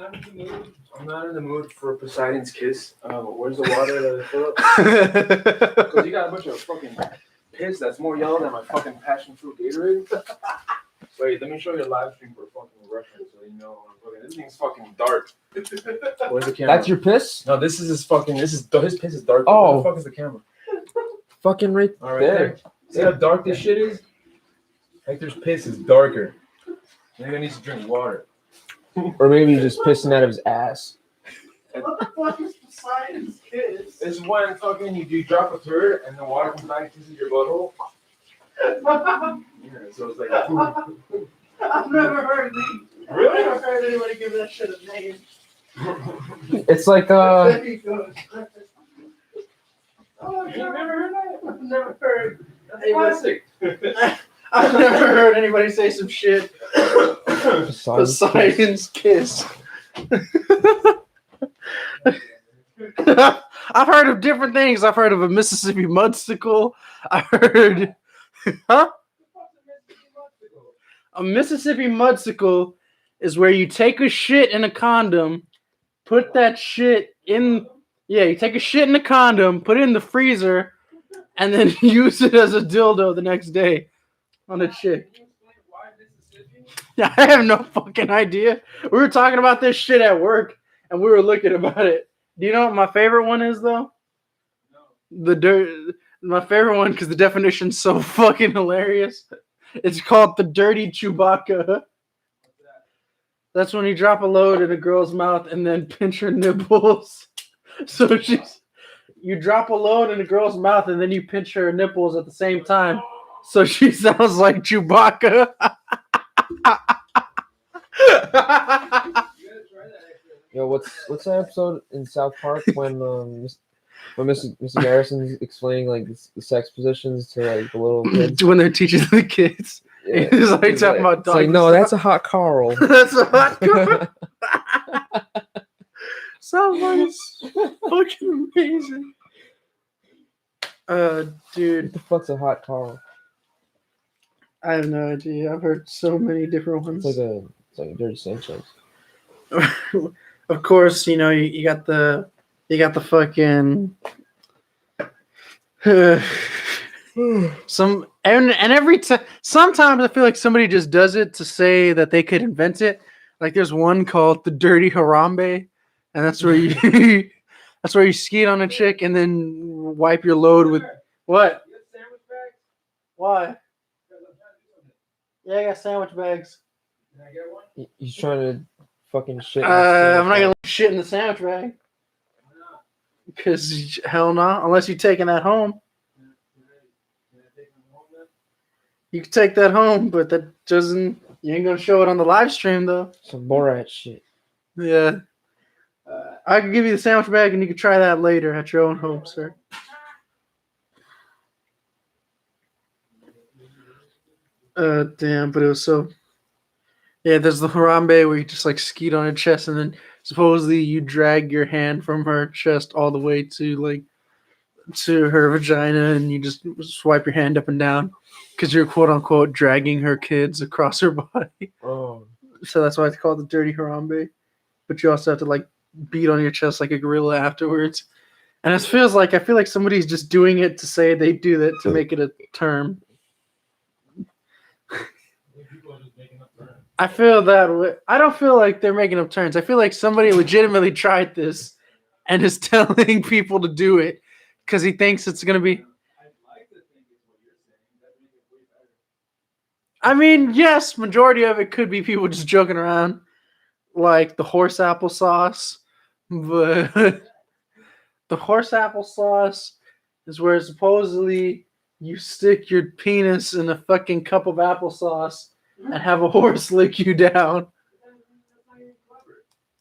S3: not in the mood for Poseidon's kiss. Where's the water that I fill up? Because you got a bunch of fucking piss that's more yellow than my fucking passion fruit Gatorade. Wait, let me show you a live stream for fucking reference so you know. This thing's fucking dark. Where's the camera?
S2: That's your piss?
S3: No, this is his fucking. His piss is dark.
S2: Oh.
S3: Where the fuck is the camera?
S2: Fucking right
S3: All right,
S2: there.
S3: See how dark this shit is? Hector's piss is darker. Nigga needs to drink water.
S2: Or maybe he's just pissing out of his ass.
S1: What the fuck is Poseidon's kiss?
S3: It's when fucking you drop a turd and the water comes back and kisses your butthole. Yeah, so it's like.
S1: I've never heard these.
S3: Really?
S1: I've never heard anybody give that shit a name.
S2: It's like
S1: Very good. Oh,
S3: You never heard that?
S1: I've never heard.
S3: That's classic.
S1: I've never heard anybody say some shit. Poseidon's kiss. I've heard of different things. I've heard of a Mississippi mudsicle. I heard, huh? A Mississippi mudsicle is where you take a shit in a condom, put that shit in. Yeah, you take a shit in a condom, put it in the freezer, and then use it as a dildo the next day on a chick. Yeah, I have no fucking idea. We were talking about this shit at work, and we were looking about it. Do you know what my favorite one is, though? No. My favorite one, because the definition's so fucking hilarious. It's called the dirty Chewbacca. That's when you drop a load in a girl's mouth and then pinch her nipples. So you drop a load in a girl's mouth and then you pinch her nipples at the same time. So she sounds like Chewbacca.
S2: Yo, what's that episode in South Park when Mr. Garrison's explaining like the sex positions to like the little kids?
S1: When they're teaching the kids.
S2: Yeah.
S1: He's like
S2: He's
S1: talking about
S2: it's like,
S1: doggy
S2: no,
S1: style.
S2: that's a hot Carl.
S1: That's a hot girl. Someone's fucking amazing. Dude,
S2: What the fuck's a hot Carl?
S1: I have no idea. I've heard so many different ones.
S2: It's like a Dirty Sanchez.
S1: Of course, you know you got the fucking every time. Sometimes I feel like somebody just does it to say that they could invent it. Like there's one called the Dirty Harambe, and that's where you that's where you ski on a chick and then wipe your load with what? Why? Yeah, I got sandwich bags.
S3: Can I get one?
S2: He's trying to fucking shit.
S1: I'm not gonna let shit in the sandwich bag. Because hell no, unless you're taking that home. You can take that home, but that doesn't. You ain't gonna show it on the live stream though.
S2: Some Borat shit.
S1: Yeah. I can give you the sandwich bag, and you can try that later at your own home, sir. Damn, but it was so. Yeah, there's the Harambe where you just like skeet on her chest, and then supposedly you drag your hand from her chest all the way to her vagina, and you just swipe your hand up and down because you're quote unquote dragging her kids across her body.
S2: Oh.
S1: So that's why it's called the Dirty Harambe. But you also have to like beat on your chest like a gorilla afterwards. And I feel like somebody's just doing it to say they do that to make it a term. I feel that way. I don't feel like they're making up terms. I feel like somebody legitimately tried this and is telling people to do it because he thinks it's gonna be. I mean, yes, majority of it could be people just joking around, like the horse applesauce, but the horse applesauce is where supposedly you stick your penis in a fucking cup of applesauce and have a horse lick you down.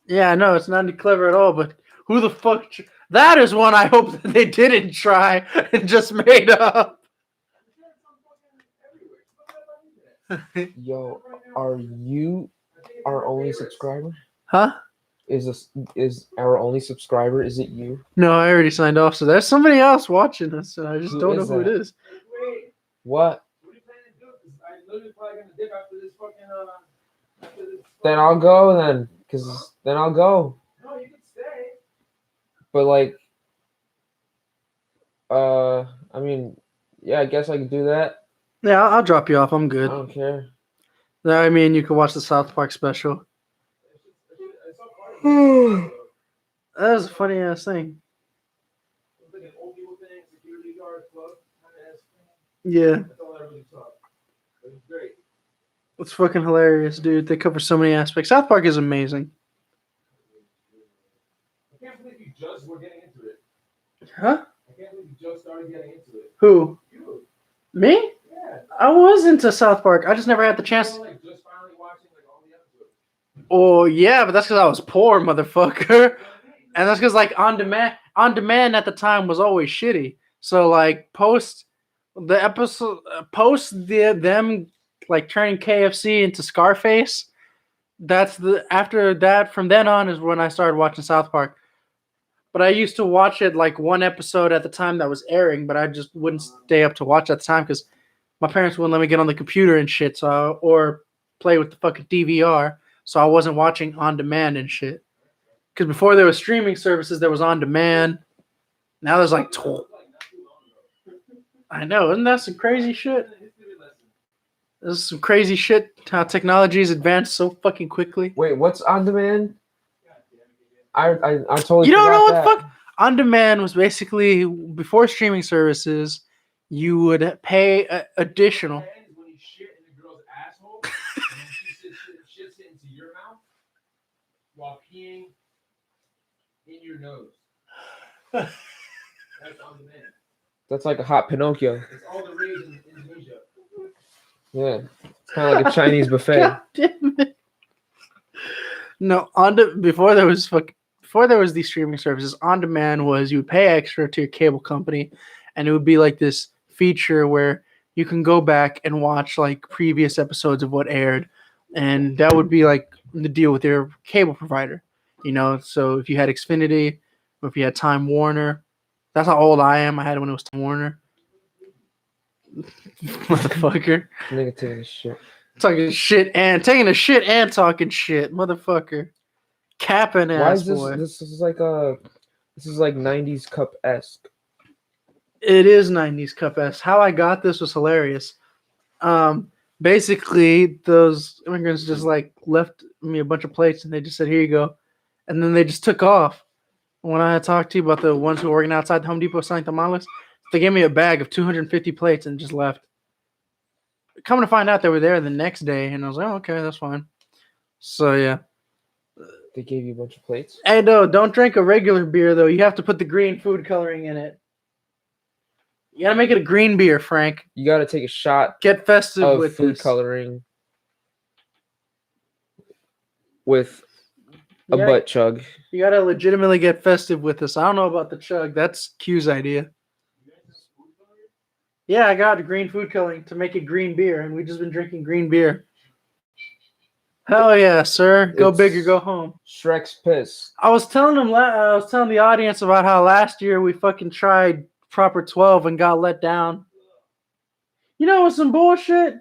S1: Yeah, I know it's not clever at all, but who the fuck? That is one I hope that they didn't try and just made up.
S2: Yo, are you our only subscriber?
S1: Huh?
S2: Is our only subscriber? Is it you?
S1: No, I already signed off, so there's somebody else watching us, and I just
S2: Who
S1: don't know
S2: is
S1: who it
S2: that?
S1: is.
S2: What?
S3: What are you planning to do? 'Cause I literally probably gonna dip after this fucking
S2: Then I'll go then, cause then I'll go.
S3: No, you can stay.
S2: But like, I mean, yeah, I guess I could do that.
S1: Yeah, I'll drop you off. I'm
S2: I
S1: good.
S2: don't care.
S1: No, I mean, you can watch the South Park special.
S2: Oh,
S1: That was a funny ass thing.
S3: It's like an old people thing, security guard club kind of ass thing.
S1: Yeah,
S3: That's all I really saw. It was great.
S1: it's fucking hilarious, dude. They cover so many aspects. South Park is amazing.
S3: I can't believe you just were getting into it.
S1: Huh?
S3: I can't believe you just started getting into it.
S1: Who?
S3: You.
S1: Me?
S3: Yeah.
S1: I was into South Park. I just never had the chance.
S3: You're like just finally watching like all the episodes.
S1: Oh yeah, but that's because I was poor, motherfucker. And that's because like on demand at the time was always shitty. So like post them like turning KFC into Scarface. After that from then on is when I started watching South Park. But I used to watch it like one episode at the time that was airing, but I just wouldn't stay up to watch at the time because my parents wouldn't let me get on the computer and shit, or play with the fucking DVR, so I wasn't watching on demand and shit. Because before there was streaming services, there was on demand. Now there's like, I know, isn't that some crazy shit? This is some crazy shit. How technology's advanced so fucking quickly.
S2: wait, what's on demand? I totally.
S1: You don't know
S2: forgot
S1: what the
S2: that.
S1: fuck? On demand was basically before streaming services. You would pay additional.
S3: When you shit in the girl's asshole, and then she shits it into your mouth while peeing in your nose. That's on demand.
S2: That's like a hot Pinocchio.
S3: It's all the rage in Indonesia.
S2: Yeah, it's kind of like a Chinese buffet.
S1: God damn it. No, before there was these streaming services, on demand was you would pay extra to your cable company, and it would be like this feature where you can go back and watch like previous episodes of what aired, and that would be like the deal with your cable provider. So if you had Xfinity, or if you had Time Warner, that's how old I am. I had it when it was Time Warner. Motherfucker.
S2: Nigga taking a shit.
S1: Talking shit and taking a shit and talking shit, motherfucker. Capping ass
S2: Why is this?
S1: boy.
S2: This is like 90s cup esque.
S1: It is 90s Cup S. How I got this was hilarious. Basically, those immigrants just like left me a bunch of plates and they just said, "Here you go," and then they just took off. When I talked to you about the ones who were working outside the Home Depot selling tamales, they gave me a bag of 250 plates and just left. Coming to find out, they were there the next day, and I was like, "Oh, okay, that's fine." So yeah.
S2: They gave you a bunch of plates.
S1: Hey, no, don't drink a regular beer though. You have to put the green food coloring in it. You gotta make it a green beer, Frank.
S2: You gotta take a shot
S1: Get festive
S2: of
S1: with
S2: food
S1: this.
S2: coloring with a
S1: Yeah.
S2: butt chug.
S1: You gotta legitimately get festive with this. I don't know about the chug. That's Q's idea. Yeah, I got green food coloring to make it green beer, and we've just been drinking green beer. Hell yeah, sir. Go
S2: It's
S1: big or go home.
S2: Shrek's piss.
S1: I was telling the audience about how last year we fucking tried Proper 12 and got let down. You know what's some bullshit?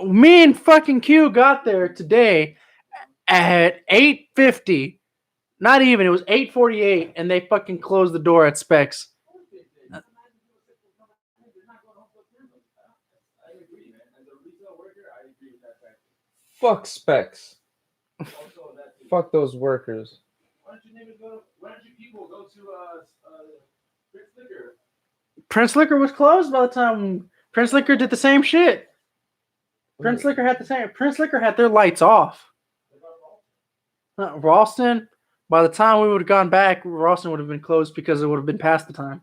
S1: Me and fucking Q got there today at 8:50. Not even, it was 8:48, and they fucking closed the door at Specs.
S2: Fuck Specs. Fuck those workers.
S3: Why don't you people go to Prince Liquor?
S1: Prince Liquor was closed by the time Prince Liquor did the same shit. Prince Liquor had their lights off. Ralston, by the time we would have gone back, Ralston would have been closed because it would have been past the time.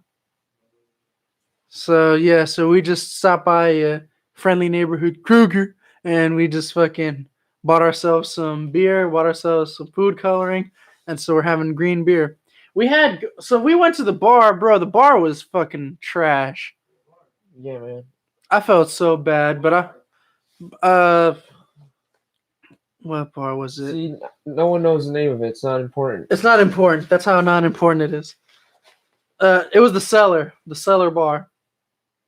S1: So yeah, so we just stopped by a friendly neighborhood Kroger, and we just fucking bought ourselves some beer, bought ourselves some food coloring, and so we're having green beer. We went to the bar, bro. The bar was fucking trash.
S2: Yeah, man.
S1: I felt so bad, but what bar was it?
S2: See, no one knows the name of it. It's not important.
S1: It's not important. That's how not important it is. It was the Cellar bar.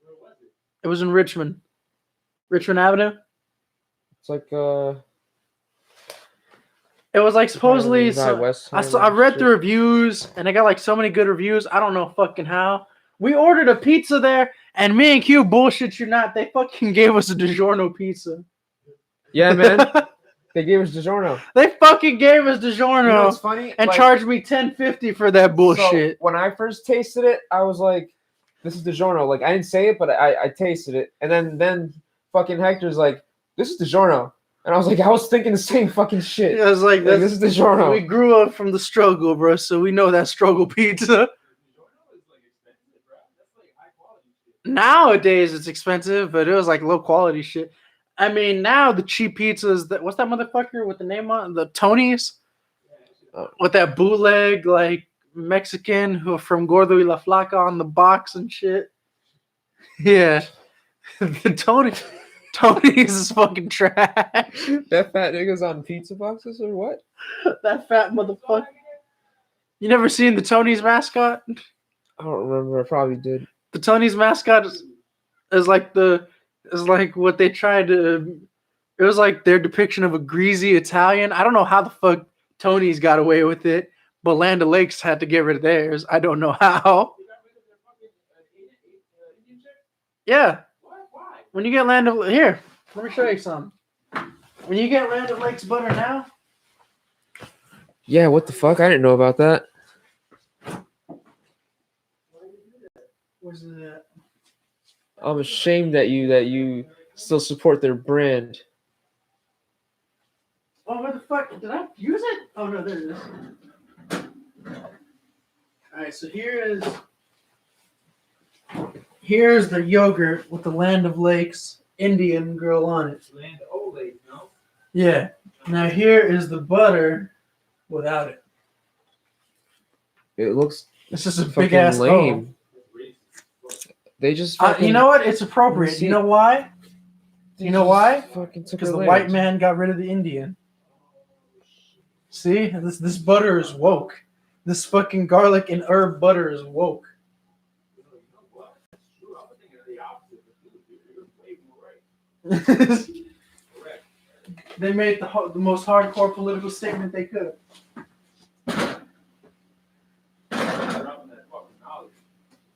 S3: Where was it?
S1: It was in Richmond Avenue.
S2: It's like
S1: It was like supposedly. I read the reviews, and they got like so many good reviews. I don't know fucking how. We ordered a pizza there, and me and Q, bullshit you not, they fucking gave us a DiGiorno pizza.
S2: Yeah, man. They gave us DiGiorno.
S1: They fucking gave us DiGiorno.
S2: You know what's funny?
S1: And
S2: like,
S1: charged me $10.50 for that bullshit.
S2: So when I first tasted it, I was like, "This is DiGiorno." Like I didn't say it, but I tasted it, and then fucking Hector's like, "This is DiGiorno," and I was like, I was thinking the same fucking shit.
S1: I was like,
S2: this is DiGiorno.
S1: We grew up from the struggle, bro, so we know that struggle pizza. Nowadays it's expensive, but it was like low quality shit. I mean, now the cheap pizzas. What's that motherfucker with the name on the Tony's? With that bootleg like Mexican who from Gordo y La Flaca on the box and shit. Yeah, the Tony's is fucking trash.
S2: That fat nigga's on pizza boxes or what?
S1: That fat motherfucker. You never seen the Tony's mascot?
S2: I don't remember. I probably did.
S1: The Tony's mascot is like what they tried to. It was like their depiction of a greasy Italian. I don't know how the fuck Tony's got away with it, but Land O'Lakes had to get rid of theirs. I don't know how. Yeah. When you get here, let me show you some. When you get Land O'Lakes butter now.
S2: Yeah, what the fuck? I didn't know about that.
S1: Where's that?
S2: I'm ashamed that you still support their brand.
S1: Oh, where the fuck? Did I use it? Oh, no, there it is. Alright, so here's the yogurt with the Land of Lakes Indian girl on it.
S3: Land O'Lakes, no?
S1: Yeah. Now here is the butter without it.
S2: It looks
S1: It's just a
S2: fucking
S1: big ass
S2: lame. They just fucking.
S1: you know what? It's appropriate. You know why?
S2: they
S1: you know
S2: just
S1: why?
S2: Fucking took
S1: Because
S2: our
S1: the
S2: land.
S1: white man got rid of the Indian. See, this butter is woke. This fucking garlic and herb butter is woke. They made the most hardcore political statement they could.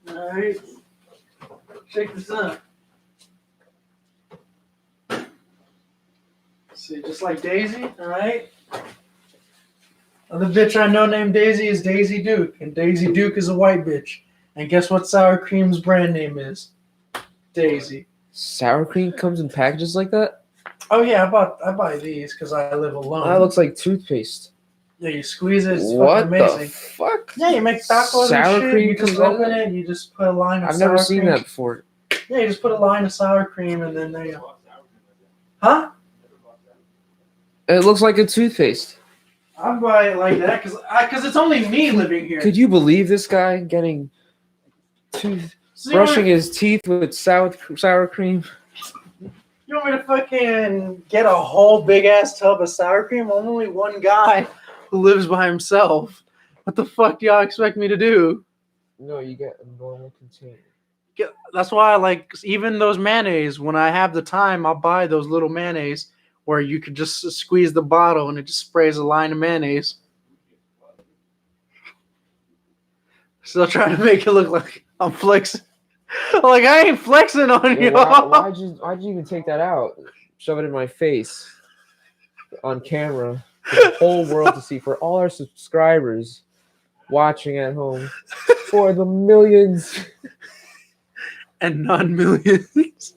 S1: All right, check this out. See, just like Daisy, all right. Other bitch I know named Daisy is Daisy Duke, and Daisy Duke is a white bitch. And guess what sour cream's brand name is? Daisy.
S2: Sour cream comes in packages like that?
S1: Oh yeah, I buy these because I live alone.
S2: That looks like toothpaste.
S1: Yeah, you squeeze it. It's
S2: What
S1: fucking amazing.
S2: the fuck?
S1: Yeah, you make tacos
S2: Sour
S1: and shit.
S2: cream
S1: You just
S2: comes out of
S1: open
S2: that?
S1: it. You just put a line of
S2: I've
S1: sour
S2: never seen
S1: cream.
S2: that before.
S1: Yeah, you just put a line of sour cream and then there you go. Huh?
S2: It looks like a toothpaste.
S1: I buy it like that because it's only me living here.
S2: Could you believe this guy getting brushing his teeth with sour cream?
S1: You want me to fucking get a whole big ass tub of sour cream? I'm only one guy who lives by himself. What the fuck do y'all expect me to do?
S2: No, you get a normal container.
S1: That's why I like even those mayonnaise. When I have the time, I'll buy those little mayonnaise where you could just squeeze the bottle and it just sprays a line of mayonnaise. Still trying to make it look like I'm flexing. Like I ain't flexing on you.
S2: Why'd you even take that out? Shove it in my face on camera for the whole world to see, for all our subscribers watching at home, for the millions
S1: and non-millions.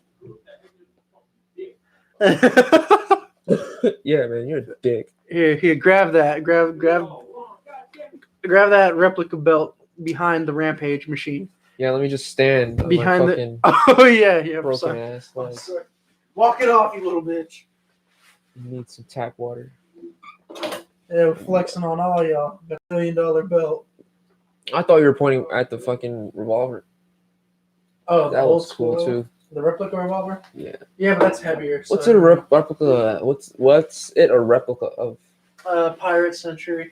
S2: Yeah, man, you're a dick.
S1: Here, grab that. Grab that replica belt behind the Rampage machine.
S2: Yeah, let me just stand on
S1: Behind
S2: my
S1: the.
S2: fucking
S1: Oh yeah,
S2: broken
S1: sorry.
S2: ass.
S1: I'm
S2: Like,
S1: sorry. Walk it off, you little bitch.
S2: need some tap water.
S1: Yeah, we're flexing on all y'all. Got $1 million belt.
S2: I thought you were pointing at the fucking revolver.
S1: Oh,
S2: That
S1: old
S2: looks cool
S1: school,
S2: too.
S1: The replica revolver.
S2: Yeah.
S1: Yeah, but that's heavier.
S2: What's
S1: so-
S2: it a replica? What's it a replica of?
S1: Pirate Century.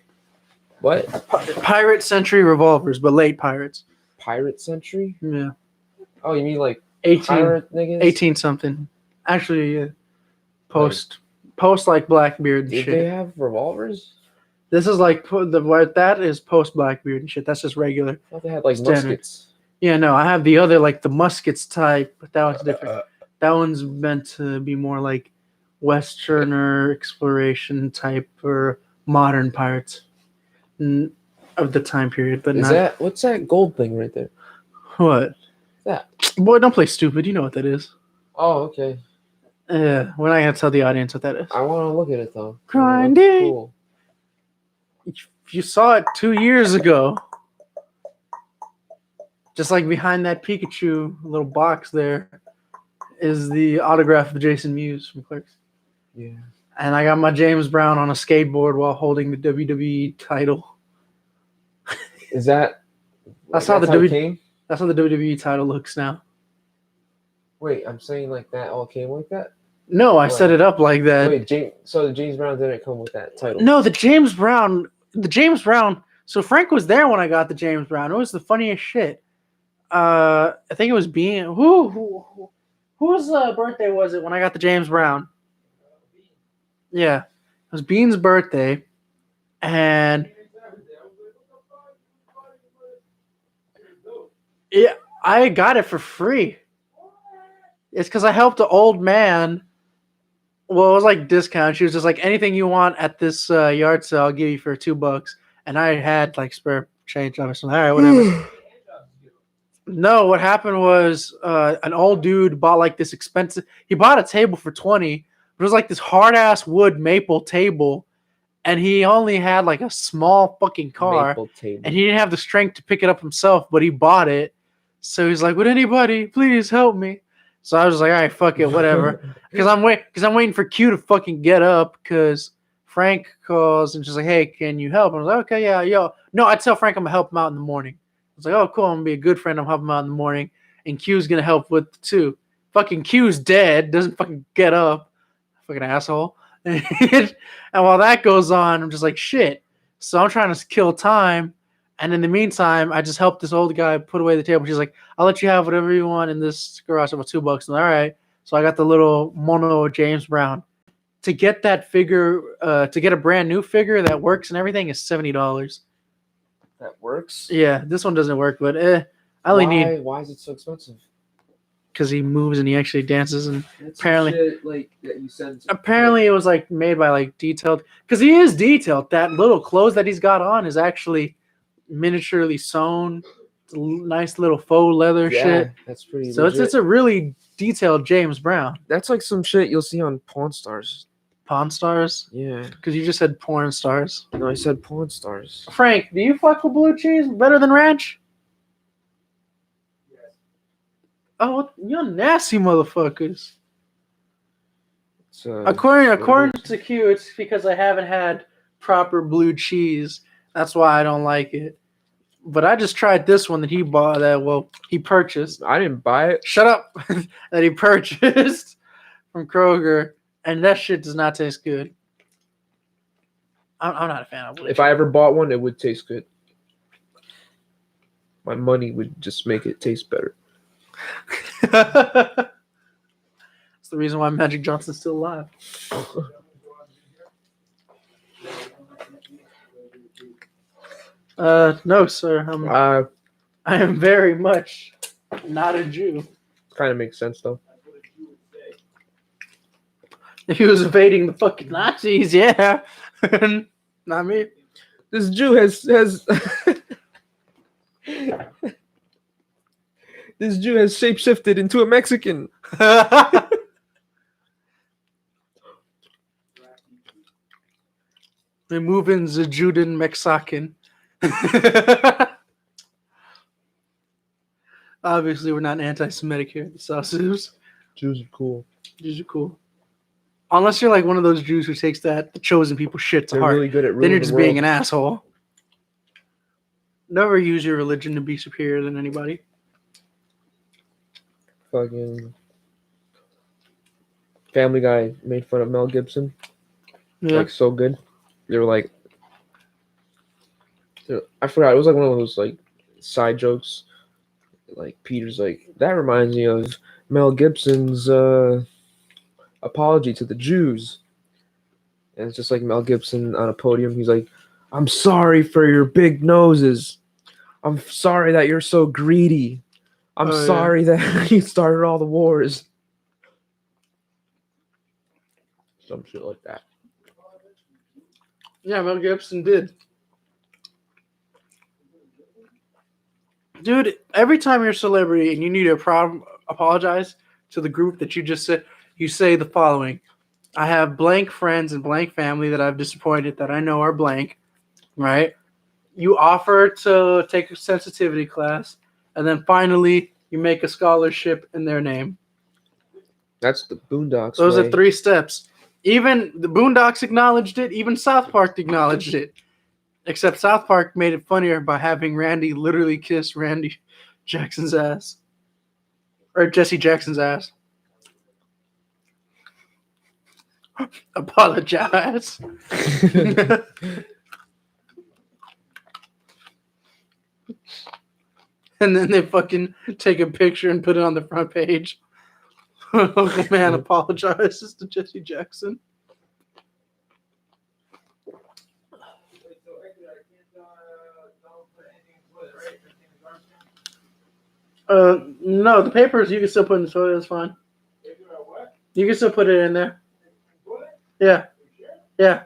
S2: What?
S1: Pirate Century revolvers, but late pirates.
S2: Pirate Century?
S1: Yeah.
S2: Oh, you mean like
S1: 18,
S2: pirate niggas?
S1: 18 something. Actually, yeah. Post like Blackbeard and
S2: Did
S1: shit.
S2: they have revolvers?
S1: This is like that is post Blackbeard and shit. That's just regular.
S2: I thought they had like
S1: Standard.
S2: muskets.
S1: Yeah, no, I have the other like the muskets type, but that one's different. That one's meant to be more like Westerner exploration type or modern pirates of the time period. But
S2: What's that gold thing right there?
S1: what?
S2: That.
S1: Boy, don't play stupid. You know what that is.
S2: Oh, okay.
S1: Yeah, we're not gonna tell the audience what that is.
S2: I want to look at it though.
S1: Grinding.
S2: It looks cool.
S1: You saw it 2 years ago. Just like behind that Pikachu little box there is the autograph of Jason Mewes from Clerks.
S2: Yeah.
S1: And I got my James Brown on a skateboard while holding the WWE title.
S2: Is that?
S1: That's how the
S2: it came?
S1: That's how the WWE title looks now.
S2: Wait, I'm saying like that all came like that.
S1: No, I set it up like that.
S2: Wait, so the James Brown didn't come with that title?
S1: No, the James Brown. So Frank was there when I got the James Brown. It was the funniest shit. I think it was Bean. Whose birthday was it when I got the James Brown? Yeah, it was Bean's birthday, and yeah, I got it for free. It's because I helped an old man. Well, it was like discount. She was just like, anything you want at this yard sale, I'll give you for $2. And I had like spare change on it. So, all right, whatever. No, what happened was an old dude bought like this expensive. He bought a table for $20. It was like this hard ass wood maple table, and he only had like a small fucking car, and he didn't have the strength to pick it up himself. But he bought it, so he's like, "Would anybody please help me?" So I was like, "All right, fuck it, whatever." Because I'm waiting for Q to fucking get up because Frank calls and she's like, "Hey, can you help?" I was like, "Okay, yeah, yo." No, I tell Frank I'm gonna help him out in the morning. I was like, "Oh, cool. I'm gonna be a good friend. I'm helping him out in the morning." And Q's gonna help with the two. Fucking Q's dead. Doesn't fucking get up. Fucking asshole. And while that goes on, I'm just like, shit. So I'm trying to kill time. And in the meantime, I just helped this old guy put away the table. She's like, "I'll let you have whatever you want in this garage for $2. I'm like, all right. So I got the little mono James Brown. To get that figure, to get a brand new figure that works and everything is $70.
S2: That works.
S1: Yeah, this one doesn't work, but I only need
S2: Why is it so expensive?
S1: because he moves and he actually dances and
S2: That's
S1: apparently
S2: shit, like that you send.
S1: apparently it was like made by like detailed because he is detailed. That little clothes that he's got on is actually miniaturely sewn. It's a nice little faux leather shit.
S2: That's pretty.
S1: So
S2: legit.
S1: it's a really detailed James Brown.
S2: That's like some shit you'll see on Pawn Stars.
S1: Pawn Stars?
S2: Yeah.
S1: Because you just said porn stars.
S2: No, I said Pawn Stars.
S1: Frank, do you fuck with blue cheese better than ranch? Oh, you're nasty motherfuckers. According to Q, it's because I haven't had proper blue cheese. That's why I don't like it. But I just tried this one that he bought. He purchased.
S2: I didn't buy it.
S1: Shut up. That he purchased from Kroger, and that shit does not taste good. I'm not a fan of blue
S2: If I ever bought one, it would taste good. My money would just make it taste better.
S1: That's the reason why Magic Johnson's still alive. No, sir. I am very much not a Jew.
S2: Kind of makes sense though.
S1: If he was evading the fucking Nazis, yeah. Not me.
S2: This Jew has this Jew has shapeshifted into a Mexican.
S1: Removing the Juden Mexican. Obviously, we're not anti-Semitic here at the Sibs.
S2: Jews are cool.
S1: Jews are cool. Unless you're like one of those Jews who takes that the chosen people shit to
S2: They're
S1: heart.
S2: really good at ruling
S1: Then you're
S2: the
S1: just
S2: world.
S1: being an asshole. Never use your religion to be superior than anybody.
S2: Fucking Family Guy made fun of Mel Gibson.
S1: Yeah.
S2: Like so good. They were like, I forgot. It was like one of those like side jokes. Like Peter's like, that reminds me of Mel Gibson's apology to the Jews. And it's just like Mel Gibson on a podium. He's like, "I'm sorry for your big noses. I'm sorry that you're so greedy. I'm sorry that you started all the wars." Some shit like that.
S1: Yeah, Mel Gibson did. Dude, every time you're a celebrity and you need to apologize to the group that you just said, you say the following. I have blank friends and blank family that I've disappointed that I know are blank, right? You offer to take a sensitivity class, and then finally you make a scholarship in their name.
S2: That's the Boondocks.
S1: Those
S2: way.
S1: are 3 steps. Even the Boondocks acknowledged it. Even South Park acknowledged it. Except South Park made it funnier by having Randy literally kiss Randy Jackson's ass. Or Jesse Jackson's ass. Apologize. And then they fucking take a picture and put it on the front page. Uncle Man apologizes to Jesse Jackson. No, the papers you can still put in the toilet. That's fine. You can still put it in there. Yeah. Yeah.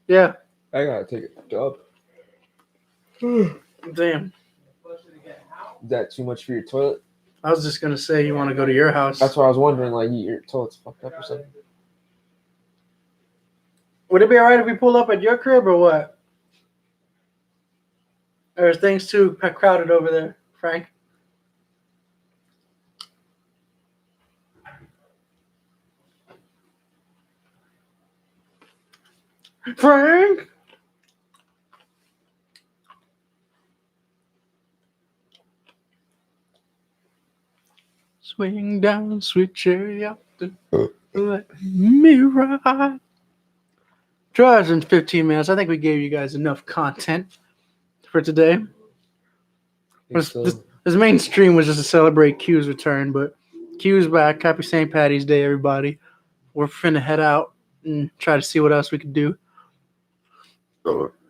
S1: Yeah.
S2: I gotta take it up.
S1: Damn.
S2: Is that too much for your toilet?
S1: I was just gonna say you want to go to your house.
S2: That's what I was wondering. Like your toilet's fucked up or something.
S1: Would it be alright if we pull up at your crib or what? Or are things too crowded over there, Frank? Frank. Swing down, sweet cherry after. Let me ride. 2 hours and 15 minutes. I think we gave you guys enough content for today. This main stream was just to celebrate Q's return, but Q's back. Happy St. Patty's Day, everybody. We're finna head out and try to see what else we can do.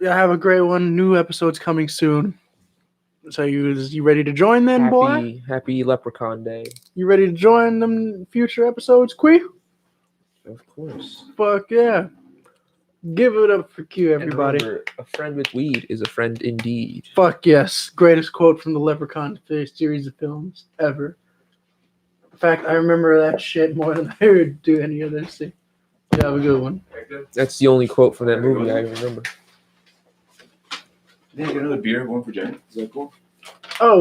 S1: Yeah, have a great one. New episodes coming soon. So you ready to join then, boy?
S2: Happy Leprechaun Day.
S1: You ready to join them future episodes, Quee?
S2: Of course.
S1: Fuck yeah. Give it up for Q, everybody.
S2: And remember, a friend with weed is a friend indeed.
S1: Fuck yes. Greatest quote from the Leprechaun series of films ever. In fact, I remember that shit more than I would do any other scene. Yeah, have a good one.
S2: That's the only quote from that movie I remember.
S3: Then get another beer, one for Jen. Is that cool?